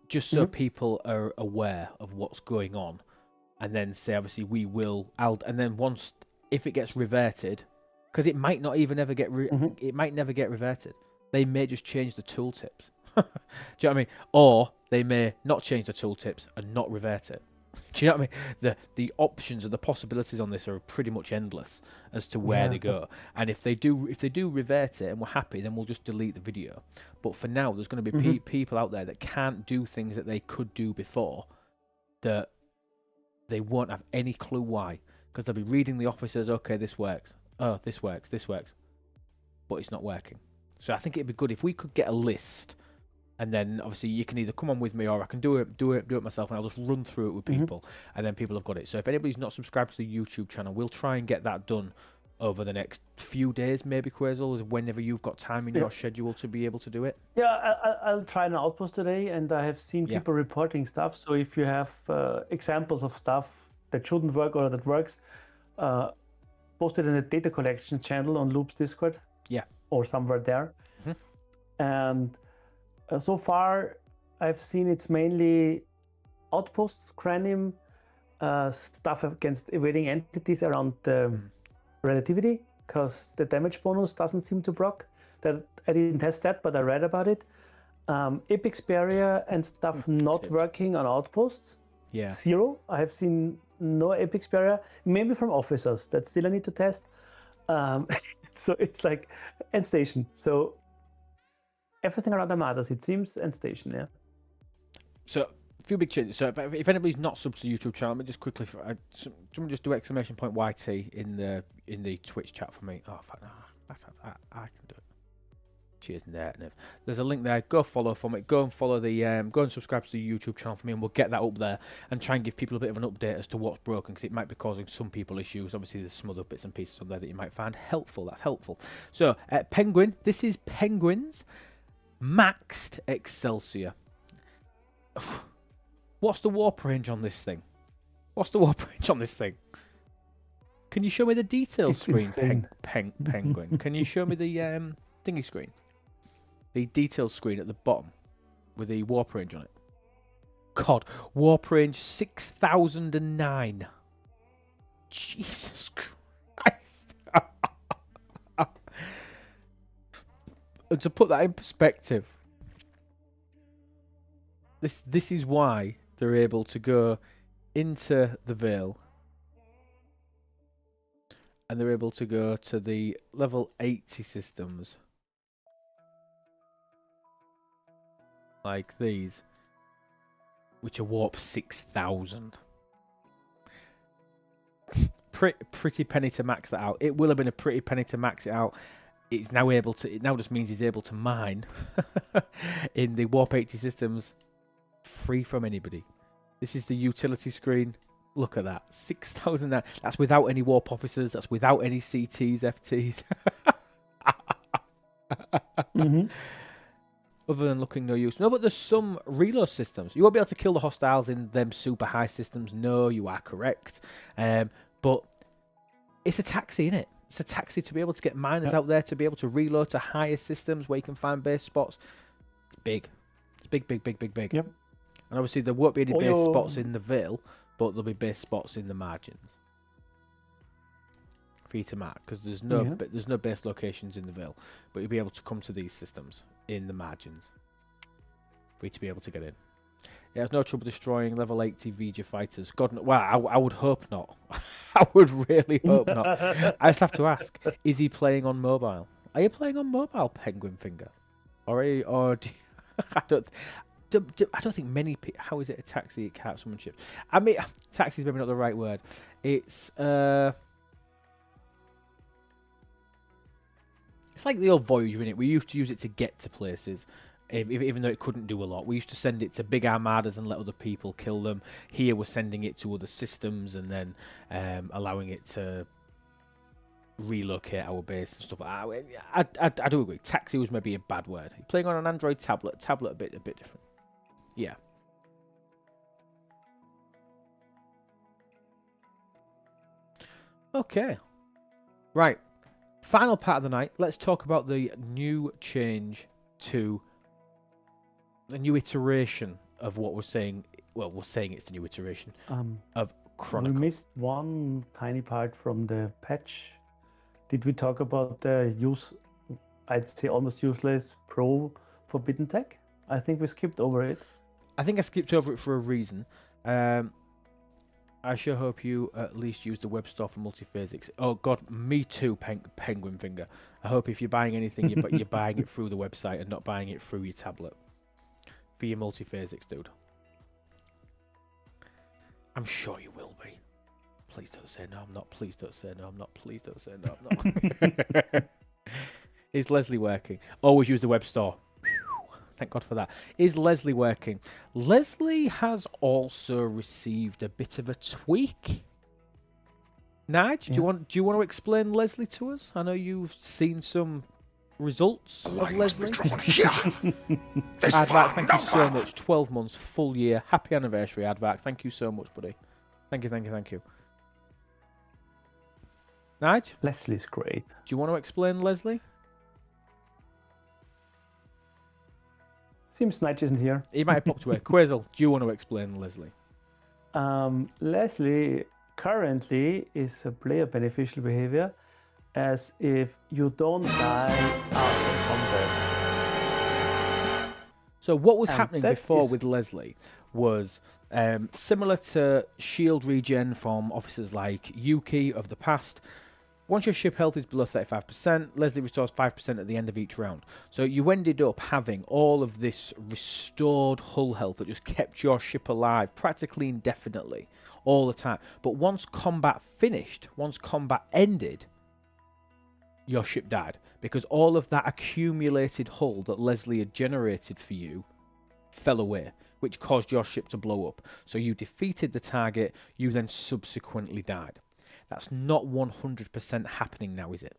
just so people are aware of what's going on, and then say obviously we will. And then once if it gets reverted. Because it might not even ever get it might never get reverted. They may just change the tooltips. Do you know what I mean? Or they may not change the tooltips and not revert it. Do you know what I mean? The options and the possibilities on this are pretty much endless as to where they go. And if they do revert it and we're happy, then we'll just delete the video. But for now, there's going to be people out there that can't do things that they could do before, that they won't have any clue why, because they'll be reading the officers. Okay, this works. Oh, this works, but it's not working. So I think it'd be good if we could get a list And then obviously you can either come on with me or I can do it myself, and I'll just run through it with people, and then people have got it. So if anybody's not subscribed to the YouTube channel, we'll try and get that done over the next few days, maybe, Quazel, whenever you've got time in your schedule to be able to do it. Yeah, I'll try an outpost today, and I have seen people reporting stuff. So if you have examples of stuff that shouldn't work or that works, post it in the data collection channel on Loop's Discord. Yeah. Or somewhere there. And so far, I've seen it's mainly outposts, Cranim, stuff against evading entities around the relativity, because the damage bonus doesn't seem to proc. That I didn't test that, but I read about it. Epic's barrier and stuff not working on outposts. Yeah. 0. I have seen no Epic's barrier, maybe from officers. That still I need to test. So it's like end station. So everything around Armadas, it seems, end station, yeah. So a few big changes. So if anybody's not subbed to the YouTube channel, let me just quickly, someone just do !YT in the Twitch chat for me. Oh, fuck, I can do it. Cheers, Nev. There's a link there. Go follow for me. Go and follow the. Go and subscribe to the YouTube channel for me, and we'll get that up there and try and give people a bit of an update as to what's broken, because it might be causing some people issues. Obviously, there's some other bits and pieces up there that you might find helpful. That's helpful. So, Penguin. This is Penguin's maxed Excelsior. What's the warp range on this thing? Can you show me the details screen, Penguin? Can you show me the thingy screen? The details screen at the bottom with the warp range on it. God, warp range 6009. Jesus Christ. And to put that in perspective, this is why they're able to go into the Veil, and they're able to go to the level 80 systems like these, which are warp 6000. Pretty penny to max that out. It will have been a pretty penny to max it out. It's now able to. It now just means he's able to mine in the warp 80 systems free from anybody. This is the utility screen. Look at that, 6,000. That's without any warp officers. That's without any CTs, FTs. Other than looking no use. No, but there's some reload systems. You won't be able to kill the hostiles in them super high systems. No, you are correct. But it's a taxi, innit? It's a taxi to be able to get miners out there, to be able to reload to higher systems where you can find base spots. It's big. It's big. Yep. And obviously there won't be any base spots in the Veil, but there'll be base spots in the margins for you to mark, because there's no base locations in the Veil, but you'll be able to come to these systems in the margins for you to be able to get in. It has no trouble destroying level 80 VJ fighters. God, no, well, I would hope not. I would really hope not. I just have to ask: is he playing on mobile? Are you playing on mobile, Penguin Finger, or do you, I don't think many people. How is it a taxi? It can't summon ships. I mean, taxi is maybe not the right word. It's like the old Voyager, in it. We used to use it to get to places, even though it couldn't do a lot. We used to send it to big armadas and let other people kill them. Here we're sending it to other systems and then allowing it to relocate our base and stuff like that. I do agree. Taxi was maybe a bad word. Playing on an Android tablet a bit different. Yeah. Okay. Right. Final part of the night. Let's talk about the new change to the new iteration of what we're saying. Well, we're saying it's the new iteration of Chronicle. We missed one tiny part from the patch. Did we talk about the I'd say almost useless pro forbidden tech? I think we skipped over it. I think I skipped over it for a reason. I sure hope you at least use the web store for multiphasics. Oh God, me too, Penguin Finger. I hope if you're buying anything, you're buying it through the website and not buying it through your tablet for your multiphasics, dude. I'm sure you will be. Please don't say no, I'm not. Please don't say no, I'm not. Please don't say no, I'm not. Is Leslie working? Always use the web store. Thank God for that. Is Leslie working? Leslie has also received a bit of a tweak. Nige, do you want to explain Leslie to us? I know you've seen some results The of line must be Leslie. drawn here. This Advac, far, thank no you so further. much. 12 months, full year. Happy anniversary, Advac. Thank you so much, buddy. Thank you. Nige, Leslie's great. do you want to explain Leslie? Seems Nige isn't here. He might have popped away. Quazel, do you want to explain Leslie? Leslie currently is a player beneficial behavior, as if you don't die after combat. So what was And happening that before is- with Leslie was similar to shield regen from officers like Yuki of the past. Once your ship health is below 35%, Leslie restores 5% at the end of each round. So you ended up having all of this restored hull health that just kept your ship alive practically indefinitely all the time. But once combat finished, once combat ended, your ship died. Because all of that accumulated hull that Leslie had generated for you fell away, which caused your ship to blow up. So you defeated the target, you then subsequently died. That's not 100% happening now, is it?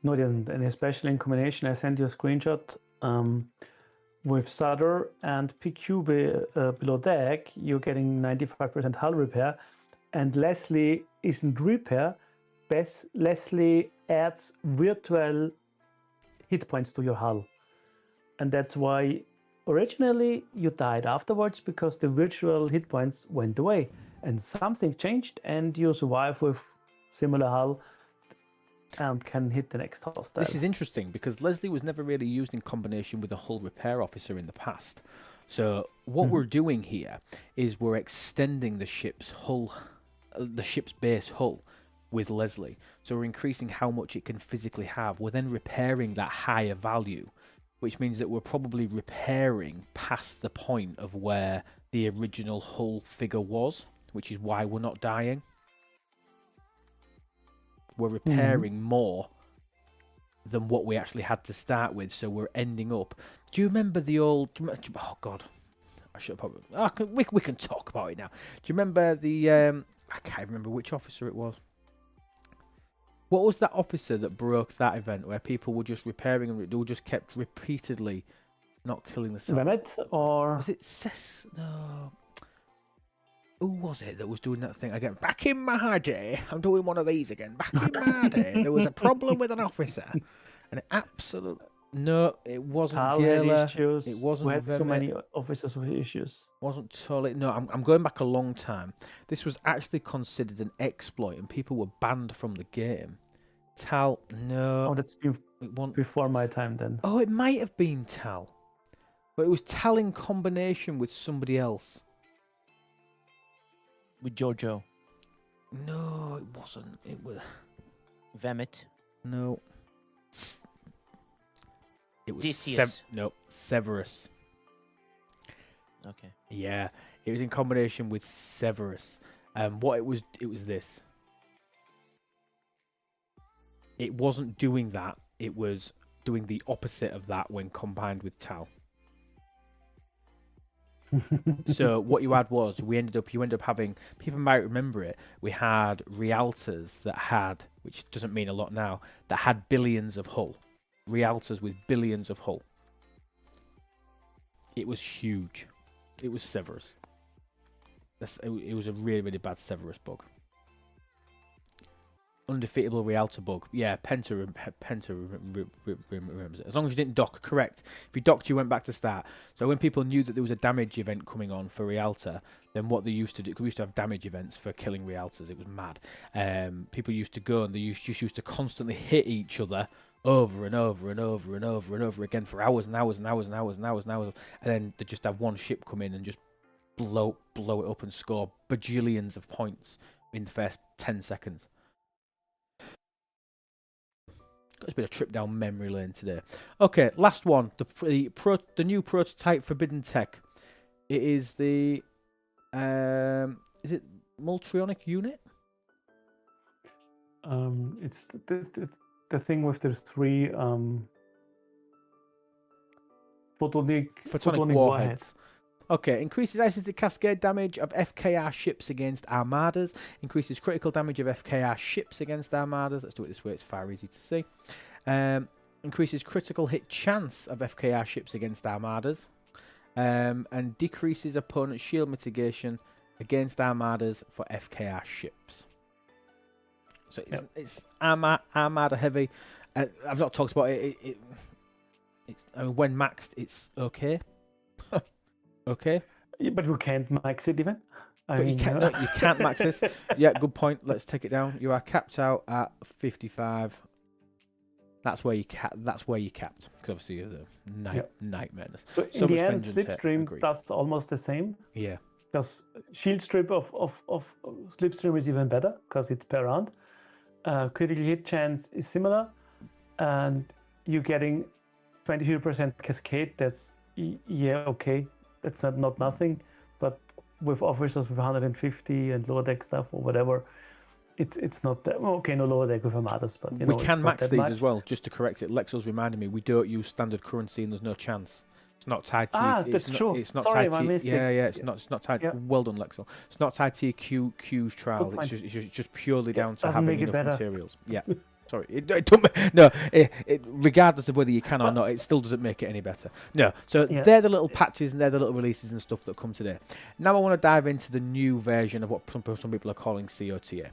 No, it isn't. And especially in combination, I sent you a screenshot with Sutter and PQ below deck, you're getting 95% hull repair. And Leslie isn't repair. Leslie adds virtual hit points to your hull. And that's why originally you died afterwards, because the virtual hit points went away. And something changed, and you survive with similar hull and can hit the next hostile. This is interesting because Leslie was never really used in combination with a hull repair officer in the past. So what we're doing here is we're extending the ship's hull, the ship's base hull with Leslie. So we're increasing how much it can physically have. We're then repairing that higher value, which means that we're probably repairing past the point of where the original hull figure was, which is why we're not dying. We're repairing more than what we actually had to start with, so we're ending up. Do you remember the old? Oh God, I should probably. We can talk about it now. Do you remember the? I can't remember which officer it was. What was that officer that broke that event where people were just repairing and they were just kept repeatedly not killing the Vemet, or was it No. Who was it that was doing that thing again? Back in my day, I'm doing one of these again. Back in my day, there was a problem with an officer, and no, it wasn't Tal Gala. had issues. It wasn't We had so Vemet. many officers with issues. Wasn't Tully. No, I'm going back a long time. This was actually considered an exploit, and people were banned from the game. Tal, no, Oh, that's been it wasn't. before my time then. Oh, it might have been Tal, but it was Tal in combination with somebody else. With Giorgio. No, it wasn't. It was Vemet. no. It was Decius. no, Severus. Okay. Yeah, it was in combination with Severus. What it was this. It wasn't doing that. It was doing the opposite of that when combined with Tal. So what you had was you ended up having, people might remember it, we had realtas that had, which doesn't mean a lot now, that had billions of hull. Realtas with billions of hull. It was huge. It was Severus. It was a really, really bad Severus bug. Undefeatable realta bug. Yeah, Penta remembers it. As long as you didn't dock, correct. If you docked, you went back to start. So when people knew that there was a damage event coming on for realta, then what they used to do, because we used to have damage events for killing realtas, it was mad. People used to go and they used to constantly hit each other over and over and over and over and over again for hours and hours and hours and hours and hours and hours, and then they just have one ship come in and just blow it up and score bajillions of points in the first 10 seconds. It's been a trip down memory lane today. Okay, last one. The new prototype Forbidden Tech. It is the is it Multrionic unit? It's the thing with the three photonic warheads. Okay, increases isolated cascade damage of FKR ships against armadas. Increases critical damage of FKR ships against armadas. Let's do it this way, it's far easy to see. Increases critical hit chance of FKR ships against armadas. And decreases opponent shield mitigation against armadas for FKR ships. So it's armada heavy. I've not talked about it. I mean, when maxed, it's okay. Okay. Yeah, but we can't max it even. You can't max this. Yeah, good point. Let's take it down. You are capped out at 55. That's where you capped. Because obviously you're the nightmare. So in the end, Slipstream does almost the same. Yeah. Because shield strip of Slipstream is even better because it's per round. Critical hit chance is similar, and you're getting 22% cascade. That's okay. That's not nothing, but with officers with 150 and lower deck stuff or whatever, it's not that okay. No lower deck with armadas, but we can max these as well. Just to correct it, Lexel's reminded me we don't use standard currency and there's no chance. It's not tied to. That's true. It's not Sorry, tied to. It's not tied. Yeah. Well done, Lexel. It's not tied to your Q's trial. It's just purely down to having enough materials. Yeah. Sorry, regardless of whether you can or not, it still doesn't make it any better. No, so they're the little patches and they're the little releases and stuff that come today. Now I want to dive into the new version of what some people are calling COTA.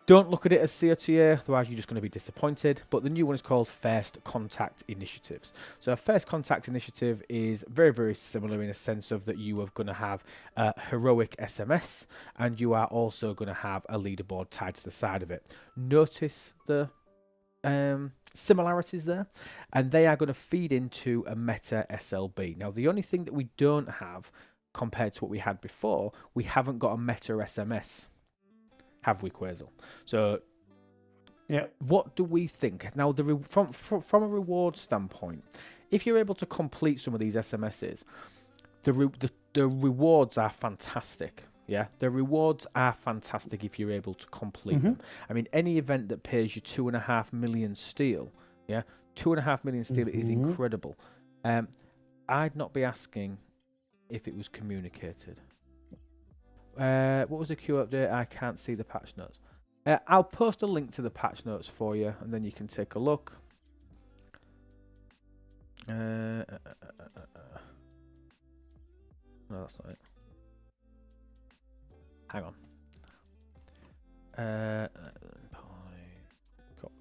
Don't look at it as COTA, otherwise you're just going to be disappointed. But the new one is called First Contact Initiatives. So a First Contact Initiative is very, very similar in a sense of that you are going to have a heroic SMS and you are also going to have a leaderboard tied to the side of it. Notice the similarities there, and they are going to feed into a meta SLB. Now, the only thing that we don't have compared to what we had before, we haven't got a meta SMS. Have we, Quasel? So, what do we think? Now, from a reward standpoint, if you're able to complete some of these SMSs, the rewards are fantastic. Yeah, the rewards are fantastic if you're able to complete them. I mean, any event that pays you 2.5 million steel, 2.5 million steel is incredible. I'd not be asking if it was communicated. What was the queue update? I can't see the patch notes. I'll post a link to the patch notes for you, and then you can take a look. No, that's not it. Hang on.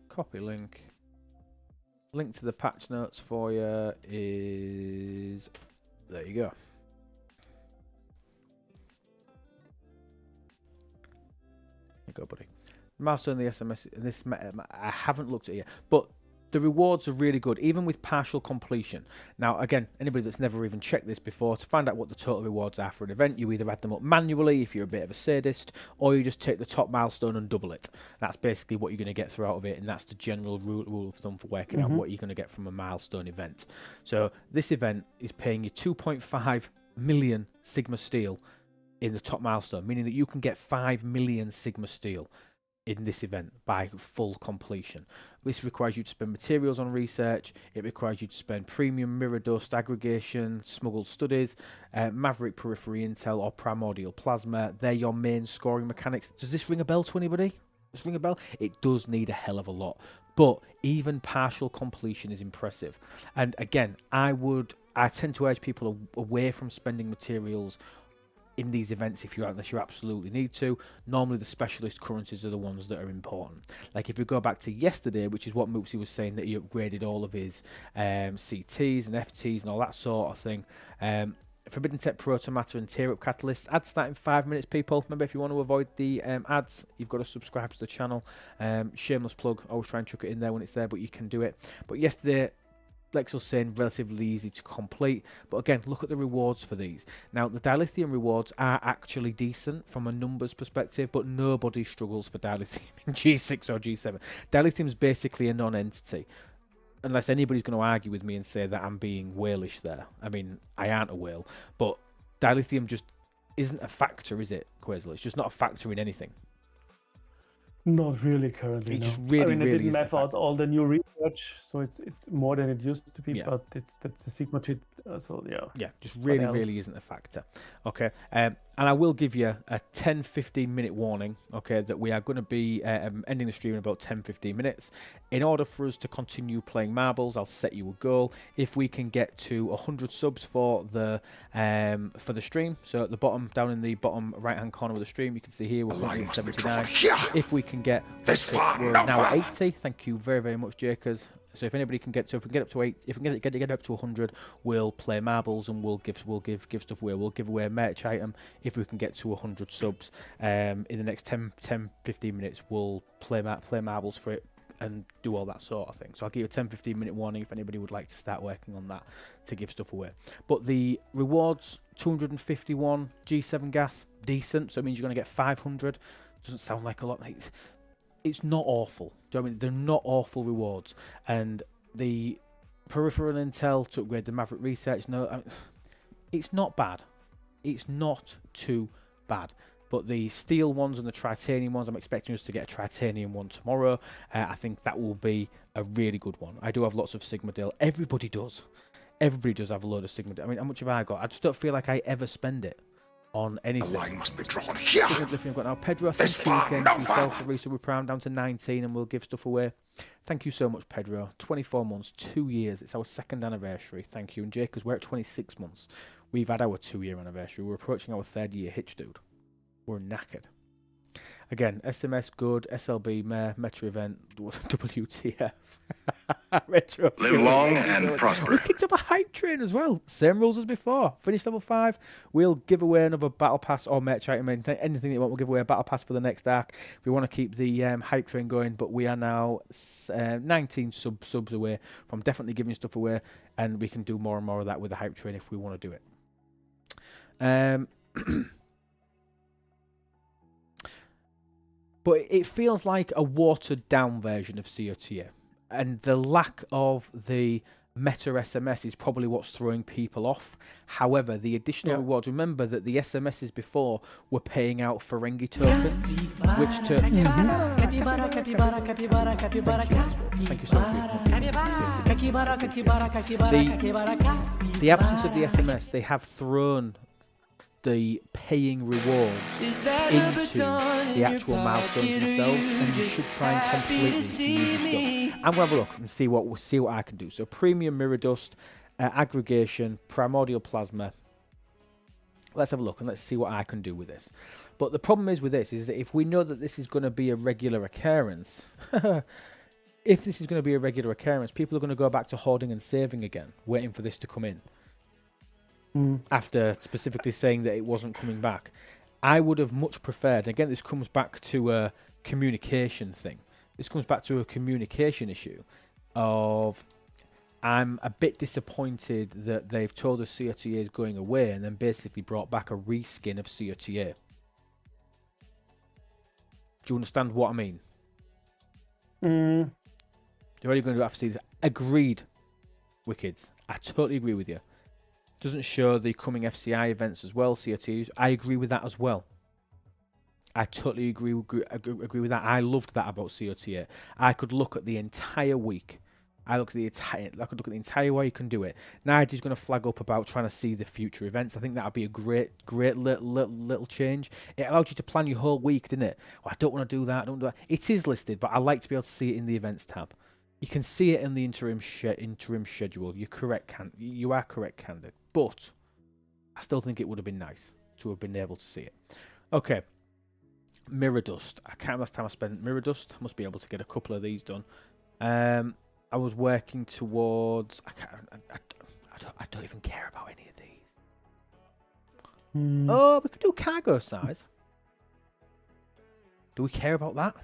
Copy link. Link to the patch notes for you is... There you go. Go, buddy. Milestone, the SMS, this I haven't looked at it yet, but the rewards are really good, even with partial completion. Now, again, anybody that's never even checked this before, to find out what the total rewards are for an event, you either add them up manually if you're a bit of a sadist, or you just take the top milestone and double it. That's basically what you're going to get throughout of it, and that's the general rule of thumb for working out what you're going to get from a milestone event. So this event is paying you 2.5 million Sigma Steel in the top milestone, meaning that you can get 5 million Sigma Steel in this event by full completion. This requires you to spend materials on research, it requires you to spend premium mirror dust aggregation, smuggled studies, maverick periphery intel or primordial plasma. They're your main scoring mechanics. Does this ring a bell to anybody? Does this ring a bell? It does need a hell of a lot, but even partial completion is impressive. And again, I tend to urge people away from spending materials in these events unless you absolutely need to. Normally the specialist currencies are the ones that are important. Like if we go back to yesterday, which is what Moopsy was saying, that he upgraded all of his CTs and FTs and all that sort of thing. Forbidden Tech Proto Matter and Tear Up Catalysts. Ads start in 5 minutes, people. Remember, if you want to avoid the ads, you've got to subscribe to the channel. Shameless plug. Always try and chuck it in there when it's there, but you can do it. But yesterday, Lexel's saying relatively easy to complete, but again, look at the rewards for these. Now, the dilithium rewards are actually decent from a numbers perspective, but nobody struggles for dilithium in G6 or G7. Dilithium is basically a non-entity, unless anybody's going to argue with me and say that I'm being whalish there. I mean, I aren't a whale, but dilithium just isn't a factor, is it, Quasel? It's just not a factor in anything. Not really currently. It No. just really, I mean, I really didn't isn't a map out factor. all the new research, so it's more than it used to be. Yeah. But that's the Sigma cheat. So yeah. Yeah, just really, else? really isn't a factor. Okay, and I will give you a 10-15 minute warning, okay, that we are going to be ending the stream in about 10-15 minutes. In order for us to continue playing marbles, I'll set you a goal. If we can get to 100 subs for the stream, so at the bottom, down in the bottom right-hand corner of the stream, you can see here we're currently at 79. If we can get, we're now at 80. Thank you very, very much, Jakers. So if anybody can get to, if we can get up to 8, if we can get up to 100, we'll play marbles and we'll give stuff away. We'll give away a merch item if we can get to 100 subs. In the next 10-15 minutes, we'll play marbles for it and do all that sort of thing. So I'll give you a 10-15 minute warning if anybody would like to start working on that to give stuff away. But the rewards, 251 G7 gas, decent. So it means you're going to get 500. Doesn't sound like a lot. It's not awful. Do you know what I mean? They're not awful rewards. And the peripheral intel to upgrade the Maverick research, it's not bad. It's not too bad. But the steel ones and the titanium ones, I'm expecting us to get a titanium one tomorrow. I think that will be a really good one. I do have lots of Sigma Dale. Everybody does. Everybody does have a load of Sigma Dale. I mean, how much have I got? I just don't feel like I ever spend it on anything. The line must be drawn here. I've got now. Pedro, thank you again for yourself. The resub with Prime down to 19 and we'll give stuff away. Thank you so much, Pedro. 24 months, 2 years. It's our 2nd anniversary. Thank you. And Jacobs, we're at 26 months. We've had our 2-year anniversary. We're approaching our 3rd year hitch, dude. We're knackered. Again, SMS good, SLB, Mayor, Metro event, WTF. Retro. Live long and prosper. We've kicked up a hype train as well. Same rules as before. Finished level 5. We'll give away another battle pass or merch item. Anything you want, we'll give away a battle pass for the next arc. We want to keep the hype train going, but we are now 19 subs away from definitely giving stuff away, and we can do more and more of that with the hype train if we want to do it. But it feels like a watered-down version of COTA. And the lack of the meta SMS is probably what's throwing people off. However, the additional rewards, remember that the SMSs before were paying out Ferengi tokens, which to... Thank you so much. The absence of the SMS, they have thrown the paying rewards into the actual milestones themselves, and you should try and complete these to use your stuff. I'm gonna have a look and see what I can do. So premium mirror dust, aggregation, primordial plasma. Let's have a look and let's see what I can do with this. But the problem is with this is that if we know that this is going to be a regular occurrence, if this is going to be a regular occurrence, people are going to go back to hoarding and saving again, waiting for this to come in. After specifically saying that it wasn't coming back. I would have much preferred, again this comes back to a communication thing. This comes back to a communication issue of I'm a bit disappointed that they've told us COTA is going away and then basically brought back a reskin of COTA. Do you understand what I mean? You're already going to have to see this. Agreed, Wickeds. I totally agree with you. Doesn't show the coming FCI events as well, COTs. I agree with that as well. I totally agree with that. I loved that about COTA. I could look at the entire week. I could look at the entire way you can do it. Nigel's going to flag up about trying to see the future events. I think that would be a great little change. It allowed you to plan your whole week, didn't it? Well, I don't want to do that. I don't do that. It is listed, but I like to be able to see it in the events tab. You can see it in the interim schedule. You're correct, you are correct, Candid. But I still think it would have been nice to have been able to see it. Okay. Mirror dust. I can't remember last time I spent mirror dust. I must be able to get a couple of these done. I was working towards... I don't even care about any of these. Oh, we could do cargo size. Do we care about that?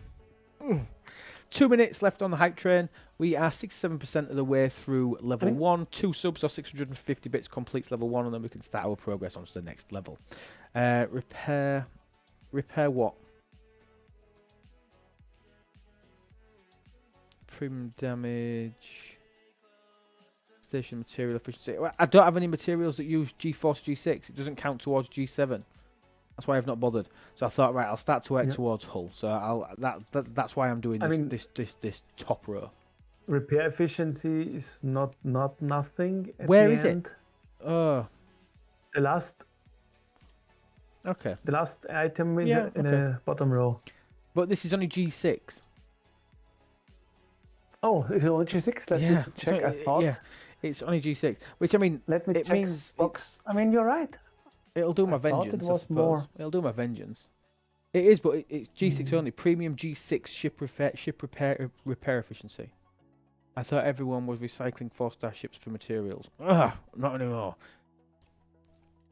2 minutes left on the hype train. We are 67% of the way through level 1. 2 subs or 650 bits completes level 1, and then we can start our progress onto the next level. Repair what? Premium damage. Station material efficiency. Well, I don't have any materials that use G-Force G6. It doesn't count towards G7. That's why I've not bothered. So I thought, right, I'll start to work towards hull. So that's why I'm doing this top row. Repair efficiency is not nothing. Where is it? Oh, the last. Okay. The last item in the bottom row. But this is only G6. Oh, is it only G6? Let me check. I thought. Yeah, it's only G6. Which I mean, let me it check means box. I mean, you're right. It'll do my vengeance. I suppose. It'll do my vengeance. It is, but it's G6 only. Premium G6 ship repair efficiency. I thought everyone was recycling 4-star ships for materials. Not anymore.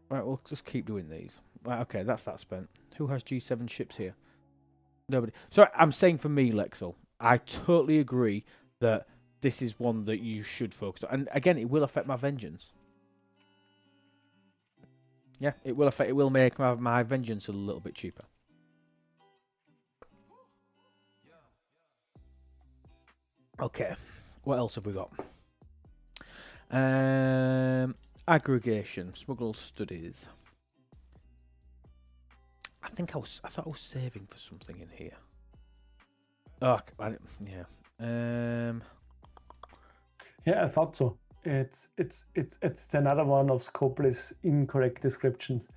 Right, we'll just keep doing these. Right, okay, that's that spent. Who has G7 ships here? Nobody. So I'm saying for me, Lexel, I totally agree that this is one that you should focus on. And again, it will affect my vengeance. Yeah, it will make my vengeance a little bit cheaper. Okay, what else have we got? Aggregation, smuggle studies. I thought I was saving for something in here. Oh, Yeah, I thought so. It's another one of Scopely's incorrect descriptions.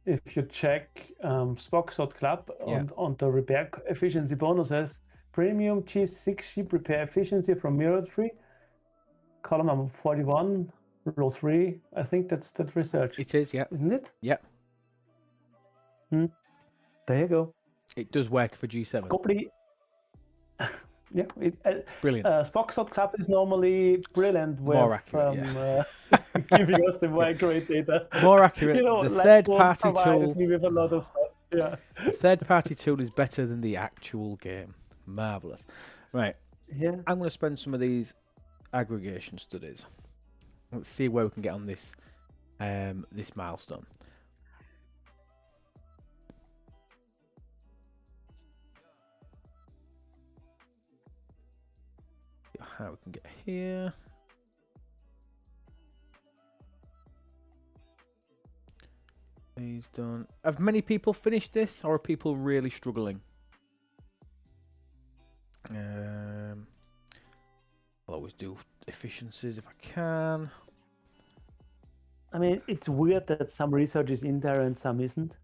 If you check Spock.club on the repair efficiency bonuses, premium G6 ship repair efficiency from Mirror 3, column number 41, row 3. I think that's that research. It is, yeah. Isn't it? Yeah. There you go. It does work for G7. Scopely. Yeah, brilliant. Spock.club is normally brilliant with more accurate, giving us the more accurate data. More accurate. The third-party tool. Me with a lot of stuff. Yeah. The third-party tool is better than the actual game. Marvelous. Right. Yeah. I'm going to spend some of these aggregation studies. Let's see where we can get on this this milestone. How we can get here. He's done. Have many people finished this, or are people really struggling? I'll always do efficiencies if I can. I mean, it's weird that some research is in there and some isn't.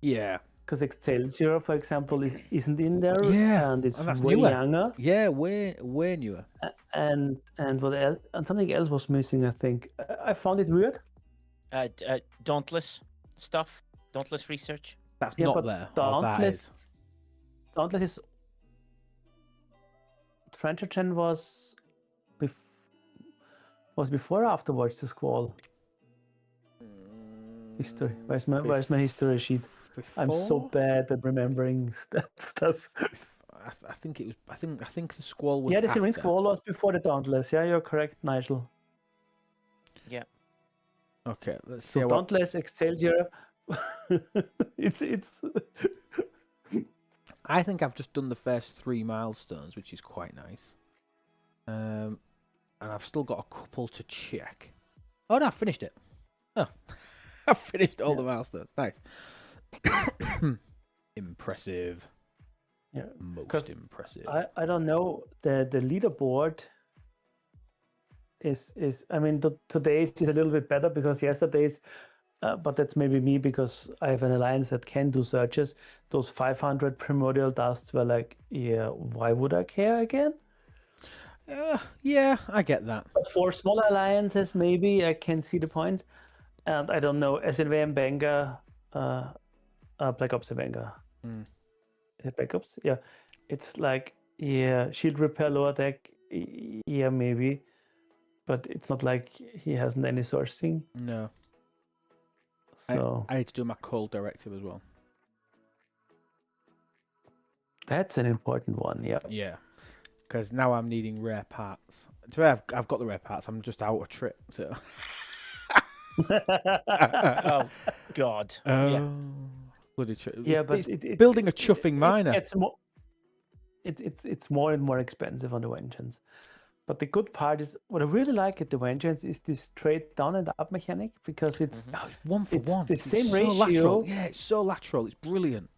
Yeah. Because Excelsior, for example, isn't in there. Yeah, and it's and way newer. younger. Yeah, way newer. And what else? And something else was missing. I think I found it weird. Dauntless stuff. Dauntless research. That's not there. Dauntless is. Trenchergen was before or afterwards the Squall. History. Where's my history sheet? Before? I'm so bad at remembering that stuff. I think it was. I think the Squall was. Yeah, the after. Serene Squall was before the Dauntless. Yeah, you're correct, Nigel. Yeah. Okay, let's see. So Dauntless, Excelsior. it's. I think I've just done the first 3 milestones, which is quite nice. And I've still got a couple to check. Oh no, I finished it. Oh, I finished all the milestones. Nice. Impressive. Yeah. Most impressive. I don't know. The leaderboard is I mean today's is a little bit better because yesterday's but that's maybe me because I have an alliance that can do searches. Those 500 primordial dusts were like, yeah, why would I care again? Yeah, I get that. But for smaller alliances, maybe I can see the point. And I don't know, SNV and Benga, Black Ops and Benga. Is it Black Ops? Yeah. It's like, yeah, shield repair lower deck, yeah, maybe. But it's not like he hasn't any sourcing. No. So I need to do my cold directive as well. That's an important one, yeah. Yeah. Because now I'm needing rare parts. So I've got the rare parts. I'm just out of trip. So. Oh God. Yeah. Bloody trip. Yeah, but it's building a chuffing miner. It's more and more expensive on the vengeance. But the good part is what I really like at the Vengeance is this straight down and up mechanic because it's No, it's one for it's one. the It's same so ratio. lateral. Yeah, it's so lateral. It's brilliant.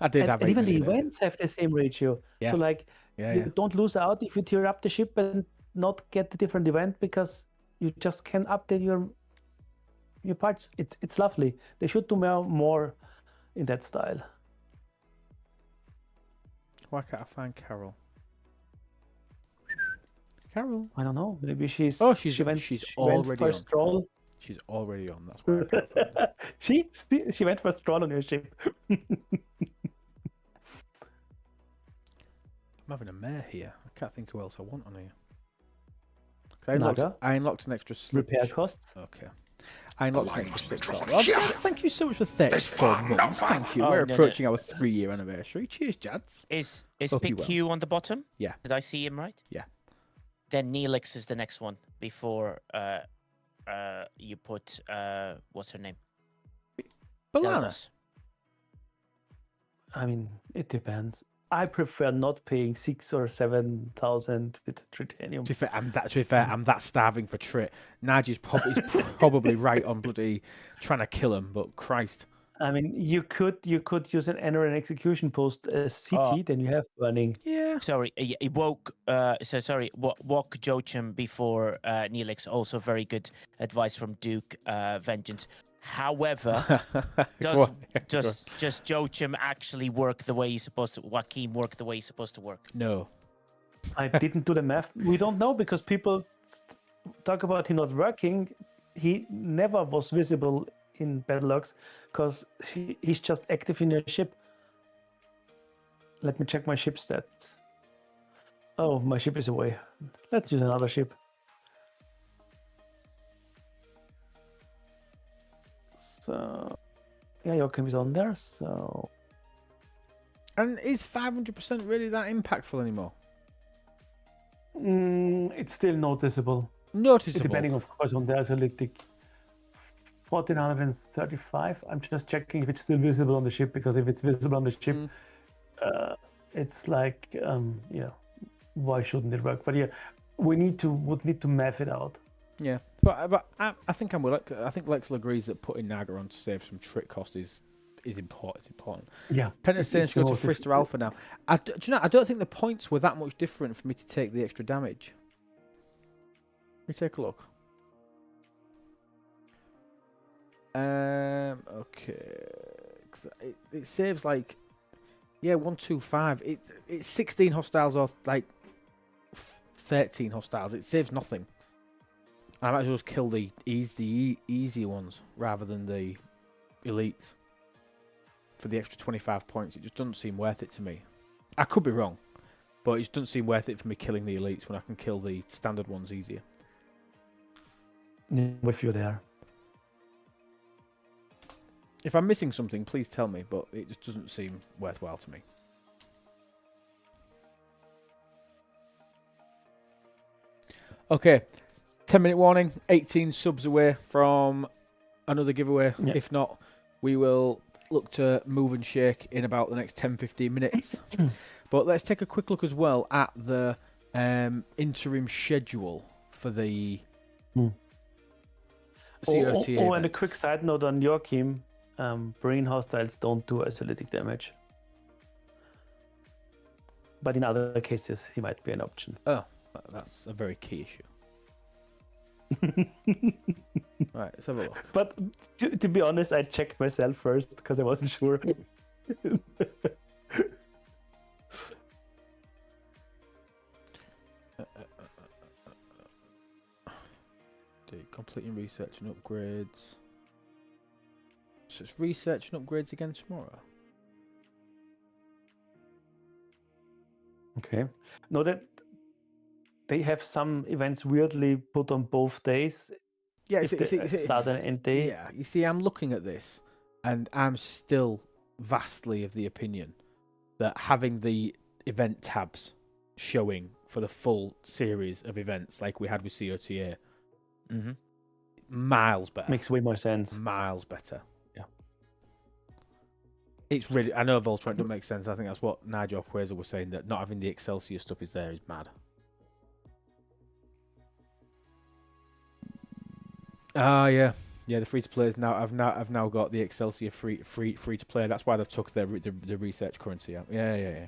I did have And 8 even the million in it. events have the same ratio. Yeah. So like Yeah, you yeah. don't lose out if you tear up the ship and not get the different event because you just can update your parts. It's lovely. They should do more in that style. Why can't I find Carol? Carol. I don't know. Maybe she's Oh, she she's went already for a on. stroll. She's already on. That's why I can't find her. She went for a stroll on your ship. I'm having a mare here. I can't think who else I want on here. 'Cause I unlocked an extra slip. Repair costs. Okay. I unlocked an line extra must be slip. drawn Well, here. Jads, thank you so much for 34 no months. fun. Thank you. Oh, We're no, approaching our 3-year anniversary. Cheers, Jads. Is Hope you Big will. Q on the bottom? Yeah. Did I see him right? Yeah. Then Neelix is the next one before you put what's her name? Balana. Delvos. I mean, it depends. I prefer not paying 6,000 or 7,000 with titanium. To be fair, I'm that starving for Trit. Naji's probably right on bloody trying to kill him, but Christ. I mean, you could use an enter and execution post as city, then you have burning. Yeah. Sorry, he woke. Walk Joachim before Neelix. Also, very good advice from Duke. Vengeance. However, does Joachim actually work the way he's supposed to? Joachim work the way he's supposed to work? No. I didn't do the math. We don't know because people talk about him not working. He never was visible in battle logs because he's just active in your ship. Let me check my ship stats. Oh, my ship is away. Let's use another ship. So, yeah, Joachim is on there. So, And is 500% really that impactful anymore? it's still noticeable. Noticeable. Depending, of course, on the isolytic. 1435. I'm just checking if it's still visible on the ship because if it's visible on the ship, it's like, why shouldn't it work? But yeah, would need to math it out. Yeah, but I think I'm with. I think Lexel agrees that putting Naga on to save some trick cost is important. It's important. Yeah. Penta's saying to go to Frister Alpha now. Do you know? I don't think the points were that much different for me to take the extra damage. Let me take a look. Okay. 'Cause it saves like 125. It's 16 hostiles or like 13 hostiles. It saves nothing. I might as well just kill the easy ones rather than the elites for the extra 25 points. It just doesn't seem worth it to me. I could be wrong, but it just doesn't seem worth it for me killing the elites when I can kill the standard ones easier. If you're there. If I'm missing something, please tell me, but it just doesn't seem worthwhile to me. Okay. 10-minute warning, 18 subs away from another giveaway. Yep. If not, we will look to move and shake in about the next 10-15 minutes. But let's take a quick look as well at the interim schedule for the COTA and a events. quick side note on Joachim, brain hostiles don't do isolytic damage. But in other cases, he might be an option. Oh, that's a very key issue. Right, let's have a look. But to be honest, I checked myself first because I wasn't sure. Completing research and upgrades. So it's research and upgrades again tomorrow. Okay. Know that they have some events weirdly put on both days. Yeah, If the start and end day. yeah. You see, I'm looking at this, and I'm still vastly of the opinion that having the event tabs showing for the full series of events, like we had with COTA, miles better. Makes way more sense. Miles better. Yeah. It's really. I know Voltron doesn't make sense. I think that's what Nigel Quasar was saying, that not having the Excelsior stuff is there is mad. Yeah. Yeah, the free to play is now. I've now got the Excelsior free to play. That's why they've took the research currency out. Yeah.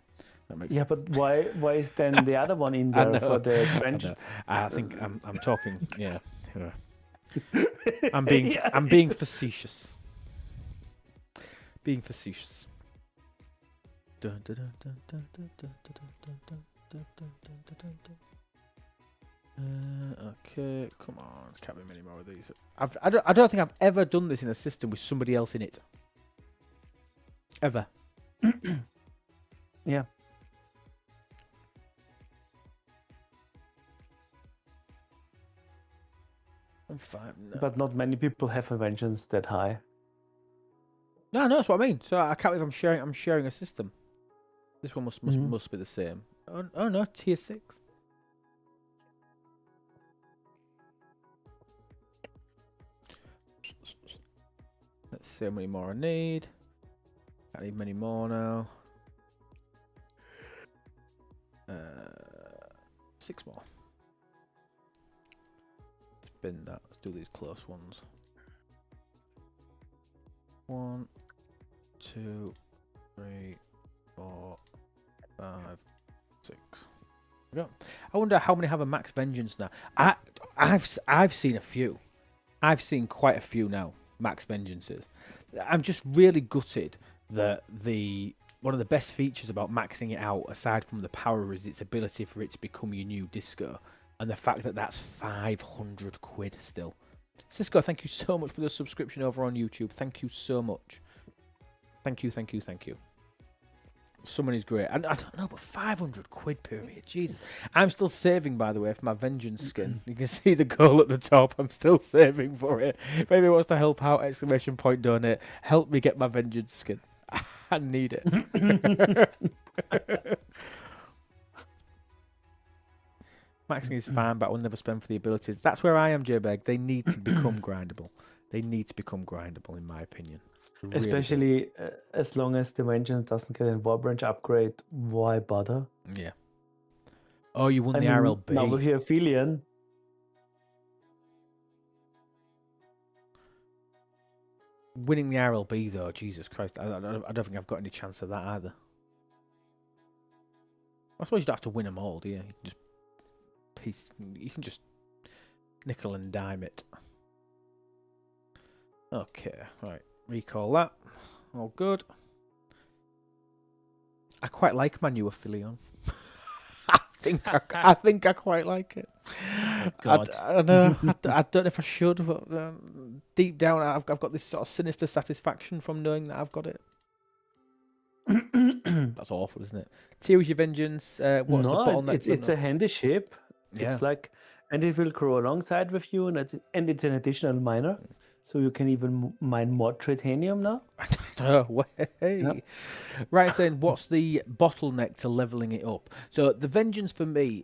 That makes sense. but why is then the other one in there for the trench? I think I'm talking. Yeah. I'm being facetious. Being facetious. Okay, come on. Can't be many more of these. I don't think I've ever done this in a system with somebody else in it. Ever. Yeah. I'm fine. No. But not many people have a vengeance that high. No, that's what I mean. So I can't believe I'm sharing a system. This one must be the same. Oh no, tier 6. Let's see how many more I need. I need many more now. 6 more. Spin that. Let's do these close ones. 1, 2, 3, 4, 5, 6. There we go. I wonder how many have a max vengeance now. I've seen a few. I've seen quite a few now. Max vengeances. I'm just really gutted that one of the best features about maxing it out, aside from the power, is its ability for it to become your new disco, and the fact that that's 500 quid still. Cisco, thank you so much for the subscription over on YouTube. Thank you so much. Thank you. Someone is great. I don't know, but 500 quid period. Jesus. I'm still saving, by the way, for my vengeance skin. You can see the goal at the top. I'm still saving for it. If anybody wants to help out, ! Donate. Help me get my vengeance skin. I need it. Maxing is fine, but I will never spend for the abilities. That's where I am, JBeg. They need to become grindable. They need to become grindable, in my opinion. Really Especially as long as the vengeance doesn't get a Warbranch upgrade, why bother? Yeah. Oh, you won the RLB. Now with your Aphelion. Winning the RLB, though, Jesus Christ. I don't think I've got any chance of that either. I suppose you don't have to win them all, do you? You can just nickel and dime it. Okay, right. Recall that. All good. I quite like my new Aphelion. I think I quite like it. God. I know. I don't know if I should, but deep down, I've got this sort of sinister satisfaction from knowing that I've got it. That's awful, isn't it? Tear is your vengeance. What's the bottleneck? It's a handy ship. Yeah. It's like, and it will grow alongside with you, and it's an additional miner, so you can even mine more titanium now. No way. Yep. Right, saying what's the bottleneck to leveling it up? So the vengeance for me,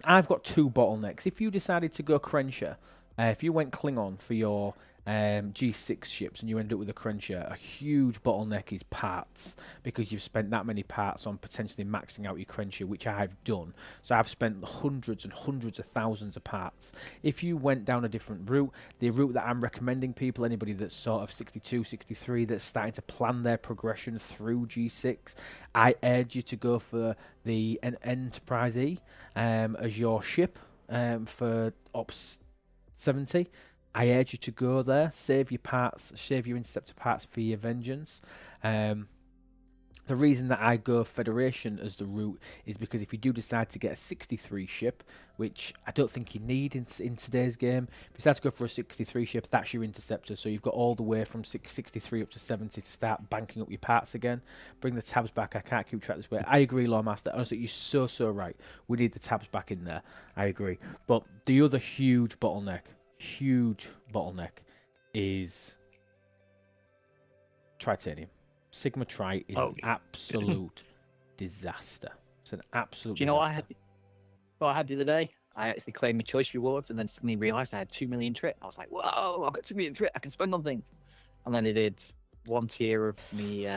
I've got 2 bottlenecks. If you decided to go Crenshaw, if you went Klingon for your G6 ships and you end up with a Crenshaw, a huge bottleneck is parts, because you've spent that many parts on potentially maxing out your Crenshaw, which I've done. So I've spent hundreds and hundreds of thousands of parts. If you went down a different route, the route that I'm recommending people, anybody that's sort of 62, 63, that's starting to plan their progression through G6, I urge you to go for the Enterprise E as your ship for Ops 70. I urge you to go there, save your parts, save your interceptor parts for your vengeance. The reason that I go Federation as the route is because if you do decide to get a 63 ship, which I don't think you need in today's game, if you decide to go for a 63 ship, that's your interceptor. So you've got all the way from 63 up to 70 to start banking up your parts again. Bring the tabs back. I can't keep track this way. I agree, Lawmaster. Honestly, you're so right. We need the tabs back in there. I agree. But the other huge bottleneck is Tritanium. Sigma Tri is an absolute disaster. It's an absolute Do you know disaster. what I had the other day? I actually claimed my choice rewards and then suddenly realised I had 2 million trit. I was like, whoa, I've got 2 million trit. I can spend on things. And then I did 1 tier of me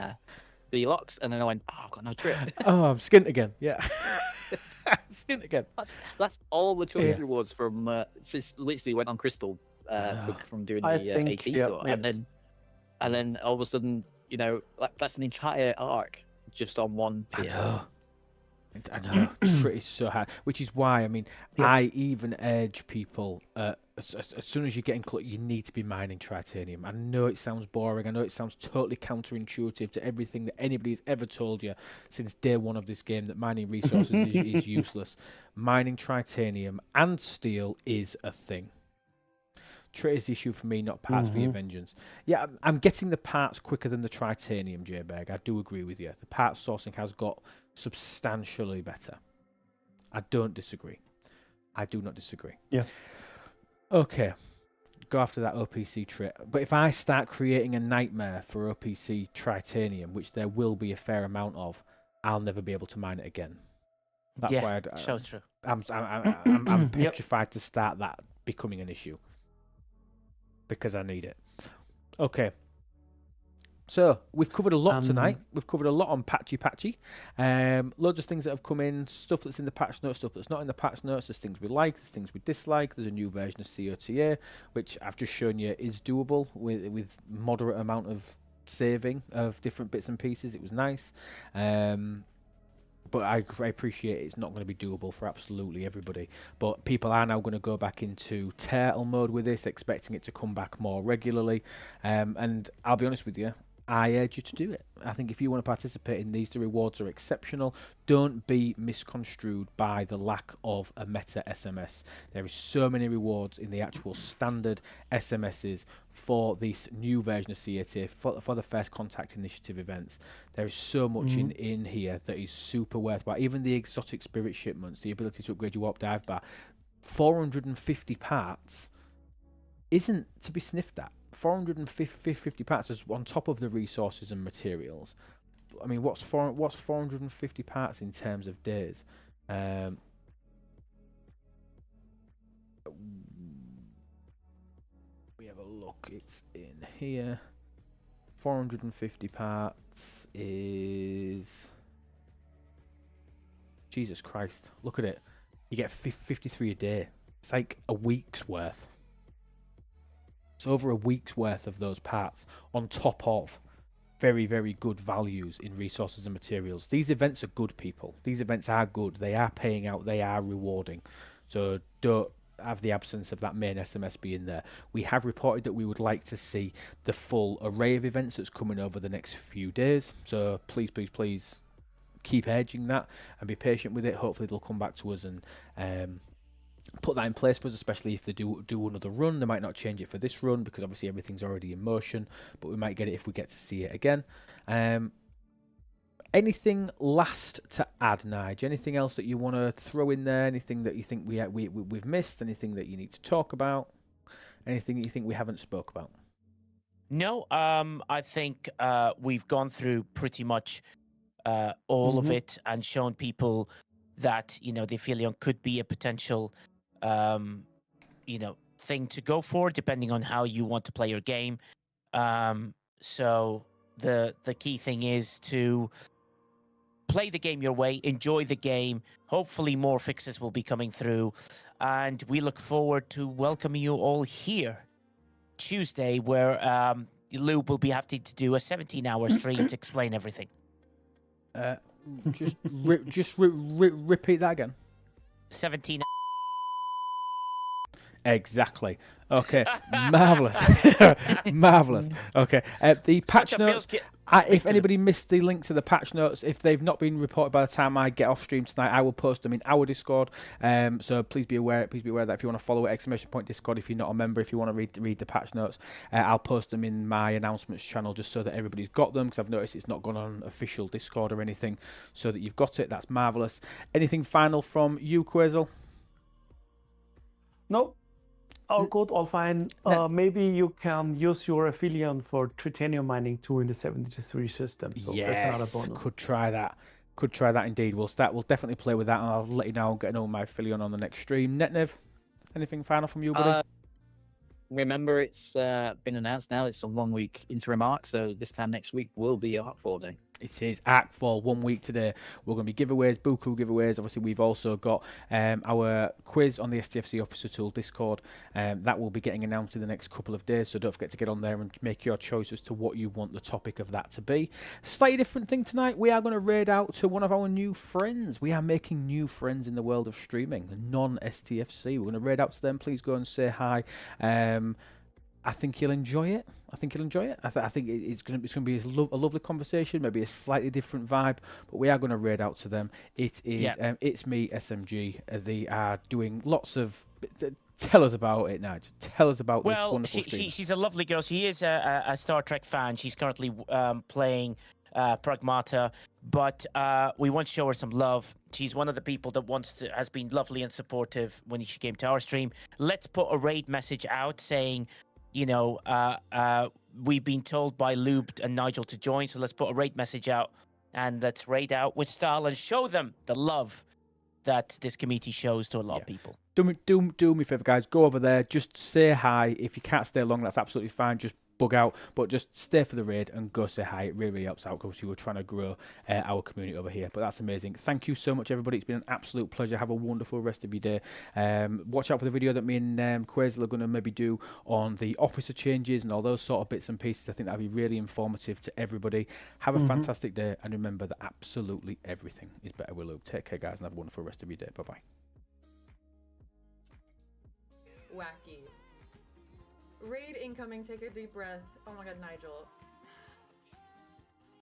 V-Locks and then I went, oh, I've got no trit. Oh, I'm skint again. Yeah. Skint again. That's all the choice rewards from, just literally went on Crystal from doing I the think, AT yeah, store, yeah. and then all of a sudden, you know, that's an entire arc just on one I tier. know. I know. Trit is so hard, which is why, I mean, Yep. I even urge people, as soon as you're getting close, you need to be mining tritanium. I know it sounds boring. I know it sounds totally counterintuitive to everything that anybody's ever told you since day one of this game, that mining resources is useless. Mining tritanium and steel is a thing. Trit is the issue for me, not parts for your vengeance. Yeah, I'm getting the parts quicker than the tritanium, J-Berg. I do agree with you. The parts sourcing has got substantially better. I don't disagree. I do not disagree. Yeah. Okay. Go after that OPC Trit. But if I start creating a nightmare for OPC tritanium, which there will be a fair amount of, I'll never be able to mine it again. That's why so true. I'm petrified to start that becoming an issue. Because I need it. Okay. So, we've covered a lot tonight. We've covered a lot on Patchy. Loads of things that have come in, stuff that's in the patch notes, stuff that's not in the patch notes. There's things we like, there's things we dislike. There's a new version of COTA, which I've just shown you is doable with moderate amount of saving of different bits and pieces. It was nice. But I appreciate it's not going to be doable for absolutely everybody. But people are now going to go back into turtle mode with this, expecting it to come back more regularly. And I'll be honest with you, I urge you to do it. I think if you want to participate in these, the rewards are exceptional. Don't be misconstrued by the lack of a meta SMS. There is so many rewards in the actual standard SMSs for this new version of CAT, for the First Contact Initiative events. There is so much in here that is super worthwhile. Even the exotic spirit shipments, the ability to upgrade your warp dive bar, 450 parts isn't to be sniffed at. 450 parts is on top of the resources and materials. I mean, what's 450 parts in terms of days? We have a look. It's in here. 450 parts is... Jesus Christ. Look at it. You get 53 a day. It's like a week's worth. It's over a week's worth of those parts on top of very, very good values in resources and materials. These events are good, people. These events are good. They are paying out. They are rewarding. So don't have the absence of that main SMS being there. We have reported that we would like to see the full array of events that's coming over the next few days. So please, please, please keep edging that and be patient with it. Hopefully they'll come back to us and put that in place for us, especially if they do another run. They might not change it for this run because obviously everything's already in motion, but we might get it if we get to see it again. Anything last to add, Nige? Anything else that you want to throw in there? Anything that you think we've missed? Anything that you need to talk about? Anything that you think we haven't spoke about? No, I think we've gone through pretty much all of it and shown people that, you know, the Aphelion could be a potential thing to go for, depending on how you want to play your game. So the key thing is to play the game your way, enjoy the game. Hopefully more fixes will be coming through, and we look forward to welcoming you all here Tuesday, where Lou will be having to do a 17-hour stream to explain everything. Just repeat that again. 17. Exactly. Okay. Marvelous. Marvelous. Okay. The patch notes. If anybody missed the link to the patch notes, if they've not been reported by the time I get off stream tonight, I will post them in our Discord. So please be aware. Please be aware that if you want to follow it, !Discord. If you're not a member, if you want to read the patch notes, I'll post them in my announcements channel just so that everybody's got them, because I've noticed it's not gone on official Discord or anything, so that you've got it. That's marvelous. Anything final from you, Quazel? No. All good, all fine. Maybe you can use your Aphelion for titanium mining too in the 73 system. So that's another bonus. Could try that. Could try that indeed. We'll definitely play with that, and I'll let you know. I'm getting all my Aphelion on the next stream. Netnev, anything final from you, buddy? Remember, it's been announced now. It's a 1 week interim arc, so this time next week will be arc 4 day. It is Act 4, 1 week today. We're going to be giveaways, buku giveaways. Obviously, we've also got our quiz on the STFC Officer Tool Discord. That will be getting announced in the next couple of days, so don't forget to get on there and make your choice as to what you want the topic of that to be. Slightly different thing tonight. We are going to raid out to one of our new friends. We are making new friends in the world of streaming, non-STFC. We're going to raid out to them. Please go and say hi. I think you'll enjoy it. I think it's going to be a lovely conversation, maybe a slightly different vibe, but we are going to raid out to them. It is It's Me SMG. They are doing lots of. Tell us about it, Nigel. Tell us about this wonderful stream. She's a lovely girl. She is a Star Trek fan. She's currently playing Pragmata, but we want to show her some love. She's one of the people that has been lovely and supportive when she came to our stream. Let's put a raid message out saying, you know, we've been told by Lubed and Nigel to join, so let's put a raid message out and let's raid out with style and show them the love that this community shows to a lot of people. Do me a favour, guys. Go over there. Just say hi. If you can't stay long, that's absolutely fine. Just bug out, but just stay for the raid and go say hi. It really helps out because we're trying to grow our community over here. But that's amazing. Thank you so much, everybody. It's been an absolute pleasure. Have a wonderful rest of your day. Watch out for the video that me and Quazel are going to maybe do on the officer changes and all those sort of bits and pieces. I think that'll be really informative to everybody. Have a fantastic day, and remember that absolutely everything is better with lube. Take care, guys, and have a wonderful rest of your day. Bye-bye. Wacky. Raid incoming, take a deep breath. Oh my god, Nigel.